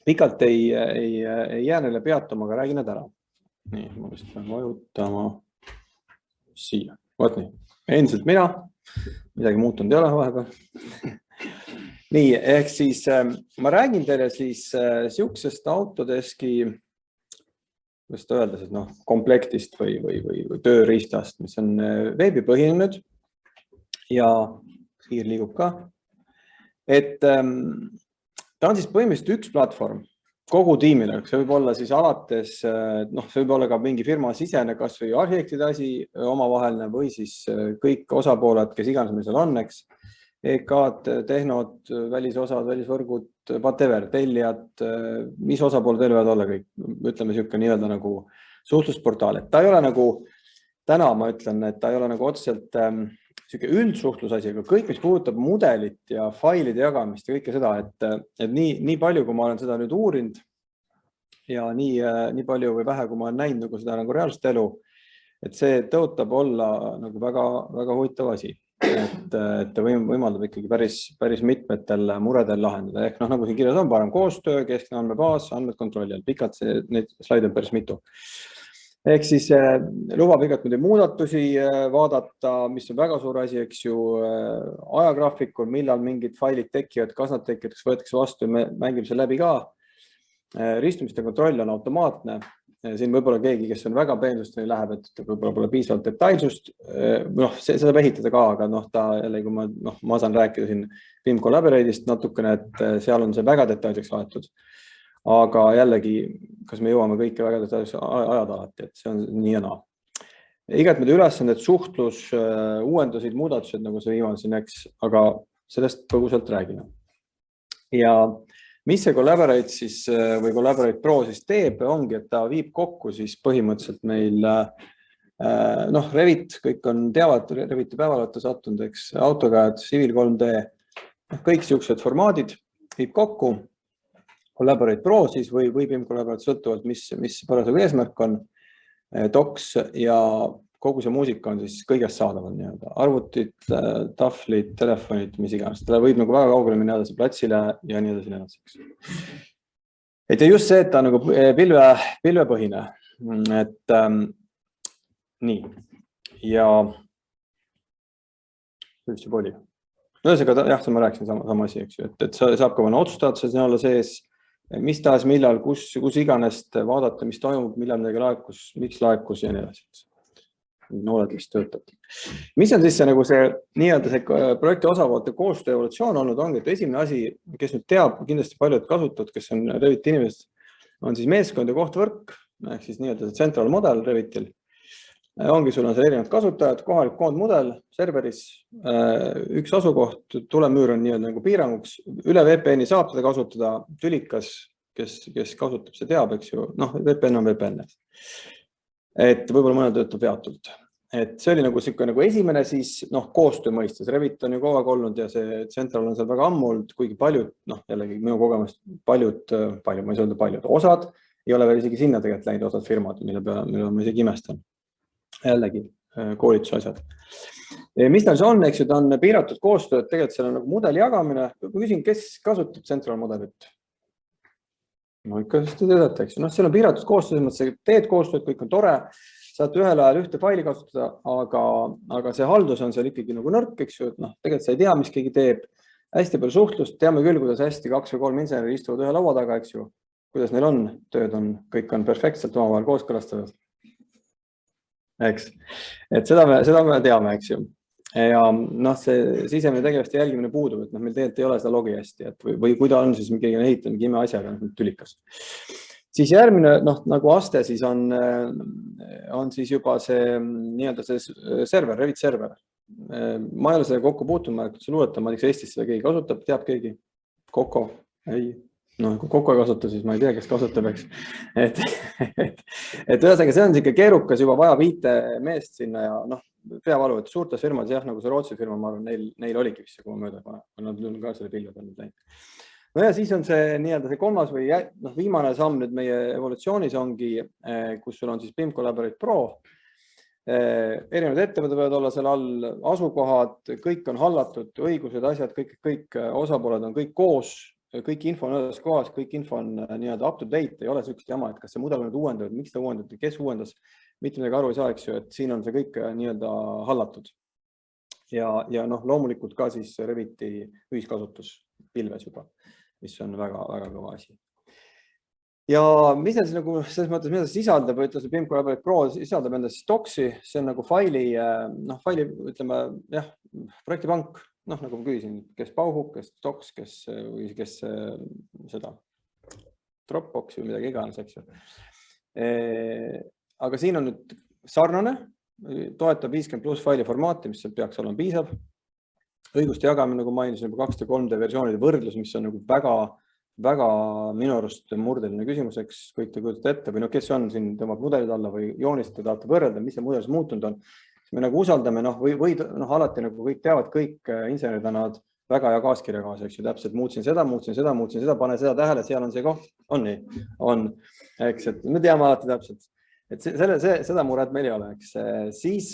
pikalt ei jää neile peatuma, aga räägin need ära. Nii, ma vist pean vajutama siia. Võt nii, endiselt mina, midagi muutunud ei ole vahepeal. Nii, ehk siis ma räägin teile siis siuksest Autodeski kuidas ta öeldes, et komplektist või tööriistast, mis on veebipõhine nüüd ja siir liigub ka. Et ta on siis põhimõtteliselt üks platvorm kogu tiimile, see võib olla siis alates, see võib olla ka mingi firma sisene, kas või arhitektide asi omavaheline või siis kõik osapooled, kes iganes meil seal on, eks. EK-d, tehnod, välisosad, välisvõrgud, whatever, tellijad, mis osapooled veel võivad olla kõik, ütleme niisugune nii-öelda nagu suhtlusportaal. Et ta ei ole nagu, täna ma ütlen, et ta ei ole nagu otseselt niisugune üldsuhtlusasi, aga kõik, mis puudutab mudelit ja failide jagamist ja kõike seda, et nii palju, kui ma olen seda nüüd uurinud ja nii palju või vähe, kui ma olen näinud nagu seda nagu reaalset elu, et see tõotab olla nagu väga huvitav asi. Et ta võimaldab ikkagi päris mitmetel muredel lahendada. Ehk nagu siin kirjas on, parem koostöö, keskne andmebaas, andmed kontrolli all. Pikalt neid slaide on päris mitu. Ehk siis lubab igat muudatusi vaadata, mis on väga suur asi, eks ju, ajagraafikul, millal mingid failid tekivad, kas nad tekivad, kas võetakse vastu, me mängime selle läbi ka. Ristumiste kontroll on automaatne. Siin võib-olla keegi, kes on väga peensusteni läheb, et võib-olla pole piisavalt detailsust. Seda võib ehitada ka, aga ta jällegi, kui ma saan rääkida siin BIM Collaborate'ist natukene, et seal on see väga detailseks aetud. Aga jällegi, kas me jõuame kõike väga detailseks ajada alati, et see on nii ja naa. igatpidi ülesanded, suhtlus, uuendused, muudatused, nagu see viimane siin, eks, aga sellest põgusalt räägime. Ja mis see Collaborate siis või Collaborate Pro siis teeb, ongi, et ta viib kokku siis põhimõtteliselt meil Revit, kõik on teavad, Reviti päevalõttu sattunud, eks, AutoCAD, Civil 3D, kõik siuksed formaadid viib kokku. Collaborate Pro siis või BIM Collaborate sõltuvalt, mis parasjagu eesmärk on, docs ja kogu see muusika on siis kõigest saadaval nii-öelda. Arvutid, tahvlid, telefonid, mis iganes. Ta võib nagu väga kaugele minna edasi platsile ja nii edasi. Et ja just see, et ta on nagu pilvepõhine. Et nii. Ja mis juba oli? Ühesõnaga, jah, ma rääkisin sama asi, eks ju, et saab ka otsustada see olla sees, mis tahes, millal, kus iganes vaadata, mis toimub, millal midagi laekus, miks laekus ja nii edasi. Nooled, mis töötab. Mis on siis see, nagu see nii-öelda see projekti osapoolte koostöö evolutsioon olnud, ongi, et esimene asi, kes nüüd teab, kindlasti paljud kasutavad, kes on Reviti inimesed, on siis meeskond ja kohtvõrk, ehk siis nii-öelda see central model Revitil. Ongi, sul on see erinevad kasutajad, kohalik koondmudel, serveris, üks asukoht, tulemüür on nii-öelda nagu piiranguks, üle VPN-i saab seda kasutada, tülikas, kes kasutab, see teab, eks ju, VPN on VPN. Et võib-olla mõnel töötab peatult. Et see oli nagu esimene siis, koostöö mõistes. Revit on ju kogu aeg olnud ja see Central on seal väga ammu olnud, kuigi paljud, jällegi minu kogemust, ma ei saa öelda paljud, osad ei ole veel isegi sinna tegelikult läinud, osad firmad, mille ma isegi imestan. Jällegi koolituse asjad. Mis tal see on, eks ju, ta on piiratud koostöö, et tegelikult seal on nagu mudeli jagamine. Kui küsin, kes kasutab Central modelit? No ikka siis te teadate, eks ju. Seal on piiratud koostöö, teed koostööd, kõik on tore, saate ühel ajal ühte faili kasutada, aga see haldus on seal ikkagi nagu nõrk, eks ju, et tegelikult sa ei tea, mis keegi teeb. Hästi palju suhtlust, teame küll, kuidas hästi 2 või 3 inseneri istuvad ühe laua taga, eks ju, kuidas neil on, tööd on, kõik on perfektselt omavahel kooskõlastatud. Eks, et seda me teame, eks ju. Ja see sisemine tegevuste jälgimine puudub, et meil tegelikult ei ole seda logi hästi, või kui ta on, siis keegi on ehitanud ime asjaga, tülikas. Siis järgmine, nagu aste, siis on siis juba see nii-öelda see server, Revit server. Ma ei ole seda kokku puutunud, ma ei luuleta, ma Eestis seda keegi kasutab, teab keegi? Koko? Ei. Kui Koko ei kasuta, siis ma ei tea, kes kasutab, eks. Et ühesõnaga, see on siuke keerukas, juba vaja 5 meest sinna ja peavalu, et suurtes firmades, jah, nagu see Rootsi firma, ma arvan, neil oligi vist see, kui ma mööda pane. Nad on ka selle pilve peal läinud. No ja siis on see nii-öelda see kolmas või viimane samm nüüd meie evolutsioonis ongi, kus sul on siis BIM Collaborate Pro. Erinevad ettevõtted võivad olla seal all, asukohad, kõik on hallatud, õigused, asjad, kõik osapooled on kõik koos, kõik info on ühes kohas, kõik info on nii-öelda up to date, ei ole sükst jama, et kas see mudel on nüüd uuendatud, miks ta uuendati, kes uuendas, mitte midagi aru ei saa, eks ju, et siin on see kõik nii-öelda hallatud. Ja loomulikult ka siis Reviti ühiskasutus pilves juba, mis on väga kõva asi. Ja mis see nagu, selles mõttes, mida see sisaldab, ütles BIM Collaborate Pro sisaldab enda siis docsi, see on nagu faili, ütleme, jah, projektipank, nagu ma küsisin, kes Bauhub, kes docs, kes seda Dropboxi või midagi iganes, eks ju. Aga siin on nüüd sarnane, toetab 50+ faili formaati, mis seal peaks olema piisav. Õiguste jagamine, nagu mainisin, 2 ja 3D versioonide võrdlus, mis on nagu väga minu arust murdeline küsimuseks, kõik te kujutate ette või kes on siin tõmbab mudelid alla või joonistada, tahate võrrelda, mis see mudelis muutunud on. Me nagu usaldame, või alati nagu kõik teavad, kõik insenerid annavad väga hea kaaskirja kaasa, eks ju, täpselt muutsin seda, pane seda tähele, seal on see koht, on nii, on, eks, et me teame alati täpselt, et seda muret meil ei ole, eks, siis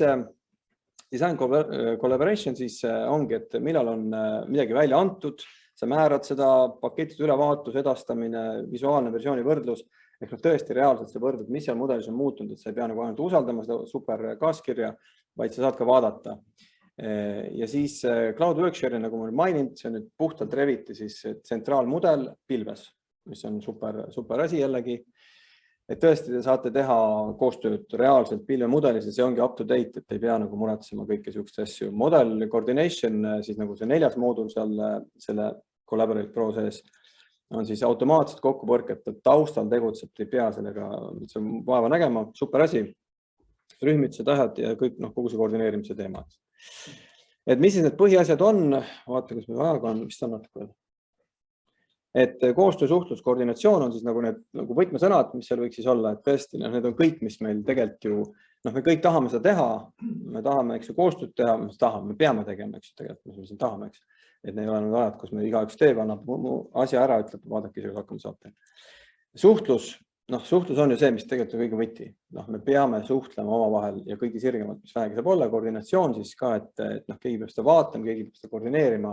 design collaboration siis ongi, et millal on midagi välja antud, sa määrad seda paketid ülevaatus, edastamine, visuaalne versiooni võrdlus, ehk tõesti reaalselt see võrdlus, mis seal mudelis on muutunud, et sa ei pea nagu ainult usaldama seda super kaaskirja, vaid sa saad ka vaadata. Ja siis Cloud Workshare, nagu ma maininud, see on nüüd puhtalt Reviti siis tsentraalmudel pilves, mis on super asi jällegi. Et tõesti te saate teha koostööd reaalselt pilvemudelis ja see ongi up to date, et ei pea nagu muretsema kõike siukest asju. Model coordination, siis nagu see 4. moodul seal selle Collaborate Pro sees on siis automaatselt kokkupõrket, et taustal tegutseb, ei pea sellega vaeva nägema, super asi. rühmituse tähed ja kõik kogu see koordineerimise teema. Et mis siis need põhiasjad on, vaata, kus meil ajaga on, vist on natuke veel. Et koostöö, suhtlus, koordinatsioon on siis nagu need võtmesõnad, mis seal võiks siis olla, et tõesti, need on kõik, mis meil tegelikult ju, me kõik tahame seda teha, me tahame, eks ju, koostööd teha, me peame tegema, eks ju, tegelikult, mis me siin tahame, eks. Et neil on ajad, kus me igaüks teeb, annab asja ära, ütleb, vaadake, see hakkama saate. Suhtlus on ju see, mis tegelikult on kõige võti. Me peame suhtlema omavahel ja kõigi sirgemad, mis vähegi saab olla. Koordinatsioon siis ka, et keegi peab seda vaatama, keegi peab seda koordineerima,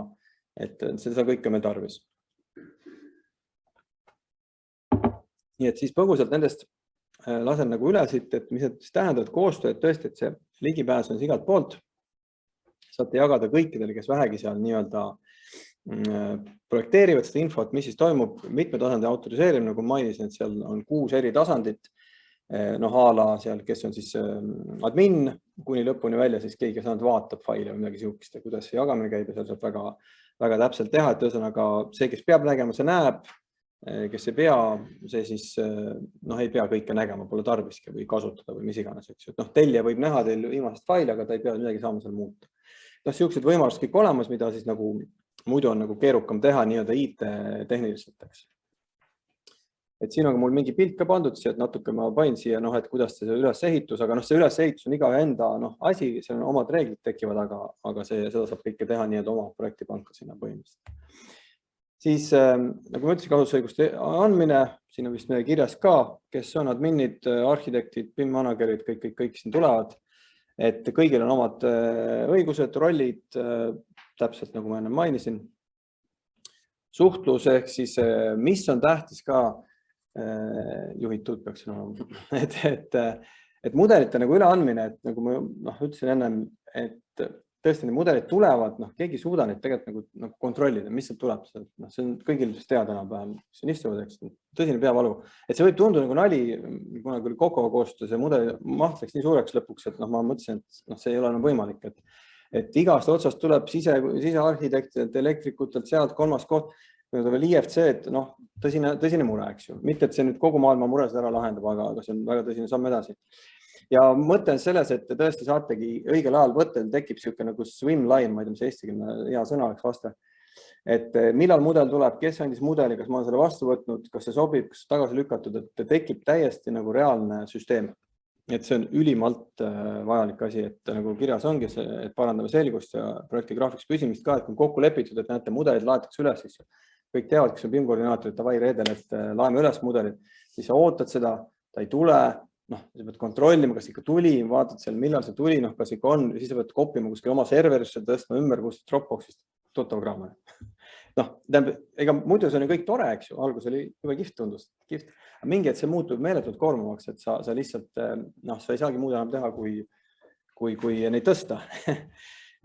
et seda kõike meil tarvis. Nii et siis põgusalt nendest lasen nagu üle siit, et mis see tähendab, et koostöö, et tõesti, et see ligipääs on igalt poolt. Saate jagada kõikidele, kes vähegi seal nii-öelda projekteerivad seda infot, mis siis toimub, mitme tasandi autoriseerimine, nagu mainisin, et seal on 6 eri tasandit, ala seal, kes on siis admin kuni lõpuni välja, siis keegi, kes vaatab faile või midagi siukest ja kuidas see jagamine käib ja seal saab väga täpselt teha, et ühesõnaga see, kes peab nägema, see näeb, kes ei pea, see siis ei pea kõike nägema, pole tarviski või kasutada või mis iganes, eks ju. Tellija võib näha teil viimast faili, aga ta ei pea midagi saama seal muuta. Siuksed võimalused kõik olemas, mida siis nagu muidu on nagu keerukam teha nii-öelda IT-tehniliselt, eks. Et siin on mul mingi pilt ka pandud siia, et natuke ma panin siia, et kuidas see ülesehitus, aga see ülesehitus on iga enda asi, seal on omad reeglid tekivad, aga seda saab kõike teha nii-öelda oma projektipanka sinna põhimõtteliselt. Siis, nagu ma ütlesin, kasutusõiguste andmine, siin on vist meie kirjas ka, kes on adminid, arhitektid, BIM managerid, kõik siin tulevad, et kõigil on omad õigused, rollid, täpselt nagu ma enne mainisin. Suhtlus ehk siis, mis on tähtis ka, juhitud peaks olema, et mudelite nagu üleandmine, et nagu ma ütlesin ennem, et tõesti need mudelid tulevad, keegi ei suuda neid tegelikult nagu kontrollida, mis sealt tuleb. See on kõigil teada enam-vähem, mis on istuvad, eks, tõsine peavalu. Et see võib tunduda nagu nali, kuna küll Kokoga koostöö, see mudeli maht läks nii suureks lõpuks, et ma mõtlesin, et see ei ole enam võimalik. Et igast otsast tuleb sisearhitektidelt, elektrikutelt, sealt kolmas koht, kui veel IFC, et tõsine mure, eks ju. Mitte, et see nüüd kogu maailma muresid ära lahendab, aga see on väga tõsine samm edasi. Ja mõte on selles, et te tõesti saategi õigel ajal võttel tekib siuke nagu swim line, ma ei tea, mis eestikene hea sõna oleks vastu. Et millal mudel tuleb, kes andis mudeli, kas ma olen selle vastu võtnud, kas see sobib, kas tagasi lükatud, et tekib täiesti nagu reaalne süsteem. Et see on ülimalt vajalik asi, et nagu kirjas ongi see, et parandame selgust ja projekti graafiks püsimist ka, et kui on kokku lepitud, et näete, mudelid laetakse üles, siis kõik teavad, kes on BIM koordinaatorid, tavai reedel, et laeme üles mudelid, siis sa ootad seda, ta ei tule, sa pead kontrollima, kas ikka tuli, vaatad seal, millal see tuli, kas ikka on, ja siis sa pead kopima kuskil oma serverisse, tõstma ümber kuskil Dropboxist, tuttav-graama. Ega muidu see on kõik tore, eks ju, algus oli juba kihvt tundus, kihvt. Aga mingi, et see muutub meeletult koormavaks, et sa lihtsalt, sa ei saagi muud enam teha, kui neid tõsta.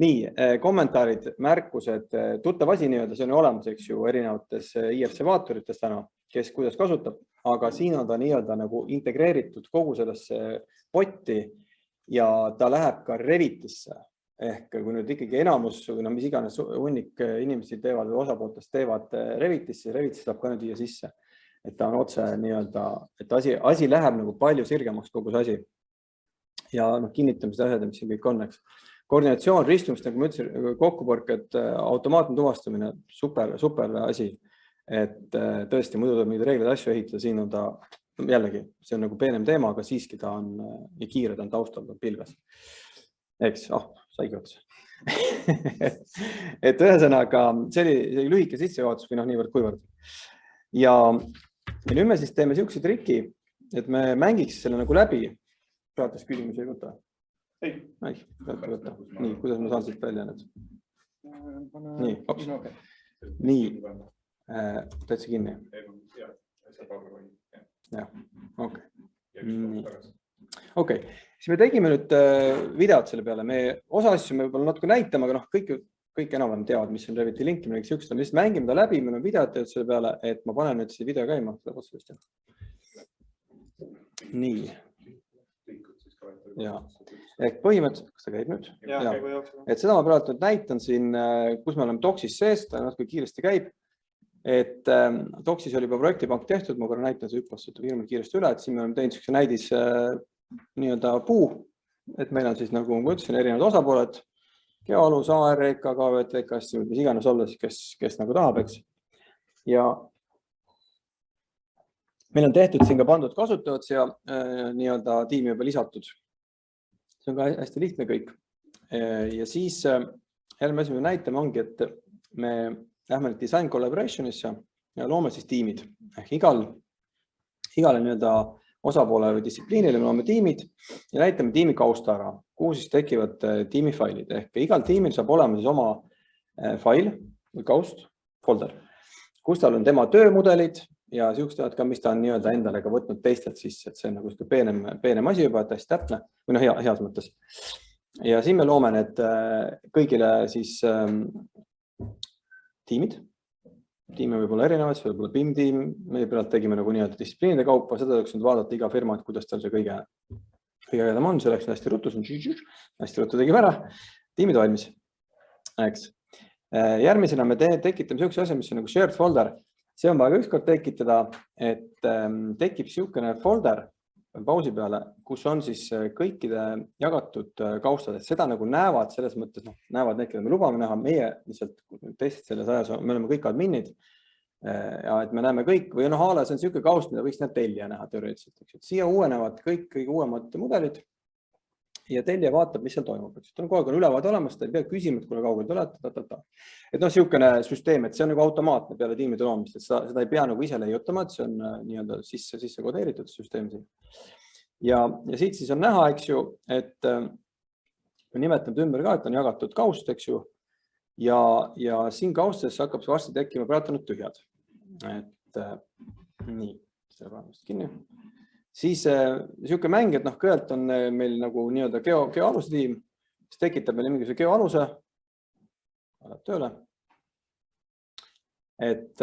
Nii, kommentaarid, märkused, tuttav asi nii-öelda, see on olemas, eks ju, erinevates IFC vaatorites täna, kes kuidas kasutab, aga siin on ta nii-öelda nagu integreeritud kogu sellesse potti ja ta läheb ka Revitisse. Ehk kui nüüd ikkagi enamus, mis iganes hunnik inimesi teevad või osapooltest teevad Revitisse, Revitisse saab ka nüüd viia sisse. Et ta on otse nii-öelda, et asi läheb nagu palju sirgemaks kogu see asi. Ja kinnitamised asjad, mis siin kõik on, eks. Koordinatsioon, ristumist, nagu ma ütlesin, kokkupõrked, automaatne tuvastamine, super asi. Et tõesti, muidu tuleb mingeid reegleid asju ehitada, siin on ta jällegi, see on nagu peenem teema, aga siiski ta on ja kiire, ta on taustal, ta on pilves. Eks, saigi otsa. Et ühesõnaga, see oli lühike sissejuhatus või niivõrd kuivõrd. Ja nüüd me siis teeme siukse triki, et me mängiks selle nagu läbi. Praetes küsimusi ei võta? Ei, võta. Nii, kuidas ma saan siit välja nüüd? Nii, hops. Nii. Täitsa kinni. Jah, okei. Siis me tegime nüüd videot selle peale. Me osa asju me võib-olla natuke näitame, aga kõik enam teavad, mis on Reviti linkimine. Me lihtsalt mängime ta läbi, meil on videot teed selle peale, et ma panen nüüd see video käima. Nii. Ehk põhimõtteliselt, kas ta käib nüüd? Et seda ma praegu näitan siin, kus me oleme Doksis sees, ta natuke kiiresti käib. Et Doksis oli juba projektipank tehtud, ma korra näitan see hüppast hirmult kiiresti üle, et siin me oleme teinud niisuguse näidis nii-öelda puu, et meil on siis nagu ma ütlesin, erinevad osapooled, geoalus, AREK, KVTK, mis iganes olla, siis kes nagu tahab, eks. Ja meil on tehtud siin ka pandud kasutajad siia nii-öelda tiimi juba lisatud. See on ka hästi lihtne kõik. Ja siis järgmine asi, me näitame ongi, et me lähme design collaborationisse ja loome siis tiimid. Ehk igale nii-öelda osapoole või distsipliinile me loome tiimid ja näitame tiimi kausta ära, kuhu siis tekivad tiimifailid. Ehk igal tiimil saab olema siis oma fail või kaust, folder, kus tal on tema töömudelid ja siuksed ka, mis ta on nii-öelda endale ka võtnud teistelt sisse, et see on nagu peenem asi juba, et hästi täpne või heas mõttes. Ja siin me loome need kõigile siis tiimid. Tiime võib olla erinevad, see võib olla BIM tiim, meie pealt tegime nagu nii-öelda distsipliinide kaupa, seda tuleks nüüd vaadata iga firma, et kuidas tal see kõige ägedam on, see läks hästi ruttu, hästi ruttu tegime ära, tiimid valmis. Eks. Järgmisena me tekitame siukse asja, mis on nagu shared folder. See on vaja ükskord tekitada, et tekib siukene folder pausi peale, kus on siis kõikide jagatud kaustad, et seda nagu näevad selles mõttes, näevad need, keda me lubame näha, meie lihtsalt teised selles ajas, me oleme kõik adminid ja et me näeme kõik või aales on siuke kaust, mida võiks need tellija näha teoreetiliselt. Siia uuenevad kõik uuemad mudelid ja tellija vaatab, mis seal toimub. On kogu aeg ülevaade olemas, ta ei pea küsima, et kuule kaugel tulete. Et siukene süsteem, et see on nagu automaatne peale tiimide loomist, et seda ei pea nagu ise leiutama, et see on nii-öelda sisse kodeeritud süsteem siin. Ja siit siis on näha, eks ju, et me nimetame ümber ka, et on jagatud kaust, eks ju, ja siin kaustes hakkab see varsti tekkima praegu nüüd tühjad. Et nii, seda praegust kinni. Siis siuke mäng, et kõigepealt on meil nagu nii-öelda geoaluse tiim, mis tekitab meil mingisuguse geoaluse, läheb tööle. Et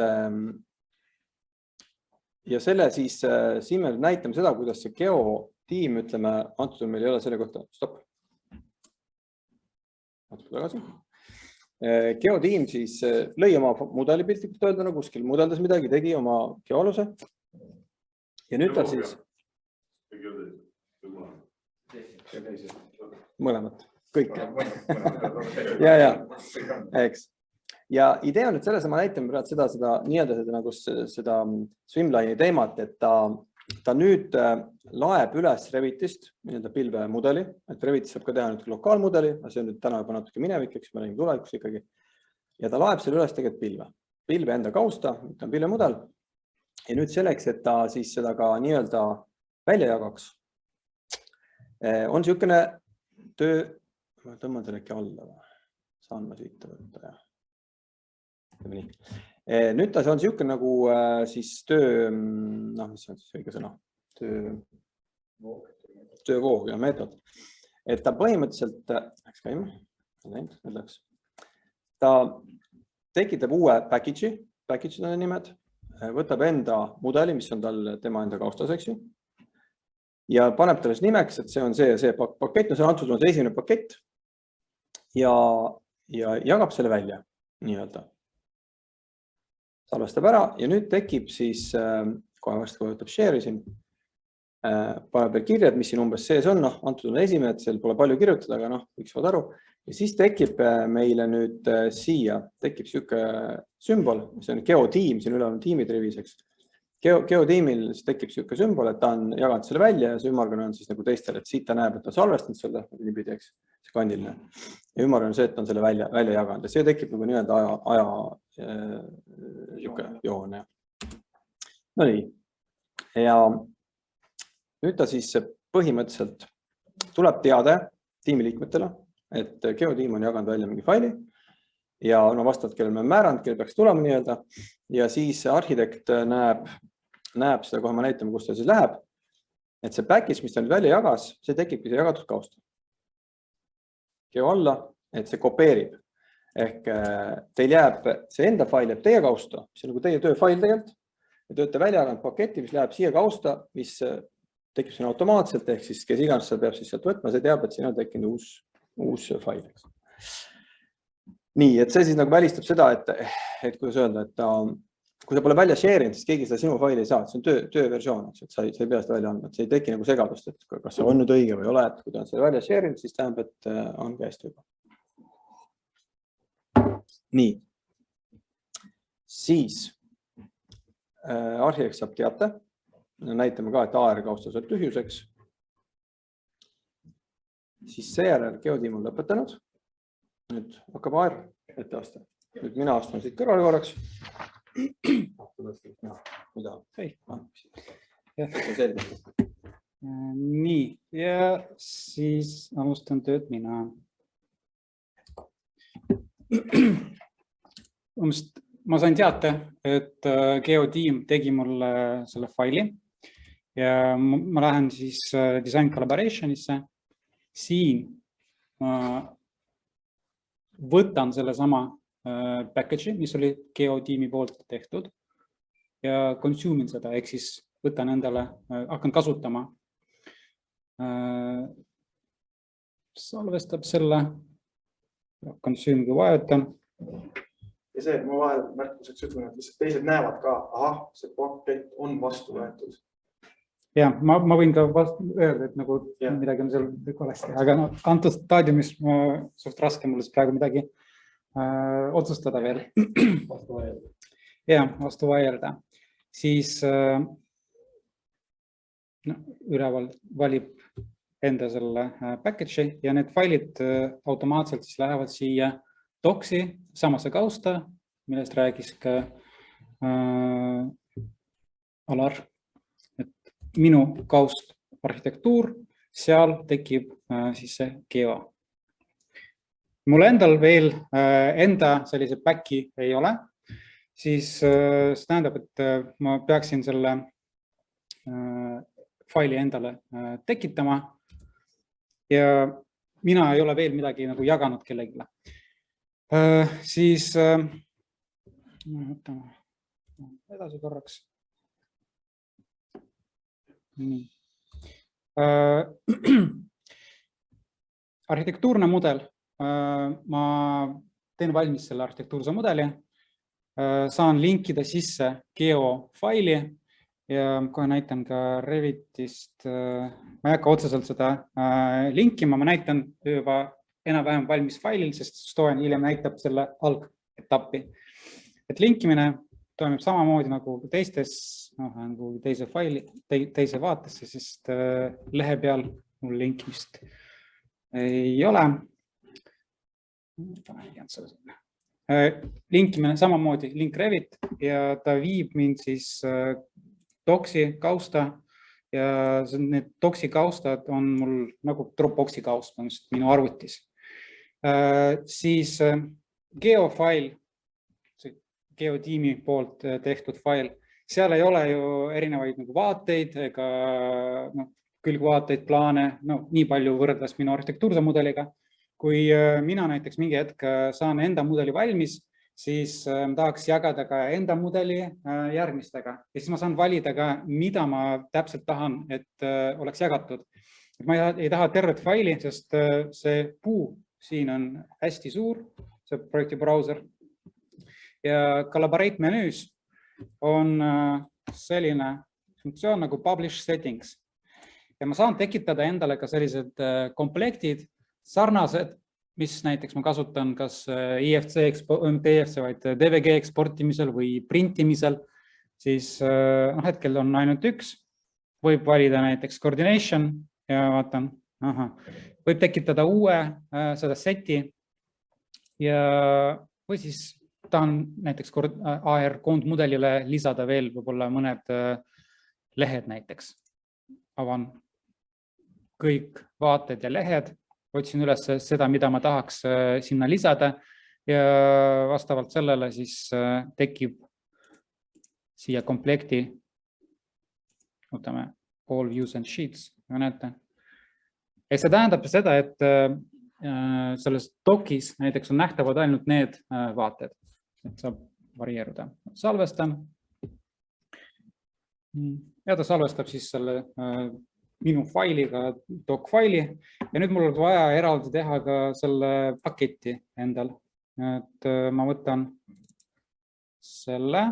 ja selle siis siin me näitame seda, kuidas see geotiim, ütleme, antud meil ei ole selle kohta, stopp. Natuke tagasi. Geotiim siis lõi oma mudeli piltlikult öelduna, kuskil mudeldas midagi, tegi oma geoaluse. Ja nüüd ta siis mõlemat, kõike. Ja, eks. Ja idee on, et selles ma näitame seda nii-öelda swimline'i teemat, et ta nüüd laeb üles Revitist nii-öelda pilvemudeli, et Revit saab ka teha nüüd lokaalmudeli, see on nüüd täna juba natuke minevik, eks me räägime tulevikus ikkagi. Ja ta laeb selle üles tegelikult pilve. Pilve enda kausta, ta on pilvemudel. Ja nüüd selleks, et ta siis seda ka nii-öelda välja jagaks, on siukene töö, ma tõmban selle äkki alla, saan ma siit võtta. Nüüd ta on siuke nagu siis töö, mis on siis õige sõna, töövoog ja meetod. Et ta põhimõtteliselt, ta tekitab uue package'id on nimed, võtab enda mudeli, mis on tal tema enda kaustas, eks ju. Ja paneb talle nimeks, et see on see pakett, see on antud on see esimene pakett ja jagab selle välja nii-öelda. Salvestab ära ja nüüd tekib siis, kohe varsti võtab share'i siin, paneb veel kirjad, mis siin umbes sees on, antud on esimene, et seal pole palju kirjutada, aga võiks saada aru. Ja siis tekib meile nüüd siia, tekib siuke sümbol, see on geotiim, siin üle on tiimid riviseks. Geotiimil tekib siuke sümbol, et ta on jaganud selle välja ja see ümmargune on siis nagu teistel, et siit ta näeb, et ta on salvestanud selle, niipidi, eks, see kandiline. Ja ümmargune on see, et ta on selle välja jaganud ja see tekib nagu nii-öelda aja joon. No nii. Ja nüüd ta siis põhimõtteliselt tuleb teade tiimiliikmetele, et geotiim on jaganud välja mingi faili ja vastavalt, kellel me määranud, kellel peaks tulema nii-öelda ja siis arhitekt näeb seda, kohe ma näitame, kus ta siis läheb, et see package, mis ta nüüd välja jagas, see tekibki see jagatud kausta. Geo alla, et see kopeerib. Ehk teil jääb see enda fail jääb teie kausta, see on nagu teie tööfail tegelikult. Ja tööte välja jaganud paketi, mis läheb siia kausta, mis tekib siin automaatselt, ehk siis kes iganes peab siis sealt võtma, see teab, et siin on tekkinud uus fail. Nii, et see siis nagu välistab seda, et kuidas öelda, et kui sa pole välja share'inud, siis keegi seda sinu faili ei saa, see on tööversioon, et sa ei pea seda välja andma, et see ei teki nagu segadust, et kas see on nüüd õige või ei ole, et kui ta on seda välja share'inud, siis tähendab, et on käest juba. Nii. Siis arhitekt saab teate, näitame ka, et AR kaustas on tühjuseks. Siis seejärel geotiim on lõpetanud. Nüüd hakkab AR ette aasta. Nüüd mina astun siit kõrvale korraks. Mida? Hei. Nii, ja siis alustan tööd mina. Ma sain teate, et geotiim tegi mulle selle faili ja ma lähen siis BIM Collaborationisse. Siin ma võtan selle sama package'i, mis oli geotiimi poolt tehtud ja consume'in seda, ehk siis võtan endale, hakkan kasutama. Salvestab selle, consume'iga vajutan. Ja see, ma vahel märkuseks ütlen, et lihtsalt teised näevad ka, ahah, see pakett on vastu võetud. Ja, ma võin ka öelda, et nagu midagi on seal valesti, aga antud staadiumis suht raske mulle praegu midagi otsustada veel. Vastu vaielda. Siis üleval valib enda selle package'i ja need failid automaatselt siis lähevad siia doksi samasse kausta, millest räägis ka Alar. Minu kaust arhitektuur, seal tekib siis see geo. Mul endal veel enda sellise back'i ei ole, siis see tähendab, et ma peaksin selle faili endale tekitama ja mina ei ole veel midagi nagu jaganud kellegile. Siis võtame edasi korraks. Arhitektuurne mudel. Ma teen valmis selle arhitektuurse mudeli. Saan linkida sisse geo faili ja kohe näitan ka Revitist. Ma ei hakka otseselt seda linkima, ma näitan juba enam-vähem valmis failil, sest Stoen hiljem näitab selle algetappi. Et linkimine toimub samamoodi nagu teistes, teise faili, teise vaatesse, sest lehe peal mul linkimist ei ole. Linkimine samamoodi, link Revit ja ta viib mind siis doksi kausta ja need doksi kaustad on mul nagu Dropboxi kaust on minu arvutis. Siis geofail, geotiimi poolt tehtud fail. Seal ei ole ju erinevaid nagu vaateid ega külgvaateid, plaane, nii palju võrreldes minu arhitektuurse mudeliga. Kui mina näiteks mingi hetk saan enda mudeli valmis, siis tahaks jagada ka enda mudeli järgmistega. Ja siis ma saan valida ka, mida ma täpselt tahan, et oleks jagatud. Ma ei taha tervet faili, sest see puu siin on hästi suur, see projekti browser. Ja Collaborate menüüs on selline funktsioon nagu Publish Settings. Ja ma saan tekitada endale ka sellised komplektid, sarnased, mis näiteks ma kasutan kas IFC, DVG eksportimisel või printimisel, siis hetkel on ainult üks. Võib valida näiteks coordination ja vaatan, võib tekitada uue seda seti ja või siis tahan näiteks AR koondmudelile lisada veel võib-olla mõned lehed näiteks. Avan kõik vaated ja lehed, otsin üles seda, mida ma tahaks sinna lisada ja vastavalt sellele siis tekib siia komplekti, võtame all views and sheets, näete. Ja see tähendab seda, et selles dokis näiteks on nähtavad ainult need vaated. Et saab varieeruda. Salvestan. Ja ta salvestab siis selle minu failiga doc faili. Ja nüüd mul on vaja eraldi teha ka selle paketi endal. Et ma võtan selle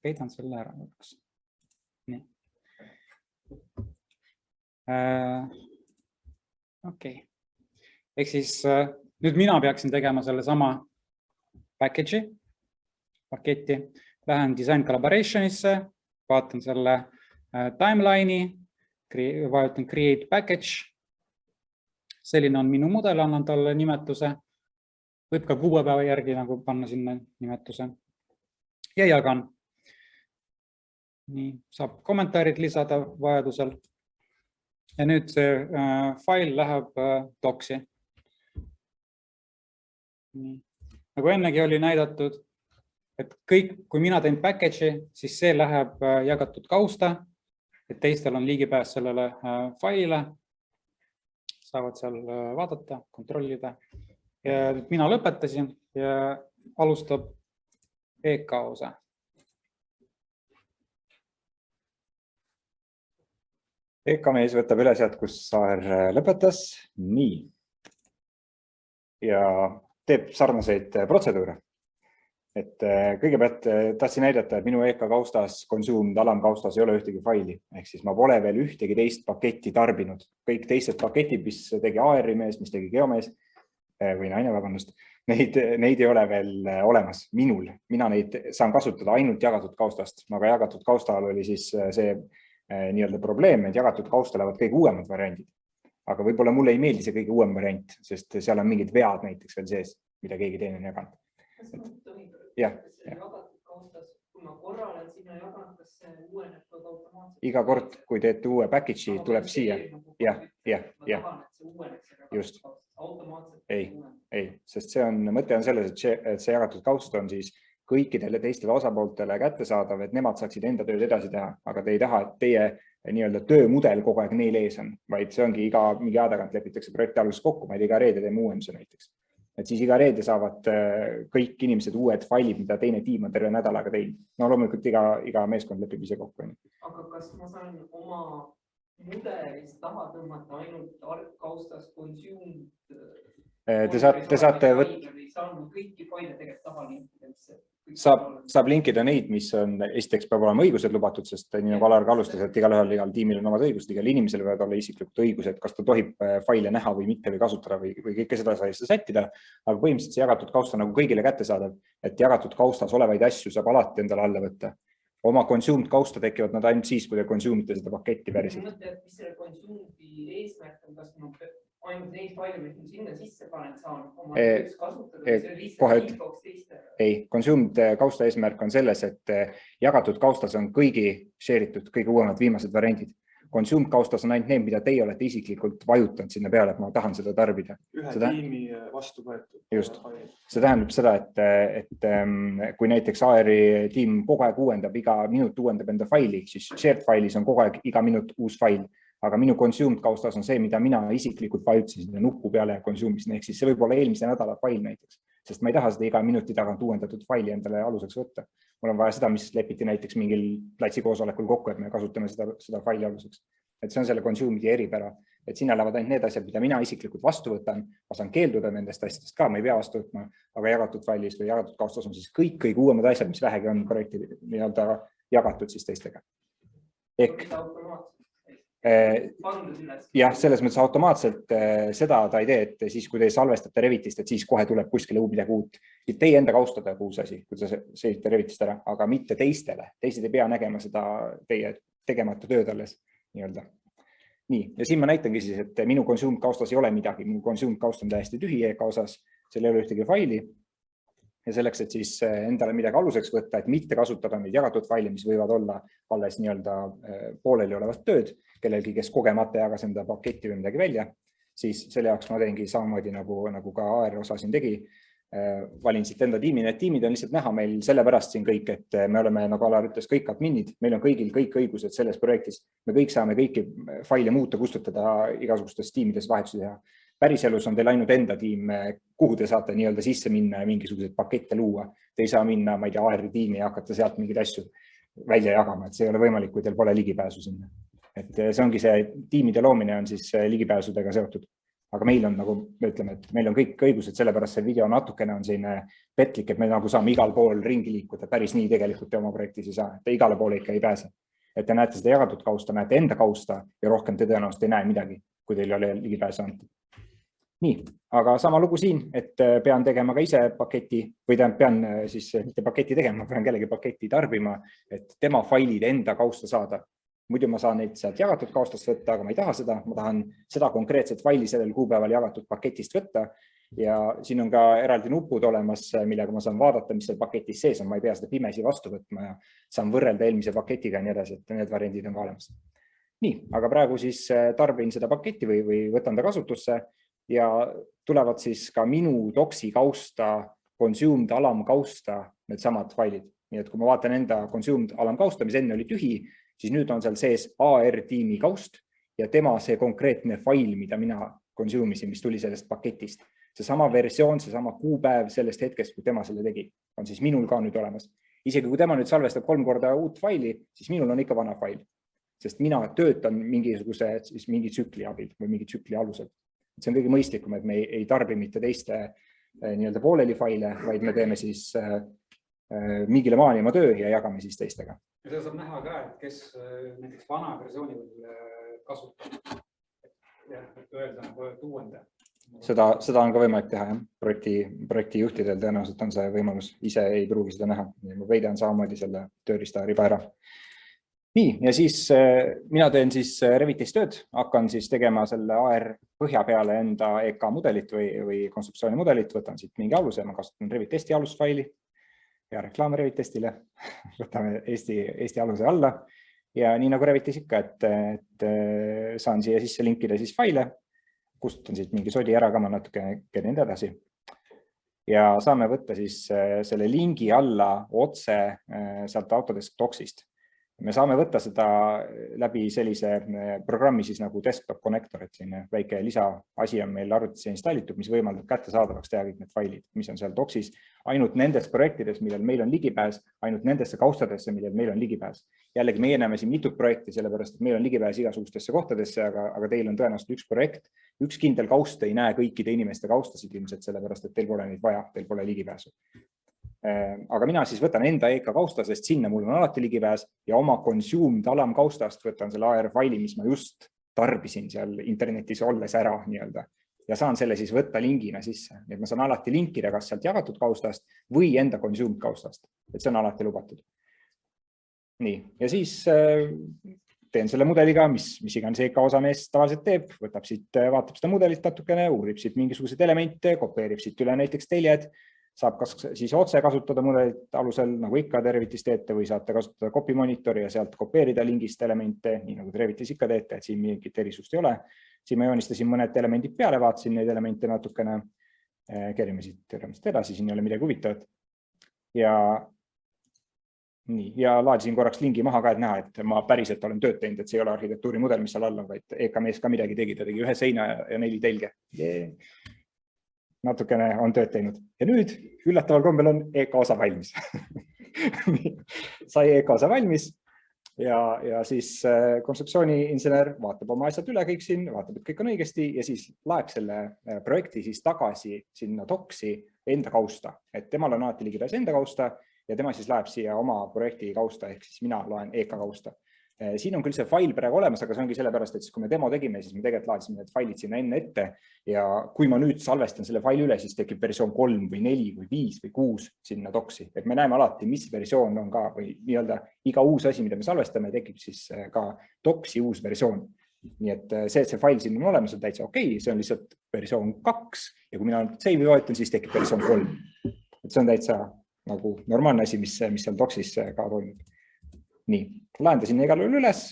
peidan selle ära. Nii. Okei. Ehk siis nüüd mina peaksin tegema selle sama paketti, lähen Design Collaborationisse, vaatan selle timeline'i, vajutan Create Package. Selline on minu mudel, annan talle nimetuse. Võib ka kuupäeva järgi nagu panna sinna nimetuse. Ja jagan. Nii, saab kommentaarid lisada vajadusel. Ja nüüd see fail läheb doksi. Nagu ennegi oli näidatud, et kõik, kui mina teen package'i, siis see läheb jagatud kausta, et teistel on ligipääs sellele failile, saavad seal vaadata, kontrollida. Ja mina lõpetasin ja alustab EK osa. EK mees võtab üle sealt, kus Saar lõpetas. Nii. Ja teeb sarnaseid protseduure. Et kõigepealt tahtsin näidata, et minu EK kaustas, consumed alamkaustas ei ole ühtegi faili. Ehk siis ma pole veel ühtegi teist paketti tarbinud. Kõik teised paketid, mis tegi AR-i mees, mis tegi geomees või naine, vabandust, neid ei ole veel olemas minul. Mina neid saan kasutada ainult jagatud kaustast. Aga jagatud kaustal oli siis see nii-öelda probleem, et jagatud kausta lähevad kõige uuemad variandid. Aga võib-olla mulle ei meeldi see kõige uuem variant, sest seal on mingid vead näiteks veel sees, mida keegi teine on jaganud. Kas ma tohin jagatud kaustas, kui ma korra olen sinna jaganud, kas see uueneb automaatselt? Iga kord, kui teete uue package'i, tuleb siia. Just. Ei, sest mõte on selles, et see jagatud kaust on siis kõikidele teistele osapooltele kättesaadav, et nemad saaksid enda tööd edasi teha, aga te ei taha, et teie nii-öelda töömudel kogu aeg neil ees on, vaid see ongi mingi aja tagant lepitakse projekti alguses kokku, ma ei tea, iga reede teeme uuenduse näiteks. Et siis iga reede saavad kõik inimesed uued failid, mida teine tiim on terve nädalaga teinud. No loomulikult iga meeskond lepib ise kokku. Aga kas ma saan oma mudelist taha tõmmata ainult kaustas consumed? Te saate kõiki faile tegelikult taha linkida. Saab linkida neid, mis on, esiteks peab olema õigused lubatud, sest nii nagu Alar ka alustas, et igal tiimil on omad õigused, igal inimesel võivad olla isiklikud õigused, kas ta tohib faile näha või mitte või kasutada või kõike seda sai sättida, aga põhimõtteliselt see jagatud kausta nagu kõigile kättesaadav, et jagatud kaustas olevaid asju saab alati endale alla võtta. Oma consumed kausta tekivad nad ainult siis, kui te consumete seda paketti päriselt. Mis selle consume'i eesmärk on, kas ma ainult neid faile, mis ma sinna sisse panen, saan oma töös kasutada? Ei, consumed kausta eesmärk on selles, et jagatud kaustas on kõigi share'itud, kõige uuemad viimased variandid. Consumed kaustas on ainult need, mida teie olete isiklikult vajutanud sinna peale, et ma tahan seda tarbida. Ühe tiimi vastu võetud. Just. See tähendab seda, et kui näiteks AR-i tiim kogu aeg uuendab, iga minut uuendab enda faili, siis shared failis on kogu aeg iga minut uus fail. Aga minu consumed kaustas on see, mida mina isiklikult vajutasin sinna nupu peale ja consume'isin. Ehk siis see võib olla eelmise nädala fail näiteks, sest ma ei taha seda iga minuti tagant uuendatud faili endale aluseks võtta. Mul on vaja seda, mis lepiti näiteks mingil platsi koosolekul kokku, et me kasutame seda faili aluseks. Et see on selle consume'i eripära, et sinna lähevad ainult need asjad, mida mina isiklikult vastu võtan. Ma saan keelduda nendest asjadest ka, ma ei pea vastu võtma, aga jagatud failis või jagatud kaustas on siis kõik uuemad asjad, mis vähegi on projekti nii-öelda jagatud siis teistega. Jah, selles mõttes automaatselt seda ta ei tee, et siis, kui te salvestate Revitist, et siis kohe tuleb kuskile midagi uut. Teie enda kaustada uus asi, kui te seisite Revitist ära, aga mitte teistele. Teised ei pea nägema seda teie tegemata tööd alles. Nii, ja siin ma näitangi siis, et minu consumed kaustas ei ole midagi. Minu consumed kaust on täiesti tühi EK osas, seal ei ole ühtegi faili. Ja selleks, et siis endale midagi aluseks võtta, et mitte kasutada neid jagatud faili, mis võivad olla alles nii-öelda pooleli olevat tööd, kellelgi, kes kogemata jagas enda paketti või midagi välja, siis selle jaoks ma teengi samamoodi nagu ka AR osa siin tegi. Valin siit enda tiimi, need tiimid on lihtsalt näha meil sellepärast siin kõik, et me oleme, nagu Alar ütles, kõik adminid, meil on kõigil kõik õigused selles projektis. Me kõik saame kõiki faile muuta, kustutada, igasugustes tiimides vahetusi teha. Päriselus on teil ainult enda tiim, kuhu te saate nii-öelda sisse minna ja mingisuguseid pakette luua. Te ei saa minna, ma ei tea, AR-i tiimi ja hakata sealt mingeid asju välja jagama, et see ei ole võimalik, kui teil pole ligipääsu sinna. Et see ongi see tiimide loomine on siis ligipääsudega seotud. aga meil on nagu, me ütleme, et meil on kõik õigused, sellepärast see video natukene on selline petlik, et me nagu saame igal pool ringi liikuda, päris nii tegelikult te oma projektis ei saa, et te igale poole ikka ei pääse. Et te näete seda jagatud kausta, näete enda kausta ja rohkem te tõenäoliselt ei näe midagi, kui teil ei ole ligipääsu antud. Nii, aga sama lugu siin, et pean tegema ka ise paketi või pean siis mitte paketi tegema, pean kellegi paketi tarbima, et tema failid enda kausta saada. Muidu ma saan neid sealt jagatud kaustast võtta, aga ma ei taha seda. Ma tahan seda konkreetset faili sellel kuupäeval jagatud paketist võtta ja siin on ka eraldi nupud olemas, millega ma saan vaadata, mis seal paketis sees on. Ma ei pea seda pimesi vastu võtma ja saan võrrelda eelmise paketiga ja nii edasi, et need variandid on ka olemas. Nii, aga praegu siis tarbin seda paketi või võtan ta kasutusse ja tulevad siis ka minu doksi kausta, consumed alamkausta need samad failid. Nii et kui ma vaatan enda consumed alamkausta, mis enne oli tühi, siis nüüd on seal sees AR-tiimi kaust ja tema see konkreetne fail, mida mina consume'isin, mis tuli sellest paketist. Seesama versioon, seesama kuupäev sellest hetkest, kui tema selle tegi, on siis minul ka nüüd olemas. Isegi kui tema nüüd salvestab 3 korda uut faili, siis minul on ikka vana fail, sest mina töötan mingi tsükli abil või mingi tsükli alusel. See on kõige mõistlikum, et me ei tarbi mitte teiste nii-öelda pooleli faile, vaid me teeme siis mingile maani oma töö ja jagame siis teistega. Ja seda saab näha ka, et kes näiteks vana versiooni kasutab, et öelda nagu uuenda. Seda on ka võimalik teha, jah. Projekti juhtidel tõenäoliselt on see võimalus, ise ei pruugi seda näha. Ma veidan samamoodi selle tööriista riba ära. Nii, ja siis mina teen siis Revitis tööd, hakkan siis tegema selle AR põhja peale enda EK mudelit või konstruktsiooni mudelit, võtan siit mingi aluse, ma kasutan Revit testi alusfaili ja reklaam Revit testile, võtame Eesti aluse alla ja nii nagu Revitis ikka, et saan siia sisse linkida siis faile, kustutan siit mingi sodi ära ka, ma natuke enda edasi ja saame võtta siis selle lingi alla otse sealt Autodesk Docsist. Me saame võtta seda läbi sellise programmi siis nagu Desktop Connector, et siin väike lisaasi on meil arvutisse installitud, mis võimaldab kättesaadavaks teha kõik need failid, mis on seal Docsis, ainult nendes projektides, millel meil on ligipääs, ainult nendesse kaustadesse, millel meil on ligipääs. Jällegi meie näeme siin mitut projekti, sellepärast et meil on ligipääs igasugustesse kohtadesse, aga teil on tõenäoliselt üks projekt, üks kindel kaust ei näe kõikide inimeste kaustasid ilmselt, sellepärast et teil pole neid vaja, teil pole ligipääsu. Aga mina siis võtan enda EK kausta, sest sinna mul on alati ligipääs ja oma consumed alamkaustast võtan selle AR faili, mis ma just tarbisin seal internetis olles ära nii-öelda ja saan selle siis võtta lingina sisse. Nii et ma saan alati linkida kas sealt jagatud kaustast või enda consumed kaustast, et see on alati lubatud. Nii, ja siis teen selle mudeliga, mis iganes EK osamees tavaliselt teeb, võtab siit, vaatab seda mudelit natukene, uurib siit mingisuguseid elemente, kopeerib siit üle näiteks teljed, saab kas siis otse kasutada mudelit alusel, nagu ikka te Revitis teete, või saate kasutada copy monitori ja sealt kopeerida lingist elemente, nii nagu te Revitis ikka teete, et siin mingit erisust ei ole. Siin ma joonistasin mõned elemendid peale, vaatasin neid elemente natukene, kerime siit edasi, siin ei ole midagi huvitavat. Ja laadisin korraks lingi maha ka, et näha, et ma päriselt olen tööd teinud, et see ei ole arhitektuuri mudel, mis seal all on, vaid EK mees ka midagi tegi, ta tegi ühe seina ja 4 telge. Natukene on tööd teinud. Ja nüüd üllataval kombel on EK osa valmis. Sai EK osa valmis ja siis konstruktsiooniinsener vaatab oma asjad üle kõik siin, vaatab, et kõik on õigesti ja siis laeb selle projekti siis tagasi sinna Docsi enda kausta, et temal on alati ligipääs enda kausta ja tema siis läheb siia oma projekti kausta, ehk siis mina loen EK kausta. Siin on küll see fail praegu olemas, aga see ongi sellepärast, et siis kui me demo tegime, siis me tegelikult laadisime need failid sinna enne ette ja kui ma nüüd salvestan selle faili üle, siis tekib versioon 3 või 4 või 5 või 6 sinna Docsi. Et me näeme alati, mis versioon on ka või nii-öelda iga uus asi, mida me salvestame, tekib siis ka Docsi uus versioon. Nii et see fail siin on olemas, on täitsa okei, see on lihtsalt versioon 2 ja kui mina save'i vajutan, siis tekib versioon 3. Et see on täitsa nagu normaalne asi, mis seal Docsis ka toimub. Nii, lahendasin igal juhul üles.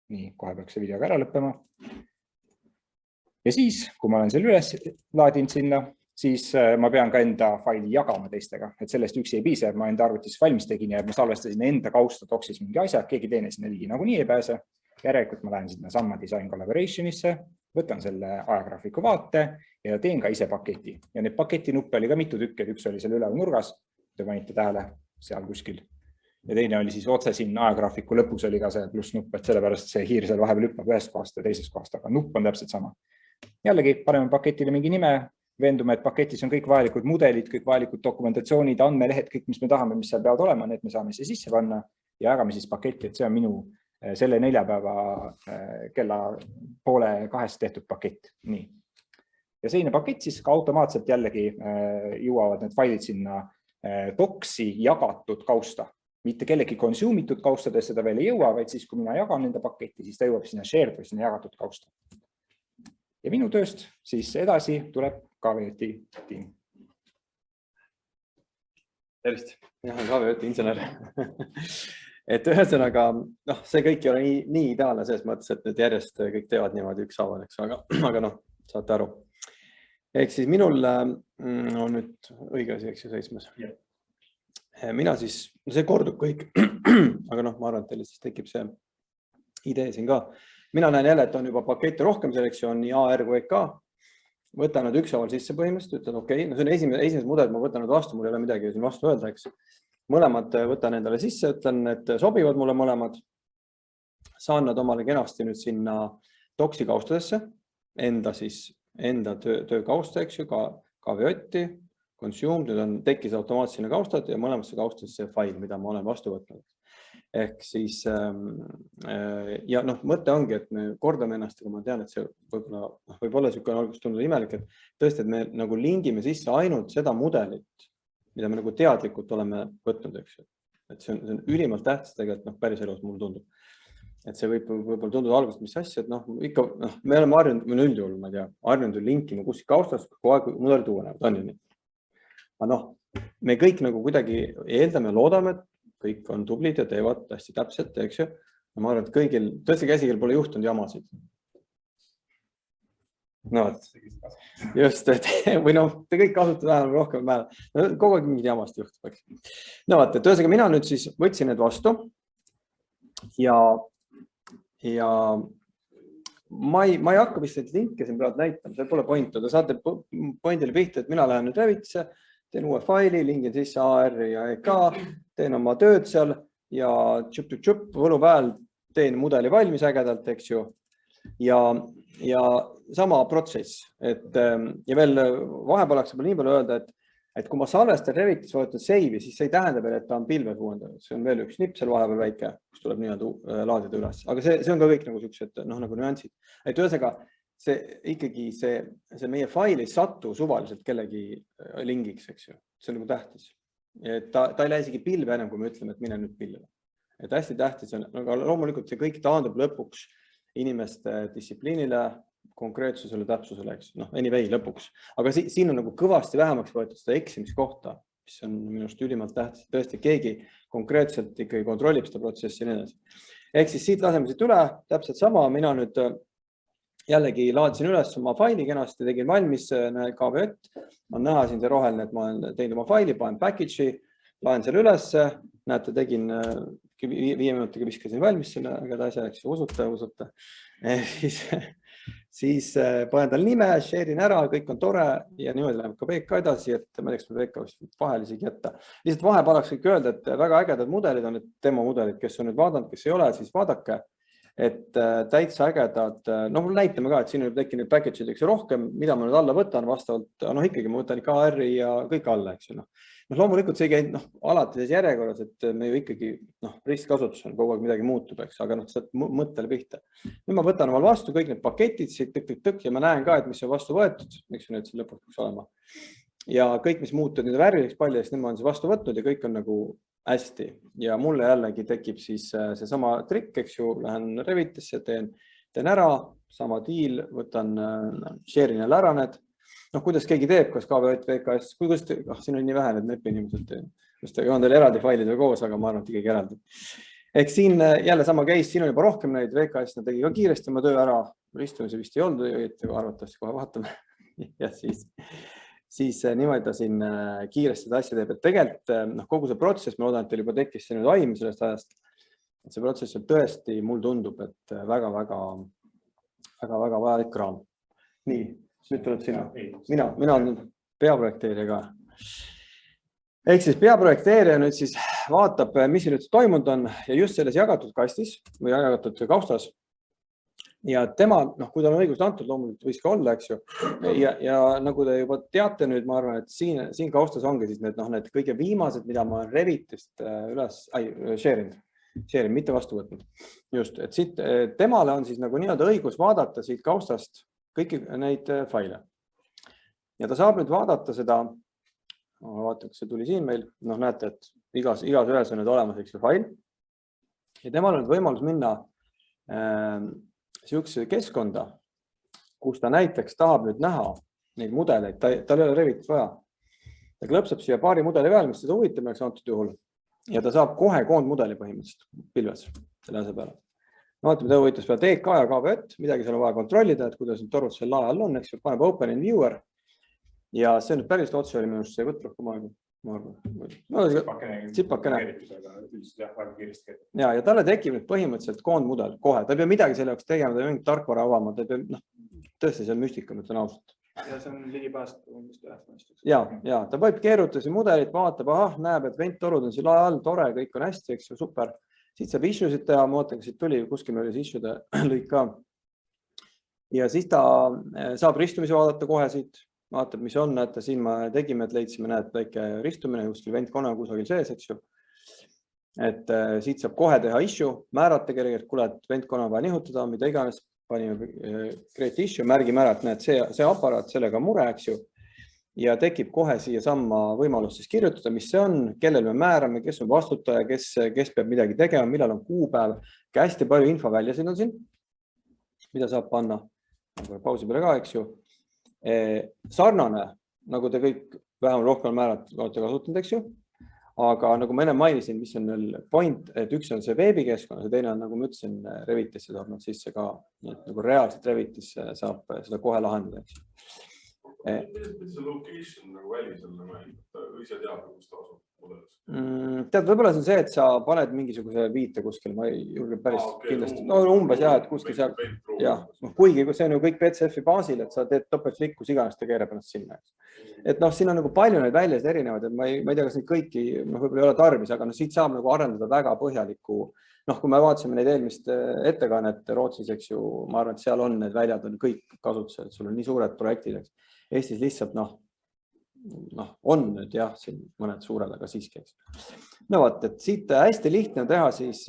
Nii, kohe peaks see video ka ära lõppema. Ja siis, kui ma olen selle üles laadinud sinna, siis ma pean ka enda faili jagama teistega, et sellest üksi ei piisa, et ma enda arvutis valmis tegin ja ma salvestasin enda kausta Docsis mingi asja, keegi teine sinna ligi nagunii ei pääse. Järelikult ma lähen sinna samma BIM Collaborationisse, võtan selle ajagraafiku vaate ja teen ka ise paketi. Ja need paketi nuppe oli ka mitu tükki, et üks oli seal üleval nurgas, te panite tähele seal kuskil. ja teine oli siis otse siin ajagraafiku lõpus oli ka see plussnupp, et sellepärast see hiir seal vahepeal hüppab ühest kohast ja teisest kohast, aga nupp on täpselt sama. Jällegi paneme paketile mingi nime, veendume, et paketis on kõik vajalikud mudelid, kõik vajalikud dokumentatsioonid, andmelehed, kõik, mis me tahame, mis seal peavad olema, need me saame siia sisse panna ja jagame siis paketti, et see on minu selle neljapäeva kella 1:30 tehtud pakett. Nii. Ja selline pakett siis ka automaatselt jällegi jõuavad need failid sinna doksi jagatud kausta. Mitte kellegi konsumitud kaustades seda veel ei jõua, vaid siis, kui mina jagan nende paketti, siis ta jõuab sinna shared või sinna jagatud kausta. Ja minu tööst siis edasi tuleb KVT tiim. Tervist, jah, KVT insener. Et ühesõnaga, see kõik ei ole nii ideaalne selles mõttes, et need järjest kõik teevad niimoodi ükshaaval, eks, aga saate aru. Ehk siis minul on nüüd õige asi, eks ju, 7. Mina siis, see kordub kõik, aga ma arvan, et teile siis tekib see idee siin ka. Mina näen jälle, et on juba pakette rohkem selektsioon, nii AR kui EK. Võtan nad ükshaaval sisse põhimõtteliselt, ütlen okei, see on esimesed mudelid, ma võtan nad vastu, mul ei ole midagi siin vastu öelda, eks. Mõlemad võtan endale sisse, ütlen, et sobivad mulle mõlemad. Saan nad omale kenasti nüüd sinna doksi kaustadesse, enda töökausta, eks ju, ka KVT, consumed, nüüd on tekkis automaatselt sinna kaustad ja mõlemasse kaustadesse see fail, mida ma olen vastu võtnud. Ehk siis, ja mõte ongi, et me kordame ennast, aga ma tean, et see võib olla niisugune alguses tundub imelik, et tõesti, et me nagu lingime sisse ainult seda mudelit, mida me nagu teadlikult oleme võtnud, eks ju. Et see on ülimalt tähtsas tegelikult, päris elus mulle tundub. Et see võib-olla tunduda alguses, mis asja, et ikka, me oleme harjunud, me üldjuhul, ma ei tea, harjunud linkima kuskil kaustas, kogu aeg mudelit uuenevad, on ju nii. Aga me kõik nagu kuidagi eeldame ja loodame, et kõik on tublid ja teevad hästi täpselt, eks ju. Ja ma arvan, et kõigil, tõesti käsigil pole juhtunud jamasid. Just, või te kõik kasutate vähem rohkem määra. Kogu aeg mingid jamast juhtub. Et ühesõnaga mina nüüd siis võtsin need vastu ja ma ei hakka vist neid linke siin pealt näitama, see pole point, aga saate pointile pihta, et mina lähen nüüd Revitisse, teen uue faili, lingin sisse AR ja EK, teen oma tööd seal ja tšup, võluväel teen mudeli valmis ägedalt, eks ju. Ja sama protsess, ja veel vahepeal oleks nii palju öelda, et kui ma salvestan Revitis võetud seivi, siis see ei tähenda veel, et ta on pilves uuendanud. See on veel üks nipp seal vahepeal väike, kus tuleb nii-öelda laadida üles. Aga see on ka kõik nagu sellised nagu nüansid. Et ühesõnaga, ikkagi see meie fail ei satu suvaliselt kellegi lingiks, eks ju. See on nagu tähtis. Ta ei lähe isegi pilve enam, kui me ütleme, et mine nüüd pilve. Et hästi tähtis on, aga loomulikult see kõik taandub lõpuks inimeste distsipliinile, konkreetsusele, täpsusele, eks, anyway lõpuks. Aga siin on nagu kõvasti vähemaks võetud seda eksimiskohta, mis on minust ülimalt tähtis. Tõesti, keegi konkreetselt ikkagi kontrollib seda protsessi ja nii edasi. Ehk siis siit laseme siit üle, täpselt sama, mina nüüd jällegi laadisin üles oma faili kenasti, tegin valmis KVT, on näha siin see roheline, et ma olen teinud oma faili, panen package'i, laen selle üles, näete, tegin 5 minutiga viskasin valmis selle ägeda asja, eks ju, usute. Siis panen tal nime, share'in ära, kõik on tore ja niimoodi läheb ka VK edasi, et ma teeks VK vahel isegi jätta. Lihtsalt vahepalaks kõik öelda, et väga ägedad mudelid on need demomudelid, kes on nüüd vaadanud, kes ei ole, siis vaadake, et täitsa ägedad, näitame ka, et siin on tekkinud package'id rohkem, mida ma nüüd alla võtan vastavalt, ikkagi ma võtan ikka AR-i ja kõik alla, eks ju. Loomulikult see ei käi alati selles järjekorras, et me ju ikkagi ristkasutus on kogu aeg midagi muutub, eks, aga saad mõttele pihta. Nüüd ma võtan omal vastu kõik need paketid siit tõk ja ma näen ka, et mis on vastu võetud, miks see nüüd siin lõpuks peaks olema. Ja kõik, mis muutud nüüd värviliseks palju, siis need ma olen vastu võtnud ja kõik on nagu hästi. Ja mulle jällegi tekib siis see sama trikk, eks ju, lähen Revitisse, teen ära, sama deal, võtan share'in jälle ära need. Kuidas keegi teeb, kas KVT, VKS, siin on nii vähe need nepi inimesed, just on teil eraldi failid või koos, aga ma arvan, et keegi eraldi. Ehk siin jälle sama case, siin on juba rohkem neid, VKS tegi ka kiiresti oma töö ära, ristumise vist ei olnud, arvatavasti kohe vaatame. Ja siis niimoodi ta siin kiiresti seda asja teeb, et tegelikult kogu see protsess, ma loodan, et teil juba tekkis see nüüd aim sellest ajast, et see protsess on tõesti, mul tundub, et väga vajalik kraam. Nii. Nüüd tuleb sina. Mina olen peaprojekteerija ka. Ehk siis peaprojekteerija nüüd siis vaatab, mis siin üldse toimunud on ja just selles jagatud kastis või jagatud kaustas. Ja tema, kui tal on õigust antud, loomulikult võiks ka olla, eks ju. Ja nagu te juba teate nüüd, ma arvan, et siin kaustas ongi siis need kõige viimased, mida ma olen Revitist share'inud, mitte vastu võtnud. Just, et siit temale on siis nagu nii-öelda õigus vaadata siit kaustast kõiki neid faile. Ja ta saab nüüd vaadata seda, vaata, kas see tuli siin meil, näete, et igas ühes on nüüd olemas üks fail. Ja temal on nüüd võimalus minna sihukese keskkonda, kus ta näiteks tahab nüüd näha neid mudeleid, tal ei ole Revitit vaja. Ta klõpsab siia paari mudeli peale, mis seda huvitab oleks antud juhul. Ja ta saab kohe koondmudeli põhimõtteliselt pilves selle asja peale. Vaatame, ta huvitas peale DK ja KVÖt, midagi seal on vaja kontrollida, et kuidas need torud selle lae all on, eks ju, paneb Open in Viewer. Ja see on nüüd päris otsi oli minust, see ei võtta rohkem aega. Tsipakene. Ja talle tekib nüüd põhimõtteliselt koondmudel kohe. Ta ei pea midagi selle jaoks tegema, ta ei pea mingit tarkvara avama, ta ei pea, tõesti see on müstika, mõtlen ausalt. Ja see on ligipäästu. Ja, ta võib keerutada siin mudelit, vaatab, näeb, et venttorud on siin lae all, tore, kõik on hästi, eks ju, super. Siit saab issue'sid teha, ma ootan, kas siit tuli, kuskil oli see issue'de lõik ka. Ja siis ta saab ristumisi vaadata kohe siit. Vaatab, mis on, näete, siin me tegime, et leidsime, näed, väike ristumine, kuskil ventkonna kusagil sees, eks ju. Et siit saab kohe teha issue, määrata kellegi, et kuule, et ventkonna vaja nihutada, mida iganes, panime create issue, märgime ära, et näed, see aparaat, sellega mure, eks ju. Ja tekib kohe siia samma võimalus siis kirjutada, mis see on, kellel me määrame, kes on vastutaja, kes peab midagi tegema, millal on kuupäev. Hästi palju info väljasid on siin, mida saab panna. Pausi peale ka, eks ju. Sarnane, nagu te kõik vähem rohkem määrad olete kasutanud, eks ju. Aga nagu ma enne mainisin, mis on point, et üks on see veebikeskkonna, see teine on, nagu ma ütlesin, Revitisse saab nad sisse ka, nagu reaalselt Revitisse saab seda kohe lahendada, eks ju. See location nagu välisel, ise teab, kus ta asub mudelis? Tead, võib-olla see on see, et sa paned mingisuguse viite kuskil, ma ei julge päris kindlasti. No umbes jah, et kuskil seal, jah, kuigi see on ju kõik PCF-i baasil, et sa teed topeltklikk, kus iganes ta keerab ennast sinna. Et siin on nagu palju neid väljasid erinevaid, et ma ei tea, kas neid kõiki võib-olla ei ole tarvis, aga siit saab nagu arendada väga põhjaliku. Kui me vaatasime neid eelmist ettekannet Rootsis, eks ju, ma arvan, et seal on need väljad on kõik kasutused, sul on nii suured projektid, eks. Eestis lihtsalt on nüüd jah, siin mõned suured, aga siiski. No vaat, et siit hästi lihtne teha siis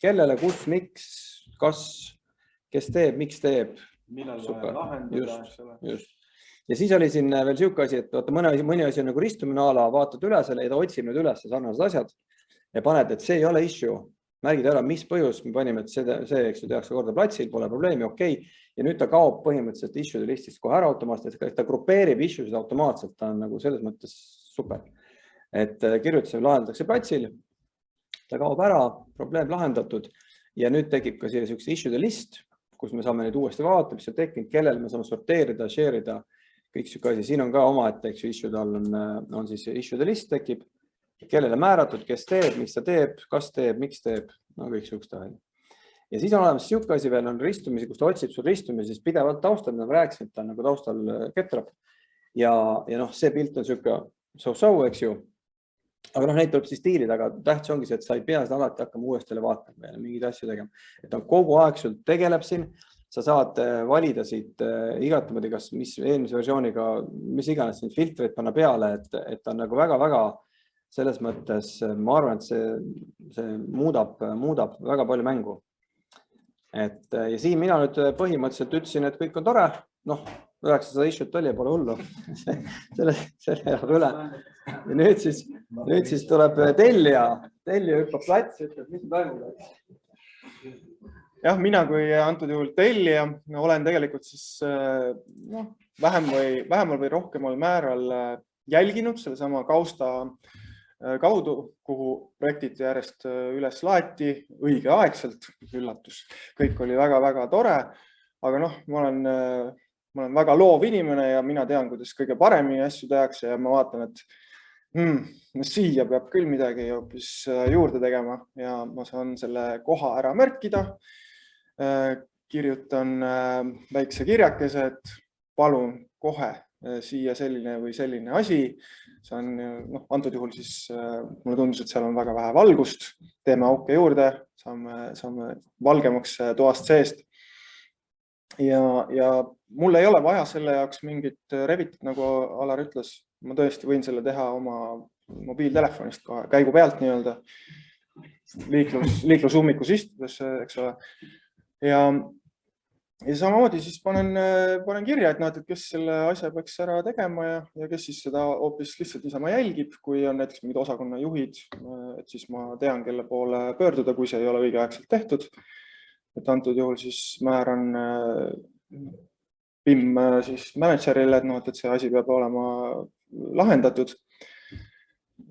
kellele, kus, miks, kas, kes teeb, miks teeb. Millal lahendada. Just. Ja siis oli siin veel siuke asi, et mõni asi on nagu ristumine ala, vaatad üle selle ja ta otsib nüüd üles sarnased asjad ja paned, et see ei ole issue. Märgid ära, mis põhjus me panime, et see eks ju tehakse korda platsil, pole probleemi, okei. Ja nüüd ta kaob põhimõtteliselt issue'de listist kohe ära automaatselt, ta grupeerib issue'sid automaatselt, ta on nagu selles mõttes super. Et kirjutusel lahendatakse platsil, ta kaob ära, probleem lahendatud ja nüüd tekib ka selliseks issue'de list, kus me saame neid uuesti vaadata, mis on tekkinud, kellel me saame sorteerida, share'ida, kõik siuke asi. Siin on ka oma, et eks ju issue'de all on siis issue'de list tekib, kellele määratud, kes teeb, miks ta teeb, kas teeb, miks teeb, kõik siukest välja. Ja siis on olemas siuke asi veel, on ristumisi, kus ta otsib sul ristumisi, siis pidevalt taustal, nagu rääkisin, et ta nagu taustal ketrab. Ja see pilt on siuke so-so, eks ju. Aga neid tuleb siis stiilida, aga tähtis ongi see, et sa ei pea seda alati hakkama uuestele vaatama ja mingid asju tegema. Et ta kogu aeg sul tegeleb siin, sa saad valida siit igatmoodi, kas mis eelmise versiooniga, mis iganes siin filtreid panna peale, et ta on nagu väga-väga selles mõttes, ma arvan, et see muudab väga palju mängu. Ja siin mina nüüd põhimõtteliselt ütlesin, et kõik on tore. 900 issue't oli ja pole hullu. Selle jääb üle. Ja nüüd siis tuleb tellija hüppab plats, ütleb, mis toimub. Jah, mina kui antud juhul tellija olen tegelikult siis vähemal või rohkemal määral jälginud selle sama kausta kaudu, kuhu projektid järjest üles laeti õigeaegselt, üllatus. Kõik oli väga-väga tore, aga ma olen väga loov inimene ja mina tean, kuidas kõige paremini asju tehakse ja ma vaatan, et siia peab küll midagi hoopis juurde tegema ja ma saan selle koha ära märkida. Kirjutan väikse kirjakese, et palun kohe siia selline või selline asi. See on antud juhul siis mulle tundus, et seal on väga vähe valgust, teeme auke juurde, saame valgemaks toast seest. Ja mul ei ole vaja selle jaoks mingit Revitit, nagu Alar ütles. Ma tõesti võin selle teha oma mobiiltelefonist käigu pealt nii-öelda liiklusummikus istudes, eks ole. Ja samamoodi siis panen kirja, et kes selle asja peaks ära tegema ja kes siis seda hoopis lihtsalt niisama jälgib, kui on näiteks mingid osakonna juhid, et siis ma tean, kelle poole pöörduda, kui see ei ole õigeaegselt tehtud. Et antud juhul siis määran BIM siis managerile, et see asi peab olema lahendatud.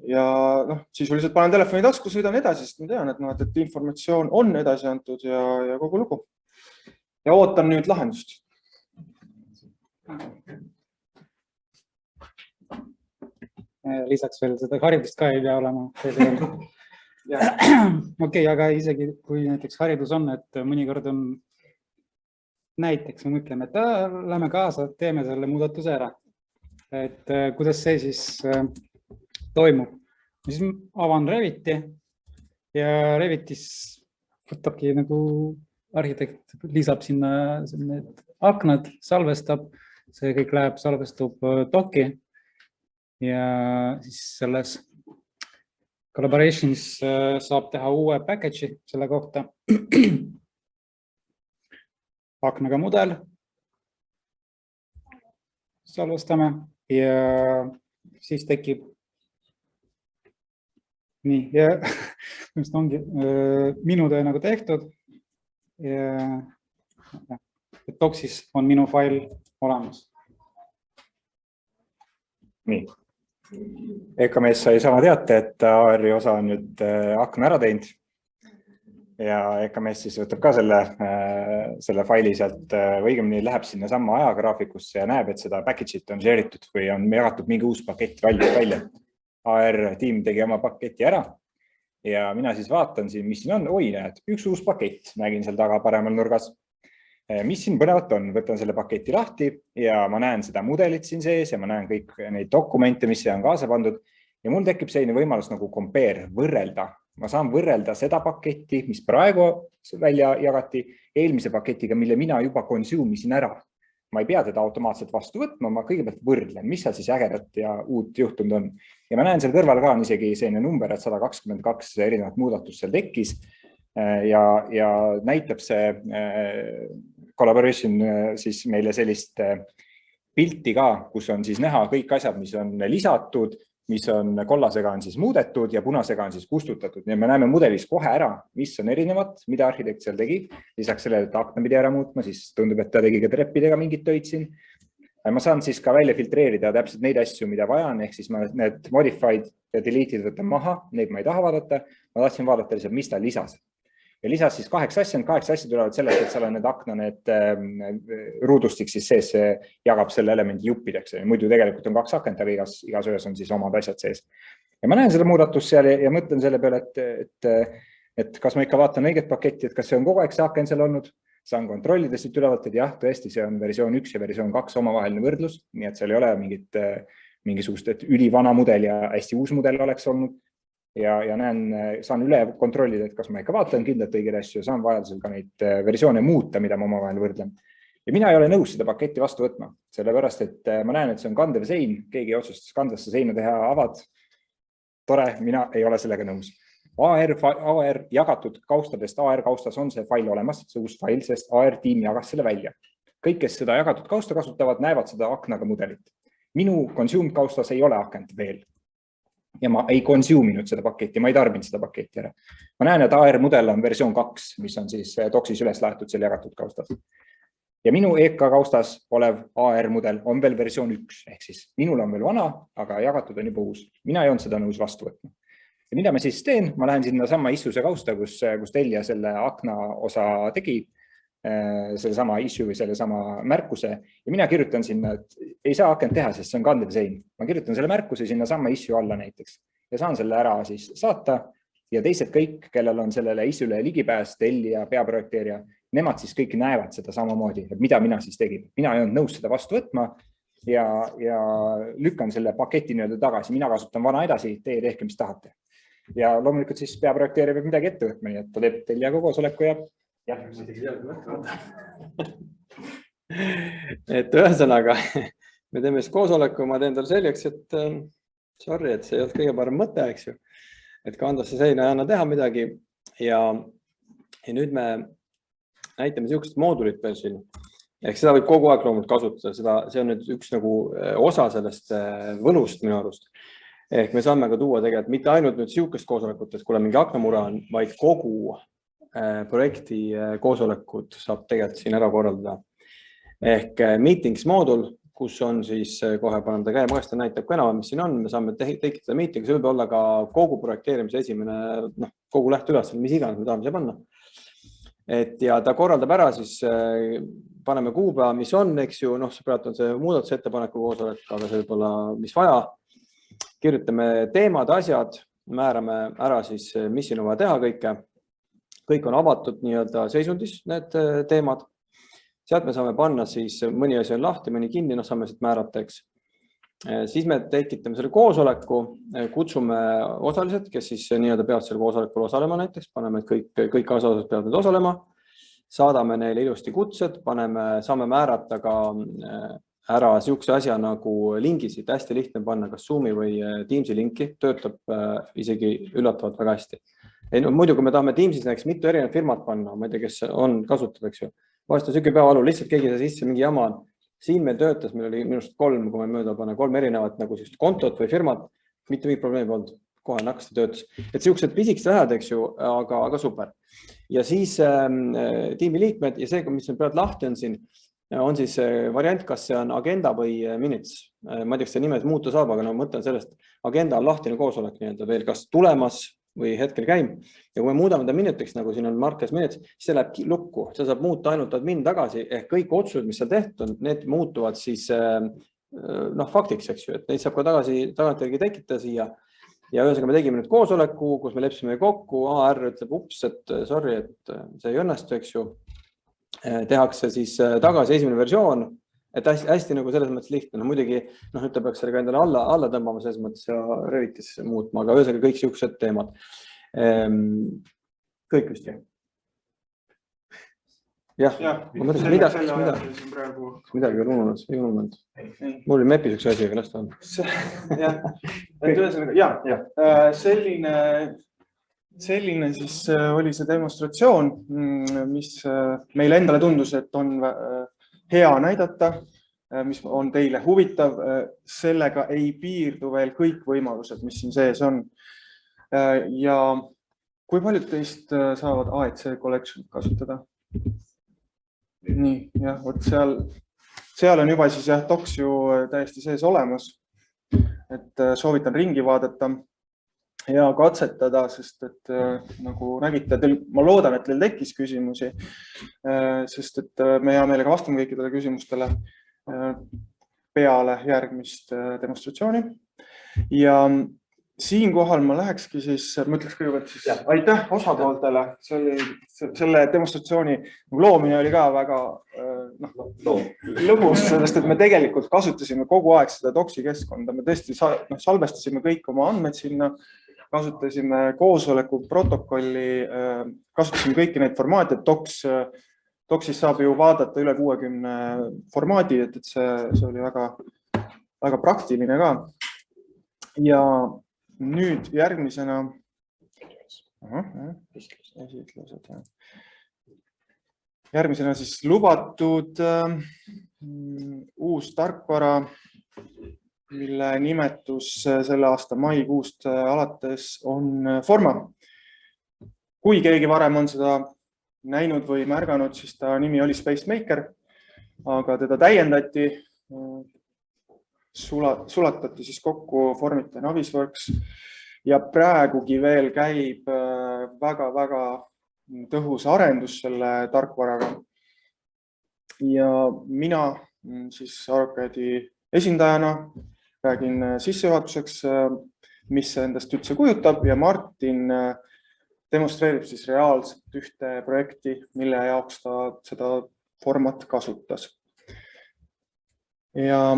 Ja sisuliselt panen telefoni tasku, sõidan edasi, sest ma tean, et informatsioon on edasi antud ja kogu lugu. Ja ootan nüüd lahendust. Lisaks veel seda haridust ka ei pea olema. Okei, aga isegi kui näiteks haridus on, et mõnikord on näiteks me mõtleme, et lähme kaasa, teeme selle muudatuse ära. Et kuidas see siis toimub. Siis avan Reviti ja Revitis võtabki nagu arhitekt lisab sinna need aknad, salvestab, see kõik läheb, salvestub doki ja siis selles Collaborationis saab teha uue package'i selle kohta. Aknaga mudel. Salvestame ja siis tekib nii ja ongi minu töö nagu tehtud ja Docsis on minu fail olemas. Nii. EKMS sai sama teate, et AR-i osa on nüüd akna ära teinud ja EKMS siis võtab ka selle faili sealt, õigemini läheb sinna samma ajagraafikusse ja näeb, et seda package'it on share'itud või on jagatud mingi uus pakett välja. AR-tiim tegi oma paketi ära ja mina siis vaatan siin, mis siin on. Oi, näed, üks uus pakett, nägin seal taga paremal nurgas. Mis siin põnevat on, võtan selle paketi lahti ja ma näen seda mudelit siin sees ja ma näen kõik neid dokumente, mis see on kaasa pandud ja mul tekib selline võimalus nagu compare, võrrelda. Ma saan võrrelda seda paketti, mis praegu välja jagati eelmise paketiga, mille mina juba consume'isin ära. Ma ei pea teda automaatselt vastu võtma, ma kõigepealt võrdlen, mis seal siis ägedat ja uut juhtunud on. Ja ma näen seal kõrval ka on isegi selline number, et 122 erinevat muudatust seal tekkis ja näitab see Collaboration siis meile sellist pilti ka, kus on siis näha kõik asjad, mis on lisatud, mis on kollasega on siis muudetud ja punasega on siis kustutatud. Ja me näeme mudelis kohe ära, mis on erinevad, mida arhitekt seal tegi. Lisaks sellele, et akna pidi ära muutma, siis tundub, et ta tegi ka treppidega mingit töid siin. Ma saan siis ka välja filtreerida täpselt neid asju, mida vajan, ehk siis ma need modified ja deleted võtan maha, neid ma ei taha vaadata. Ma tahtsin vaadata lihtsalt, mis ta lisas. Ja lisas siis 8 asja tulevad sellest, et seal on need akna, need ruudustik siis sees jagab selle elemendi juppideks. Muidu tegelikult on 2 akent, aga igas ühes on siis omad asjad sees. Ja ma näen seda muudatust seal ja mõtlen selle peale, et kas ma ikka vaatan õiget paketti, et kas see on kogu aeg see aken seal olnud. Saan kontrollida siit ülevalt, et jah, tõesti, see on versioon 1 ja versioon 2 omavaheline võrdlus. Nii et seal ei ole mingisugust, et ülivana mudel ja hästi uus mudel oleks olnud. Ja saan üle kontrollida, et kas ma ikka vaatan kindlalt õigeid asju ja saan vajadusel ka neid versioone muuta, mida ma omavahel võrdlen. Ja mina ei ole nõus seda paketti vastu võtma, sellepärast, et ma näen, et see on kandev sein, keegi otsustas kandasse seina teha avad. Tore, mina ei ole sellega nõus. AR jagatud kaustadest, AR kaustas on see fail olemas, see uus fail, sest AR tiim jagas selle välja. Kõik, kes seda jagatud kausta kasutavad, näevad seda aknaga mudelit. Minu consumed kaustas ei ole akent veel. Ja ma ei consume'inud seda paketti, ma ei tarbinud seda paketti ära. Ma näen, et AR mudel on versioon 2, mis on siis Docsis üles laetud selle jagatud kaustas. Ja minu EK kaustas olev AR mudel on veel versioon 1, ehk siis minul on veel vana, aga jagatud on juba uus. Mina ei olnud seda nõus vastu võtma. Ja mida ma siis teen? Ma lähen sinna sama issue kausta, kus Telja selle akna osa tegi, selle sama issue või selle sama märkuse ja mina kirjutan sinna, et ei saa akent teha, sest see on kandev sein. Ma kirjutan selle märkuse sinna sama issue alla näiteks ja saan selle ära siis saata ja teised kõik, kellel on sellele issue'le ligipääs, Telja, peaprojekteerija, nemad siis kõik näevad seda samamoodi, et mida mina siis tegin. Mina ei olnud nõus seda vastu võtma ja lükkan selle paketi nii-öelda tagasi. Mina kasutan vana edasi, teie tehke, mis tahate. Ja loomulikult siis peaprojekteerija peab midagi ette võtma, nii et ta teeb tellijaga koosoleku ja et ühesõnaga, me teeme siis koosoleku, ma teen tal selgeks, et sorry, et see ei olnud kõige parem mõte, eks ju. Et kandasse seina ei anna teha midagi ja nüüd me näitame niisugust moodulit veel siin. Ehk seda võib kogu aeg loomult kasutada, see on nüüd üks nagu osa sellest võlust minu arust. Ehk me saame ka tuua tegelikult mitte ainult nüüd siukest koosolekut, et kuule mingi aknamure on, vaid kogu projekti koosolekud saab tegelikult siin ära korraldada. Ehk meetings moodul, kus on siis kohe panen ta käima, kas ta näitab ka enam, mis siin on, me saame tekitada meetingi, see võib olla ka kogu projekteerimise esimene, kogu lähteülesanne, mis iganes me tahame siia panna. Ja ta korraldab ära, siis paneme kuupäeva, mis on, eks ju, praegu on see muudatusettepaneku koosolek, aga see võib olla, mis vaja. Kirjutame teemad, asjad, määrame ära siis, mis siin on vaja teha kõike. Kõik on avatud nii-öelda seisundis, need teemad. Sealt me saame panna siis, mõni asi on lahti, mõni kinni, saame siit määrata, eks. Siis me tekitame selle koosoleku, kutsume osalised, kes siis nii-öelda peavad selle koosolekul osalema näiteks, paneme, et kõik osalised peavad nüüd osalema, saadame neile ilusti kutsed, saame määrata ka ära siukse asja nagu lingisid, hästi lihtne panna kas Zoomi või Teamsi linki, töötab isegi üllatavalt väga hästi. Muidu, kui me tahame Teamsis näiteks mitu erinevat firmat panna, ma ei tea, kes on kasutab, eks ju. Vahest on siuke päevaolu, lihtsalt keegi sai sisse mingi jama. Siin meil töötas, meil oli minust 3, kui me mööda panna, 3 erinevat nagu kontot või firmat, mitte mingi probleemi polnud, kohe naksti töötas. Et siuksed pisikesed ajad, eks ju, aga super. Ja siis tiimi liikmed ja see, mis meil praegu lahti on siin, on siis variant, kas see on agenda või minutes. Ma ei tea, kas see nimed muuta saab, aga mõtlen sellest, agenda on lahtine koosolek nii-öelda veel kas tulemas või hetkel käim. Ja kui me muudame ta minutiks, nagu siin on markes minutes, siis see läheb lukku. See saab muuta ainult admin tagasi, ehk kõik otsused, mis seal tehtud on, need muutuvad siis faktiks, eks ju, et neid saab ka tagantjärgi tekitada siia. Ja ühesõnaga me tegime nüüd koosoleku, kus me lepsime kokku, AR ütleb ups, et sorry, et see ei õnnestu, eks ju. Tehakse siis tagasi esimene versioon, et hästi nagu selles mõttes lihtne. Muidugi, nüüd ta peaks selle ka endale alla tõmbama selles mõttes ja Revitis muutma, aga ühesõnaga kõik siuksed teemad. Kõik vist jah. Jah, ma mõtlesin, midagi on ununud. Mul oli MEP-is üks asi, aga las ta on. Selline siis oli see demonstratsioon, mis meile endale tundus, et on hea näidata, mis on teile huvitav. Sellega ei piirdu veel kõik võimalused, mis siin sees on. Ja kui paljud teist saavad AEC Collection kasutada? Nii, jah, seal on juba siis docs ju täiesti sees olemas, et soovitan ringi vaadata ja katsetada, sest et nagu nägite, ma loodan, et teil tekkis küsimusi, sest et me hea meelega vastame kõikidele küsimustele peale järgmist demonstratsiooni. Ja siinkohal ma lähekski siis, ma ütleks kõigepealt siis aitäh osapooltele. Selle demonstratsiooni loomine oli ka väga lõbus, sellest, et me tegelikult kasutasime kogu aeg seda doksi keskkonda. Me tõesti salvestasime kõik oma andmed sinna, kasutasime koosoleku protokolli, kasutasime kõiki neid formaate, doksis saab ju vaadata üle 60 formaadi, et see oli väga praktiline ka. Ja nüüd järgmisena siis lubatud uus tarkvara, mille nimetus selle aasta maikuust alates on Forma. Kui keegi varem on seda näinud või märganud, siis ta nimi oli Spacemaker, aga teda täiendati, sulatati siis kokku Formita Navisworks ja praegugi veel käib väga tõhus arendus selle tarkvaraga. Ja mina siis AutoCAD-i esindajana räägin sissejuhatuseks, mis see endast üldse kujutab ja Martin demonstreerib siis reaalselt ühte projekti, mille jaoks ta seda format kasutas. Ja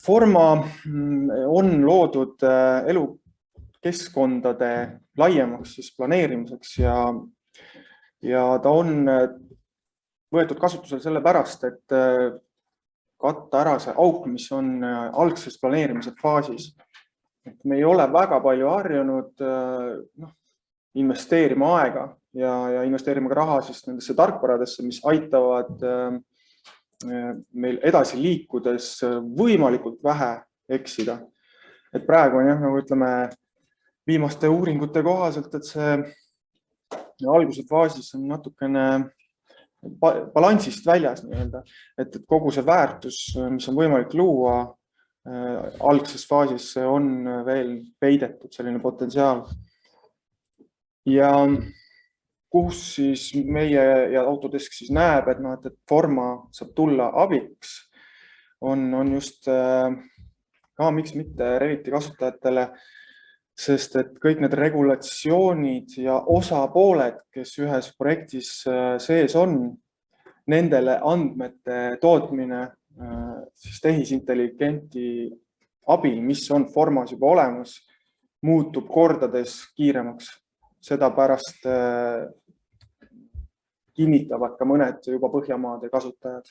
Forma on loodud elukeskkondade laiemaks siis planeerimiseks ja ta on võetud kasutusele sellepärast, et katta ära see auk, mis on algses planeerimise faasis. Et me ei ole väga palju harjunud investeerima aega ja investeerima ka raha siis nendesse tarkvaradesse, mis aitavad meil edasi liikudes võimalikult vähe eksida. Et praegu on nagu ütleme viimaste uuringute kohaselt, et see alguse faasis on natukene balansist väljas nii-öelda, et kogu see väärtus, mis on võimalik luua algses faasis, on veel peidetud selline potentsiaal. Ja kus siis meie ja Autodesk siis näeb, et Forma saab tulla abiks, on just miks mitte Reviti kasutajatele, sest et kõik need regulatsioonid ja osapooled, kes ühes projektis sees on, nendele andmete tootmine siis tehisintelligenti abil, mis on Formas juba olemas, muutub kordades kiiremaks. Seda pärast kinnitavad ka mõned juba Põhjamaade kasutajad.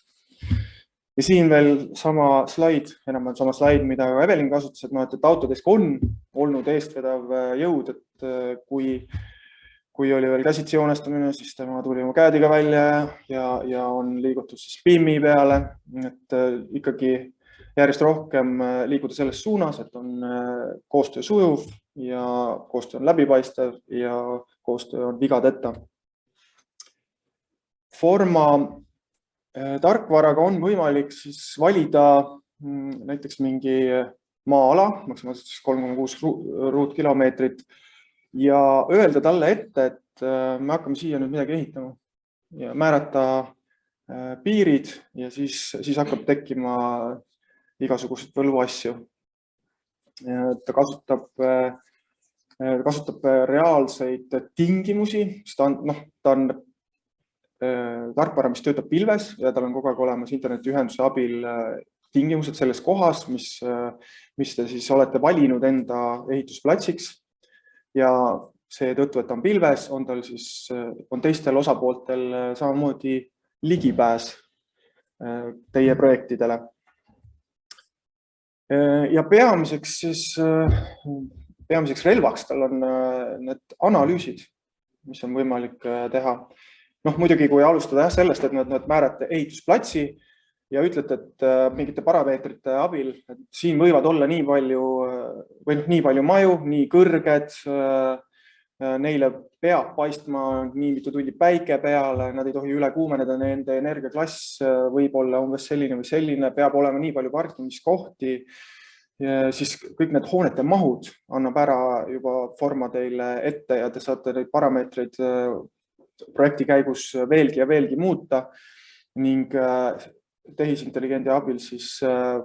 Ja siin veel sama slaid, enam-vähem sama slaid, mida Evelin kasutas, et Autodesk on olnud eestvedav jõud, et kui oli veel käsitsi joonestamine, siis tema tuli oma CAD-iga välja ja on liigutud siis BIM-i peale, et ikkagi järjest rohkem liikuda selles suunas, et on koostöö sujuv ja koostöö on läbipaistev ja koostöö on vigadeta. Forma tarkvaraga on võimalik siis valida näiteks mingi maa-ala, maksimaalselt 3,6 ruutkilomeetrit ja öelda talle ette, et me hakkame siia nüüd midagi ehitama ja määrata piirid ja siis hakkab tekkima igasugused võluasju. Ta kasutab reaalseid tingimusi, ta on tarkvara, mis töötab pilves ja tal on kogu aeg olemas internetiühenduse abil tingimused selles kohas, mis te siis olete valinud enda ehitusplatsiks ja seetõttu, et ta on pilves, on teistel osapooltel samamoodi ligipääs teie projektidele. Ja peamiseks relvaks tal on need analüüsid, mis on võimalik teha. Muidugi, kui alustada sellest, et nad määrate ehitusplatsi ja ütlete, et mingite parameetrite abil, et siin võivad olla nii palju maju, nii kõrged, neile peab paistma nii mitu tundi päike peale, nad ei tohi üle kuumeneda, nende energiaklass võib olla umbes selline või selline, peab olema nii palju parkimiskohti, siis kõik need hoonete mahud annab ära juba Forma teile ette ja te saate neid parameetreid projekti käigus veelgi ja veelgi muuta ning tehisintelligendi abil siis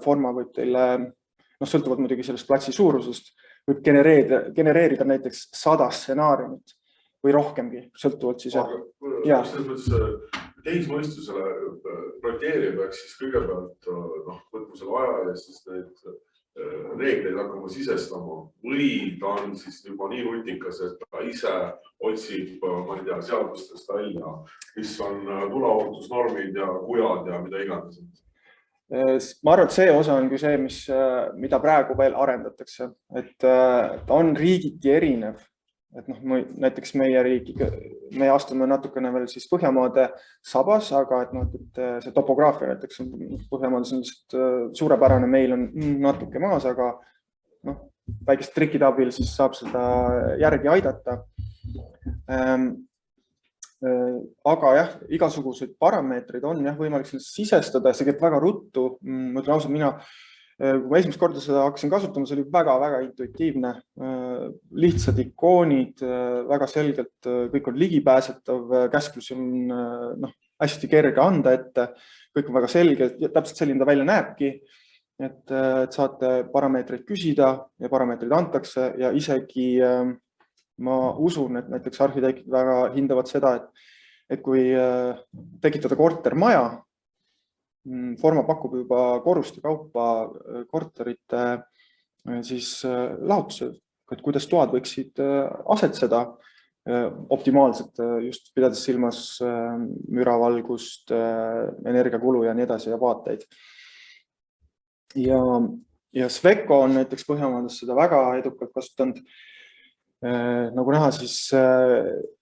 Forma võib teile, sõltuvalt muidugi sellest platsi suurusest, võib genereerida näiteks 100 stsenaariumit või rohkemgi, sõltuvalt siis. Tehismõistusele projekteerija peaks siis kõigepealt võtma selle aja ja siis neid reegleid hakkama sisestama või ta on siis juba nii nutikas, et ta ise otsib, ma ei tea, seadustest välja, mis on tuleohutusnormid ja kujad ja mida iganes. Ma arvan, et see osa on see, mida praegu veel arendatakse, et ta on riigiti erinev. Et näiteks meie astume natukene veel siis Põhjamaade sabas, aga et see topograafia näiteks Põhjamaades on suurepärane, meil on natuke maas, aga väikeste trikide abil siis saab seda järgi aidata. Aga jah, igasuguseid parameetreid on võimalik sisestada, see käib väga ruttu. Ma ütlen ausalt, kui ma esimest korda seda hakkasin kasutama, see oli väga-väga intuitiivne. Lihtsad ikoonid, väga selgelt, kõik on ligipääsetav, käsklusi on hästi kerge anda ette, kõik on väga selgelt, täpselt selline ta välja näebki, et saate parameetreid küsida ja parameetreid antakse ja isegi ma usun, et näiteks arhitektid väga hindavad seda, et kui tekitada kortermaja, Forma pakub juba korruste kaupa korterite siis lahutuse, et kuidas toad võiksid asetseda optimaalselt, just pidades silmas müravalgust, energiakulu ja nii edasi ja vaateid. Ja Sweco on näiteks Põhjamaades seda väga edukalt kasutanud. Nagu näha, siis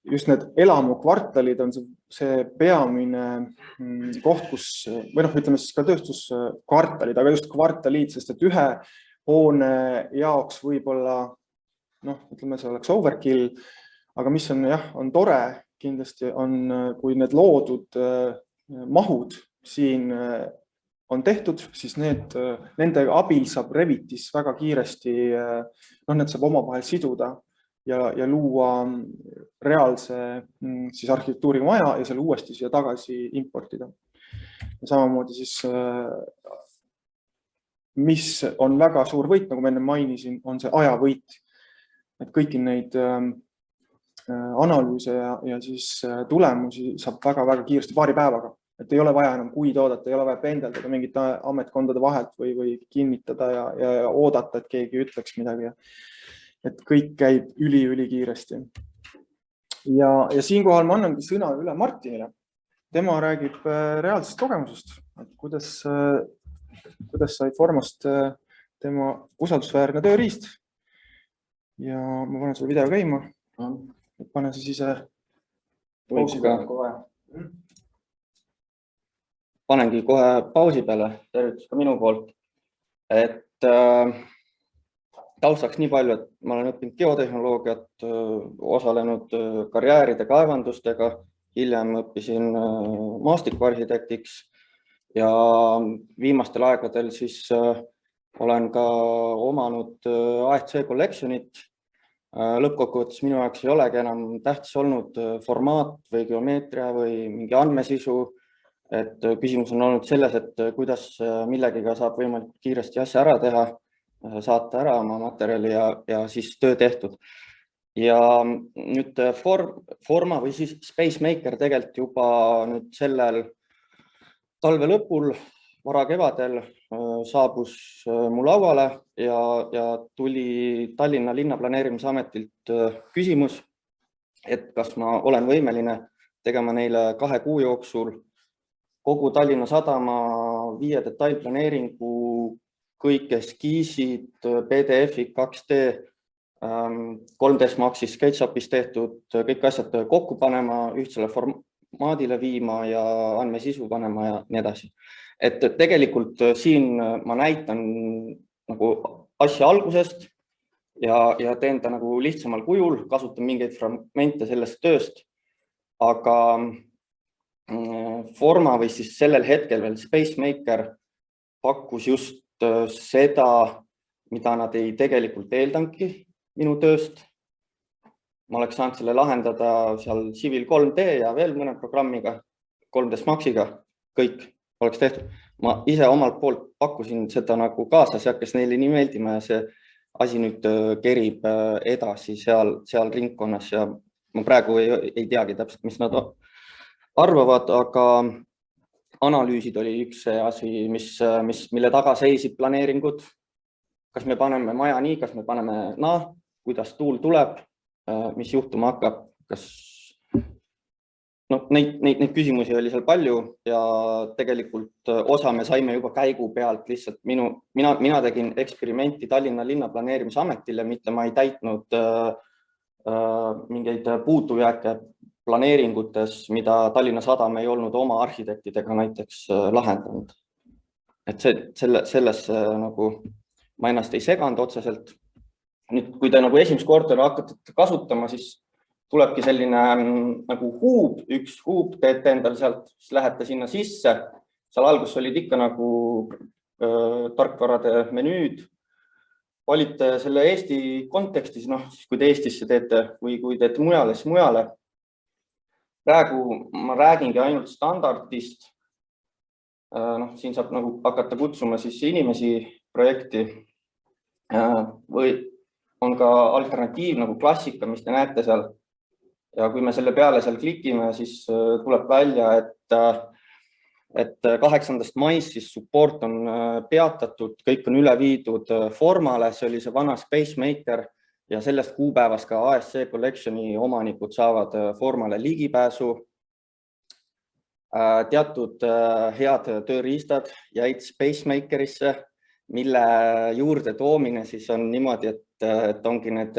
just need elamukvartalid on see peamine koht, kus, või ütleme siis ka tööstuskvartalid, aga just kvartalid, sest et ühe hoone jaoks võib-olla, ütleme, see oleks overkill, aga mis on, on tore kindlasti on, kui need loodud mahud siin on tehtud, siis nende abil saab Revitis väga kiiresti, need saab omavahel siduda ja luua reaalse siis arhitektuuriga maja ja selle uuesti siia tagasi importida. Ja samamoodi siis, mis on väga suur võit, nagu ma enne mainisin, on see ajavõit. Et kõiki neid analüüse ja siis tulemusi saab väga-väga kiiresti paari päevaga. Et ei ole vaja enam kuid oodata, ei ole vaja pendeldada mingite ametkondade vahelt või kinnitada ja oodata, et keegi ütleks midagi. Et kõik käib üli kiiresti. Ja siinkohal ma annangi sõna üle Martinile. Tema räägib reaalsest kogemusest, et kuidas sai Formast tema usaldusväärne tööriist. Ja ma panen sulle video käima. Panen siis ise pausi peale. Panengi kohe pausi peale, tervitus ka minu poolt. Et taustaks nii palju, et ma olen õppinud geotehnoloogiat, osalenud karjääride kaevandustega, hiljem õppisin maastikuarhitektiks ja viimastel aegadel siis olen ka omanud AFC collectionit. Lõppkokkuvõttes minu jaoks ei olegi enam tähtis olnud formaat või geomeetria või mingi andmesisu. Et küsimus on olnud selles, et kuidas millegiga saab võimalikult kiiresti asja ära teha, saata ära oma materjali ja siis töö tehtud. Ja nüüd Forma või siis Spacemaker tegelikult juba nüüd sellel talve lõpul, vara kevadel saabus mu lauale ja tuli Tallinna linnaplaneerimisametilt küsimus, et kas ma olen võimeline tegema neile 2 kuu jooksul kogu Tallinna Sadama 5 detailplaneeringu, kõik eskiisid, PDF-id, 2D, 3D Maxis, SketchUpis tehtud, kõik asjad kokku panema, ühtsele formaadile viima ja andmesisu panema ja nii edasi. Et tegelikult siin ma näitan nagu asja algusest ja teen ta nagu lihtsamal kujul, kasutan mingeid fragmente sellest tööst, aga Forma või siis sellel hetkel veel Spacemaker pakkus just seda, mida nad ei tegelikult eeldanudki minu tööst. Ma oleks saanud selle lahendada seal Civil 3D ja veel mõne programmiga, 3D Maxiga, kõik oleks tehtud. Ma ise omalt poolt pakkusin seda nagu kaasa, see hakkas neile nii meeldima ja see asi nüüd kerib edasi seal ringkonnas ja ma praegu ei teagi täpselt, mis nad arvavad, aga analüüsid oli üks asi, mille taga seisid planeeringud. Kas me paneme maja nii, kas me paneme kuidas tuul tuleb, mis juhtuma hakkab, kas neid küsimusi oli seal palju ja tegelikult osa me saime juba käigu pealt lihtsalt mina tegin eksperimenti Tallinna linnaplaneerimisametile, mitte ma ei täitnud mingeid puutujääke planeeringutes, mida Tallinna Sadam ei olnud oma arhitektidega näiteks lahendanud. Et selles nagu ma ennast ei seganud otseselt. Nüüd, kui te nagu esimest korda hakkate kasutama, siis tulebki selline nagu huub, üks huub teete endal sealt, siis lähete sinna sisse. Seal alguses olid ikka nagu tarkvarade menüüd. Valite selle Eesti kontekstis, kui te Eestisse teete või kui teete mujale, siis mujale. Praegu ma räägingi ainult standardist. Siin saab nagu hakata kutsuma siis inimesi projekti või on ka alternatiiv nagu klassika, mis te näete seal. Ja kui me selle peale seal klikime, siis tuleb välja, et et 8. mais siis support on peatatud, kõik on üle viidud Formale, see oli see vana Spacemaker ja sellest kuupäevast ka ASC Collectioni omanikud saavad Formale ligipääsu. Teatud head tööriistad jäid Spacemakerisse, mille juurde toomine siis on niimoodi, et ongi need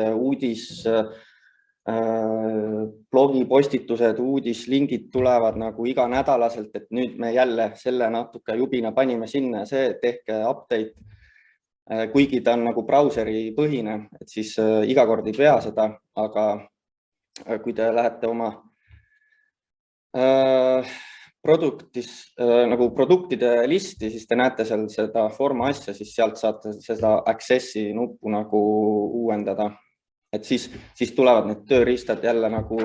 blogipostitused, uudislingid tulevad nagu iganädalaselt, et nüüd me jälle selle natuke jubina panime sinna ja see tehke update. Kuigi ta on nagu brauseri põhine, et siis iga kord ei pea seda, aga kui te lähete oma produktide listi, siis te näete seal seda Forma asja, siis sealt saate seda accessi nuppu nagu uuendada. Et siis tulevad need tööriistad jälle nagu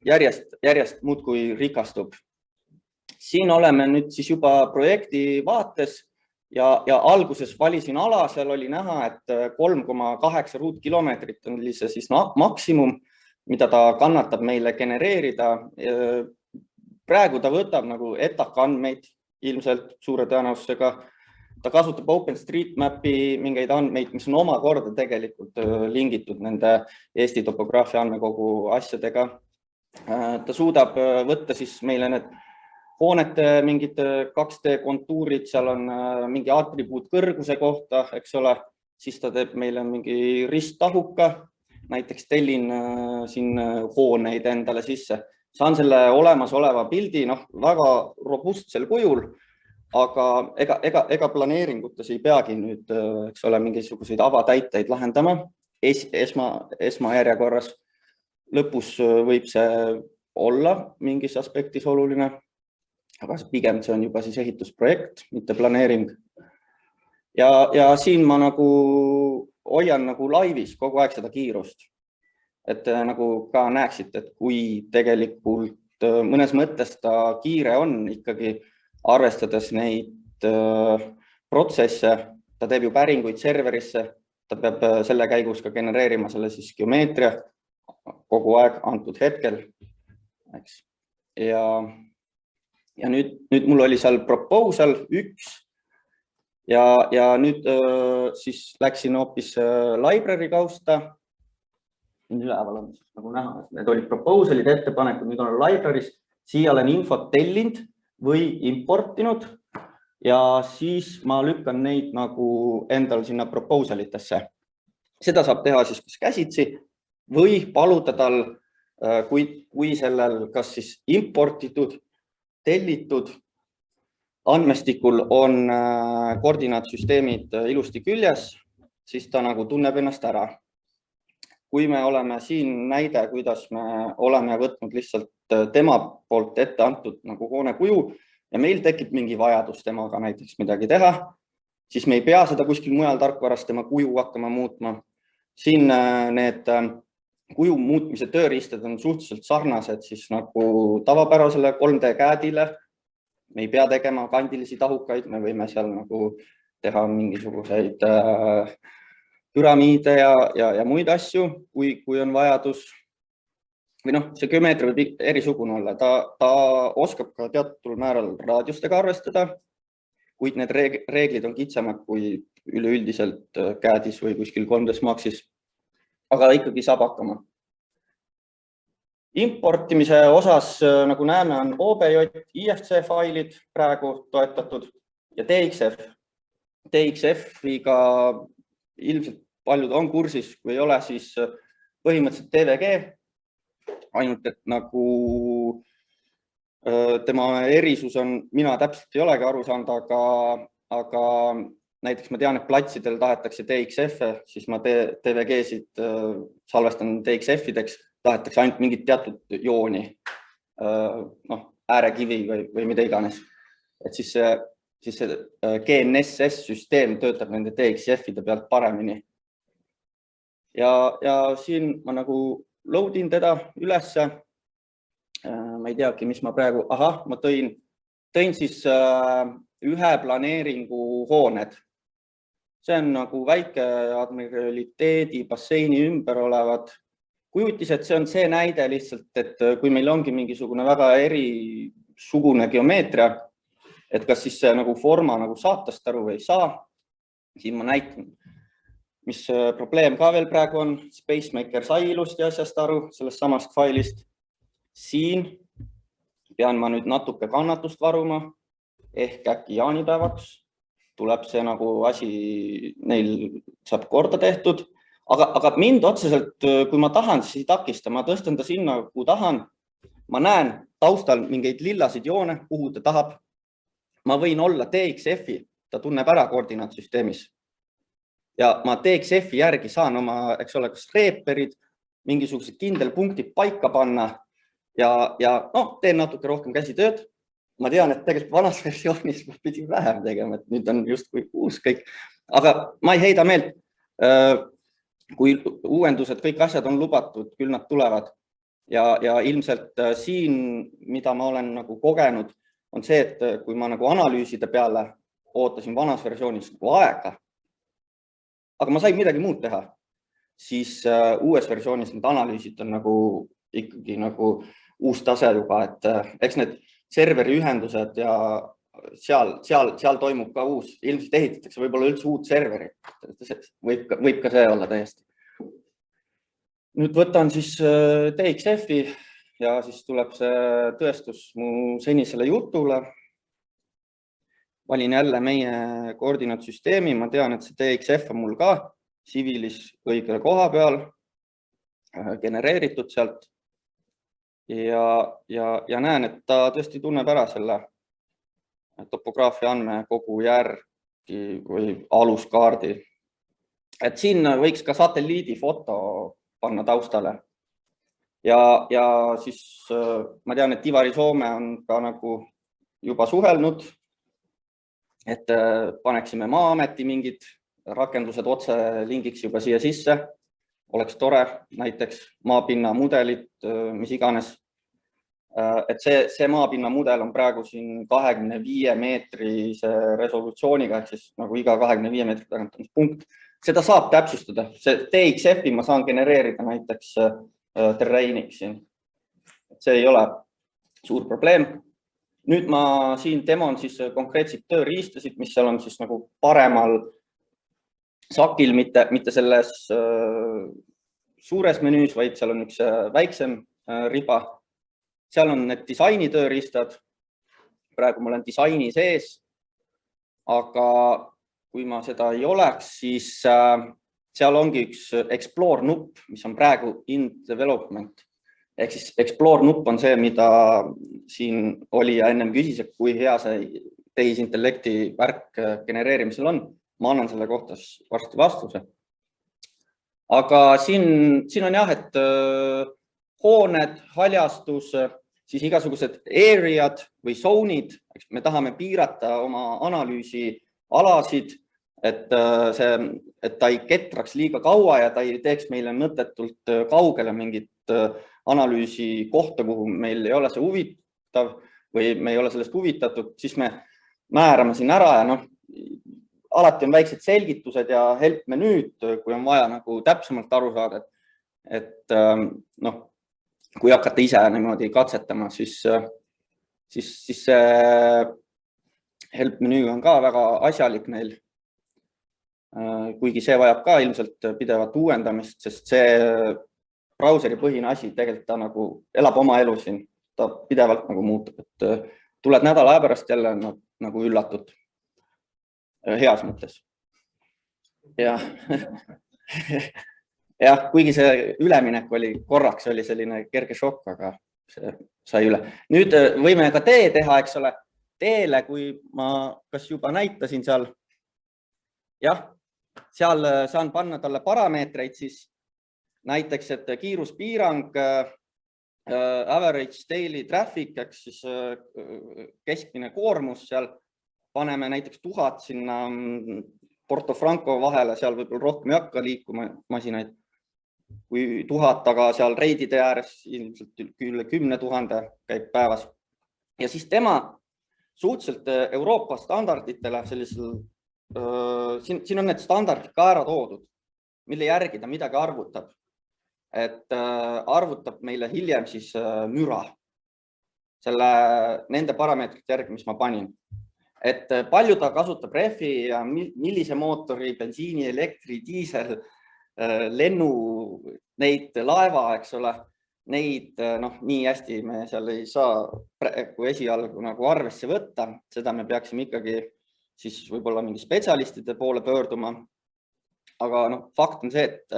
järjest muudkui rikastub. Siin oleme nüüd siis juba projekti vaates ja alguses valisin ala, seal oli näha, et 3,8 ruutkilomeetrit on see siis maksimum, mida ta kannatab meile genereerida. Praegu ta võtab nagu etakandmeid ilmselt suure tõenäosusega. Ta kasutab OpenStreetMapi mingeid andmeid, mis on omakorda tegelikult lingitud nende Eesti topograafia andmekogu asjadega. Ta suudab võtta siis meile need hoonete mingid 2D kontuurid, seal on mingi atribuut kõrguse kohta, eks ole, siis ta teeb meile mingi risttahuka, näiteks tellin siin hooneid endale sisse. Saan selle olemasoleva pildi väga robustsel kujul, aga ega planeeringutes ei peagi nüüd, eks ole, mingisuguseid avatäiteid lahendama esmajärjekorras. Lõpus võib see olla mingis aspektis oluline, aga pigem see on juba siis ehitusprojekt, mitte planeering. Ja siin ma nagu hoian nagu laivis kogu aeg seda kiirust, et nagu ka näeksite, et kui tegelikult mõnes mõttes ta kiire on ikkagi, arvestades neid protsesse, ta teeb ju päringuid serverisse, ta peab selle käigus ka genereerima selle siis geomeetria kogu aeg antud hetkel. Ja nüüd mul oli seal proposal 1 ja nüüd siis läksin hoopis library kausta. Üleval on nagu näha, et need olid proposalid, ettepanekud, nüüd on library's, siia olen infot tellinud või importinud ja siis ma lükkan neid nagu endal sinna proposalitesse. Seda saab teha siis kas käsitsi või paluda tal, kui sellel kas siis importitud, tellitud andmestikul on koordinaatsüsteemid ilusti küljes, siis ta nagu tunneb ennast ära. Kui me oleme siin näide, kuidas me oleme võtnud lihtsalt tema poolt ette antud nagu hoone kuju ja meil tekib mingi vajadus temaga näiteks midagi teha, siis me ei pea seda kuskil mujal tarkvaras tema kuju hakkama muutma. Siin need kuju muutmise tööriistad on suhteliselt sarnased siis nagu tavapärasele 3D CAD-ile. Me ei pea tegema kandilisi tahukaid, me võime seal nagu teha mingisuguseid püramiide ja muid asju, kui on vajadus. Või see geomeetria võib erisugune olla. Ta oskab ka teatud määral raadiustega arvestada, kuid need reeglid on kitsamad kui üleüldiselt CAD-is või kuskil 3D Maxis. Aga ikkagi saab hakkama. Importimise osas, nagu näeme, on OBJ, IFC failid praegu toetatud ja DXF. DXF-iga ilmselt paljud on kursis, kui ei ole, siis põhimõtteliselt TVG, ainult et nagu tema erisus on, mina täpselt ei olegi aru saanud, aga näiteks ma tean, et platsidel tahetakse DXF-e, siis ma TVG-sid salvestan DXF-ideks, tahetakse ainult mingit teatud jooni, äärekivi või mida iganes. Et siis see GNSS-süsteem töötab nende DXF-ide pealt paremini. Ja siin ma nagu loadin teda ülesse. Ma ei teagi, mis ma praegu, ma tõin siis ühe planeeringu hooned. See on nagu väike admiraliteedi basseini ümber olevad kujutised. See on see näide lihtsalt, et kui meil ongi mingisugune väga erisugune geomeetria, et kas siis see nagu Forma nagu saab tast aru või ei saa. Siin ma näitan, mis probleem ka veel praegu on. Spacemaker sai ilusti asjast aru sellest samast failist. Siin pean ma nüüd natuke kannatust varuma, ehk äkki jaanipäevaks tuleb see nagu asi neil saab korda tehtud. Aga mind otseselt, kui ma tahan, siis ei takista. Ma tõstan ta sinna, kuhu tahan. Ma näen taustal mingeid lillasid joone, kuhu ta tahab. Ma võin olla DXF-i, ta tunneb ära koordinaatsüsteemis. Ja ma DXF-i järgi saan oma, eks ole, kas reeperid, mingisugused kindel punktid paika panna ja teen natuke rohkem käsitööd. Ma tean, et tegelikult vanas versioonis ma pidin vähem tegema, et nüüd on justkui uus kõik. Aga ma ei heida meelt. Kui uuendused, kõik asjad on lubatud, küll nad tulevad. Ja ilmselt siin, mida ma olen nagu kogenud, on see, et kui ma nagu analüüside peale ootasin vanas versioonis nagu aega, aga ma sain midagi muud teha, siis uues versioonis need analüüsid on nagu ikkagi nagu uus tase juba, et eks need serveri ühendused ja seal toimub ka uus, ilmselt ehitatakse võib-olla üldse uut serveri. Võib ka see olla täiesti. Nüüd võtan siis DXF-i ja siis tuleb see tõestus mu senisele jutule. Valin jälle meie koordinaatsüsteemi. Ma tean, et see DXF on mul ka Civilis õige koha peal genereeritud sealt. Ja näen, et ta tõesti tunneb ära selle topograafia andmekogu järgi või aluskaardi. Et siin võiks ka satelliidifoto panna taustale. Ja siis ma tean, et Ivari Soome on ka nagu juba suhelnud, et paneksime Maa-ameti mingid rakendused otse lingiks juba siia sisse. Oleks tore, näiteks maapinna mudelit, mis iganes. Et see maapinna mudel on praegu siin 25 meetrise resolutsiooniga, ehk siis nagu iga 25 meetri tagant on punkt. Seda saab täpsustada. See DXF-i ma saan genereerida näiteks terreiniks siin. See ei ole suur probleem. Nüüd ma siin demon siis konkreetseid tööriistasid, mis seal on siis nagu paremal sakil, mitte selles suures menüüs, vaid seal on üks väiksem riba. Seal on need disaini tööriistad. Praegu ma olen disaini sees, aga kui ma seda ei oleks, siis seal ongi üks Explore nupp, mis on praegu in development. Ehk siis Explore nupp on see, mida siin oli ja ennem küsis, et kui hea see tehisintellekti värk genereerimisel on. Ma annan selle kohta varsti vastuse. Aga siin on jah, et hooned, haljastus, siis igasugused aread või zone'id. Me tahame piirata oma analüüsi alasid, et ta ei ketraks liiga kaua ja ta ei teeks meile mõttetult kaugele mingit analüüsi kohta, kuhu meil ei ole see huvitav või me ei ole sellest huvitatud, siis me määrame siin ära ja alati on väiksed selgitused ja help menüüd, kui on vaja nagu täpsemalt aru saada, et kui hakata ise niimoodi katsetama, siis see help menüü on ka väga asjalik neil. Kuigi see vajab ka ilmselt pidevat uuendamist, sest see brauseri põhine asi tegelikult ta nagu elab oma elu siin, ta pidevalt nagu muutub, et tuled nädala aja pärast jälle nagu üllatud. Heas mõttes. Ja kuigi see üleminek oli korraks oli selline kerge šokk, aga see sai üle. Nüüd võime ka tee teha, eks ole. Teele, kui ma kas juba näitasin seal, seal saan panna talle parameetreid, siis näiteks, et kiiruspiirang, average daily traffic, eks siis keskmine koormus seal, paneme näiteks 1000 sinna Porto Franco vahele, seal võib-olla rohkem ei hakka liikuma masinaid kui 1000, aga seal reidide ääres ilmselt üle 10 000 käib päevas. Ja siis tema suhteliselt Euroopa standarditele sellisel, siin on need standardid ka ära toodud, mille järgi ta midagi arvutab. Et arvutab meile hiljem siis müra nende parameetrite järgi, mis ma panin. et palju ta kasutab refi ja millise mootori, bensiini, elektri, diisel, lennu, neid laeva, eks ole, neid nii hästi me seal ei saa kui esialgu nagu arvesse võtta, seda me peaksime ikkagi siis võib-olla mingi spetsialistide poole pöörduma. Aga fakt on see, et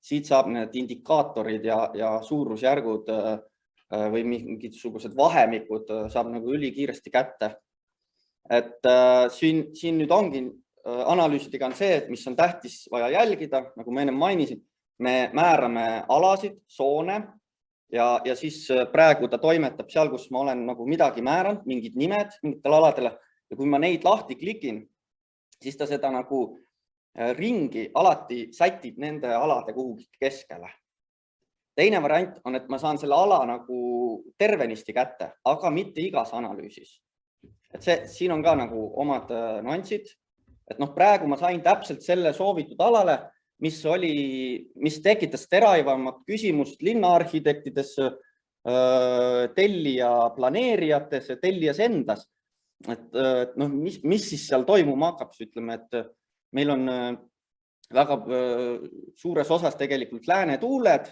siit saab need indikaatorid ja suurusjärgud või mingisugused vahemikud saab nagu ülikiiresti kätte. Et siin nüüd ongi analüüsidega on see, et mis on tähtis vaja jälgida, nagu ma enne mainisin, me määrame alasid, tsoone ja siis praegu ta toimetab seal, kus ma olen nagu midagi määranud, mingid nimed mingitele aladele ja kui ma neid lahti klikin, siis ta seda nagu ringi alati sätib nende alade kuhugi keskele. Teine variant on, et ma saan selle ala nagu tervenisti kätte, aga mitte igas analüüsis. Et siin on ka nagu omad nüansid, et praegu ma sain täpselt selle soovitud alale, mis tekitas teraivamat küsimust linnaarhitektides, tellija planeerijates ja tellijas endas. Et mis siis seal toimuma hakkab, ütleme, et meil on väga suures osas tegelikult lääne tuuled,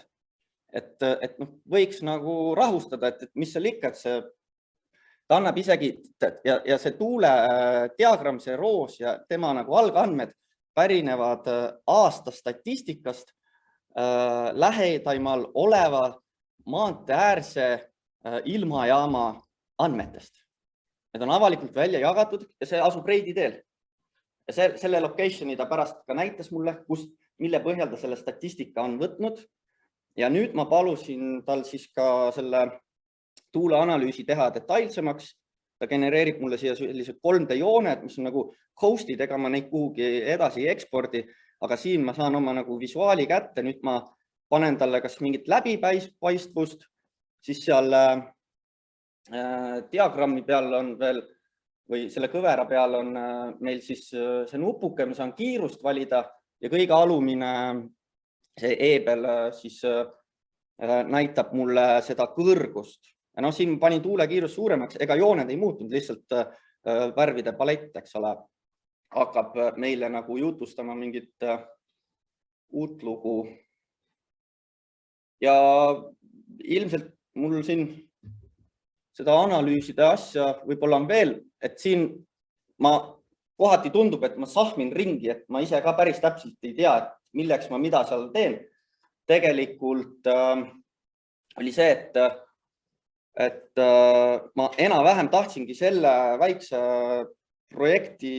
et võiks nagu rahustada, et mis seal ikka, et ta annab isegi ja see tuule diagramm, see roos ja tema nagu algandmed pärinevad aasta statistikast lähedaimal oleva maanteäärse ilmajaama andmetest. Need on avalikult välja jagatud ja see asub Reidi teel. Ja selle locationi ta pärast ka näitas mulle, mille põhjal ta selle statistika on võtnud. Ja nüüd ma palusin tal siis ka selle tuuleanalüüsi teha detailsemaks. Ta genereerib mulle siia sellised 3D jooned, mis on nagu host'id, ega ma neid kuhugi edasi ei ekspordi, aga siin ma saan oma nagu visuaali kätte. Nüüd ma panen talle kas mingit läbipaistvust, siis seal diagrammi peal on veel või selle kõvera peal on meil siis see nupuke, ma saan kiirust valida ja kõige alumine see e-peal siis näitab mulle seda kõrgust. Ja siin panin tuule kiirust suuremaks, ega jooned ei muutunud, lihtsalt värvide palett, eks ole, hakkab meile nagu jutustama mingit uut lugu. Ja ilmselt mul siin seda analüüside asja võib-olla on veel, et siin ma kohati tundub, et ma sahmin ringi, et ma ise ka päris täpselt ei tea, et milleks ma mida seal teen. Tegelikult oli see, et ma enam-vähem tahtsingi selle väikse projekti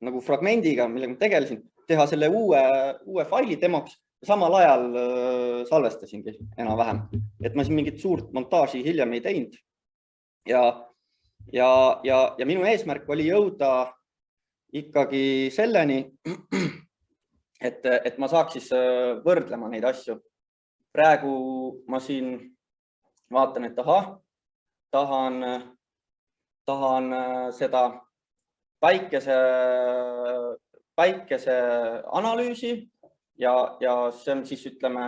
nagu fragmendiga, millega ma tegelesin, teha selle uue faili demoks ja samal ajal salvestasingi enam-vähem. Et ma siin mingit suurt montaaži hiljem ei teinud. Ja minu eesmärk oli jõuda ikkagi selleni, et ma saaks siis võrdlema neid asju. Praegu ma siin vaatan, et tahan seda päikese analüüsi ja see on siis ütleme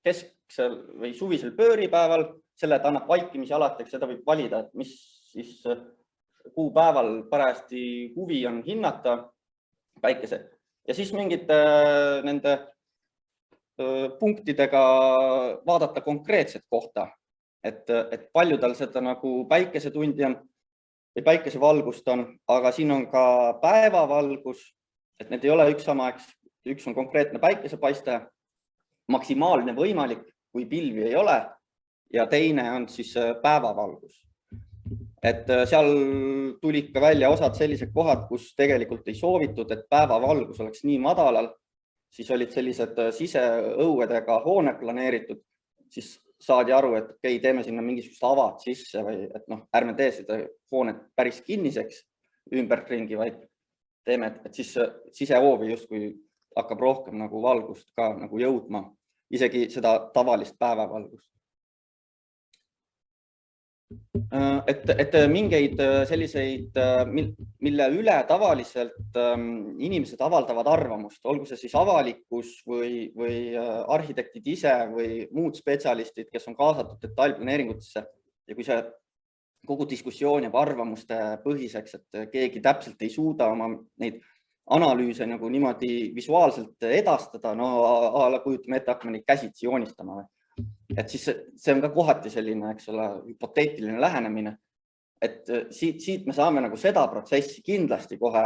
kesksel või suvisel pööripäeval, selle ta annab vaikimisi alati, seda võib valida, et mis siis kuupäeval parajasti huvi on hinnata päikese. Ja siis mingite nende punktidega vaadata konkreetset kohta, et palju tal seda nagu päikesetundi on või päikesevalgust on, aga siin on ka päevavalgus, et need ei ole üks sama, üks on konkreetne päikesepaiste, maksimaalne võimalik, kui pilvi ei ole, ja teine on siis päevavalgus. Et seal tulid ka välja osad sellised kohad, kus tegelikult ei soovitud, et päevavalgus oleks nii madalal, siis olid sellised siseõuedega hoone planeeritud, siis saadi aru, et okei, teeme sinna mingisugust avad sisse või et ärme tee seda hoonet päris kinniseks ümbertringi, vaid teeme, et siis sisehoovi justkui hakkab rohkem nagu valgust ka nagu jõudma, isegi seda tavalist päevavalgust. Et mingeid selliseid, mille üle tavaliselt inimesed avaldavad arvamust, olgu see siis avalikkus või arhitektid ise või muud spetsialistid, kes on kaasatud detailplaneeringutesse. Ja kui see kogu diskussioon jääb arvamuste põhiseks, et keegi täpselt ei suuda oma neid analüüse nagu niimoodi visuaalselt edastada. No kujutame ette, hakkame neid käsitsi joonistama. Et siis see on ka kohati selline, eks ole, hüpoteetiline lähenemine. Et siit me saame nagu seda protsessi kindlasti kohe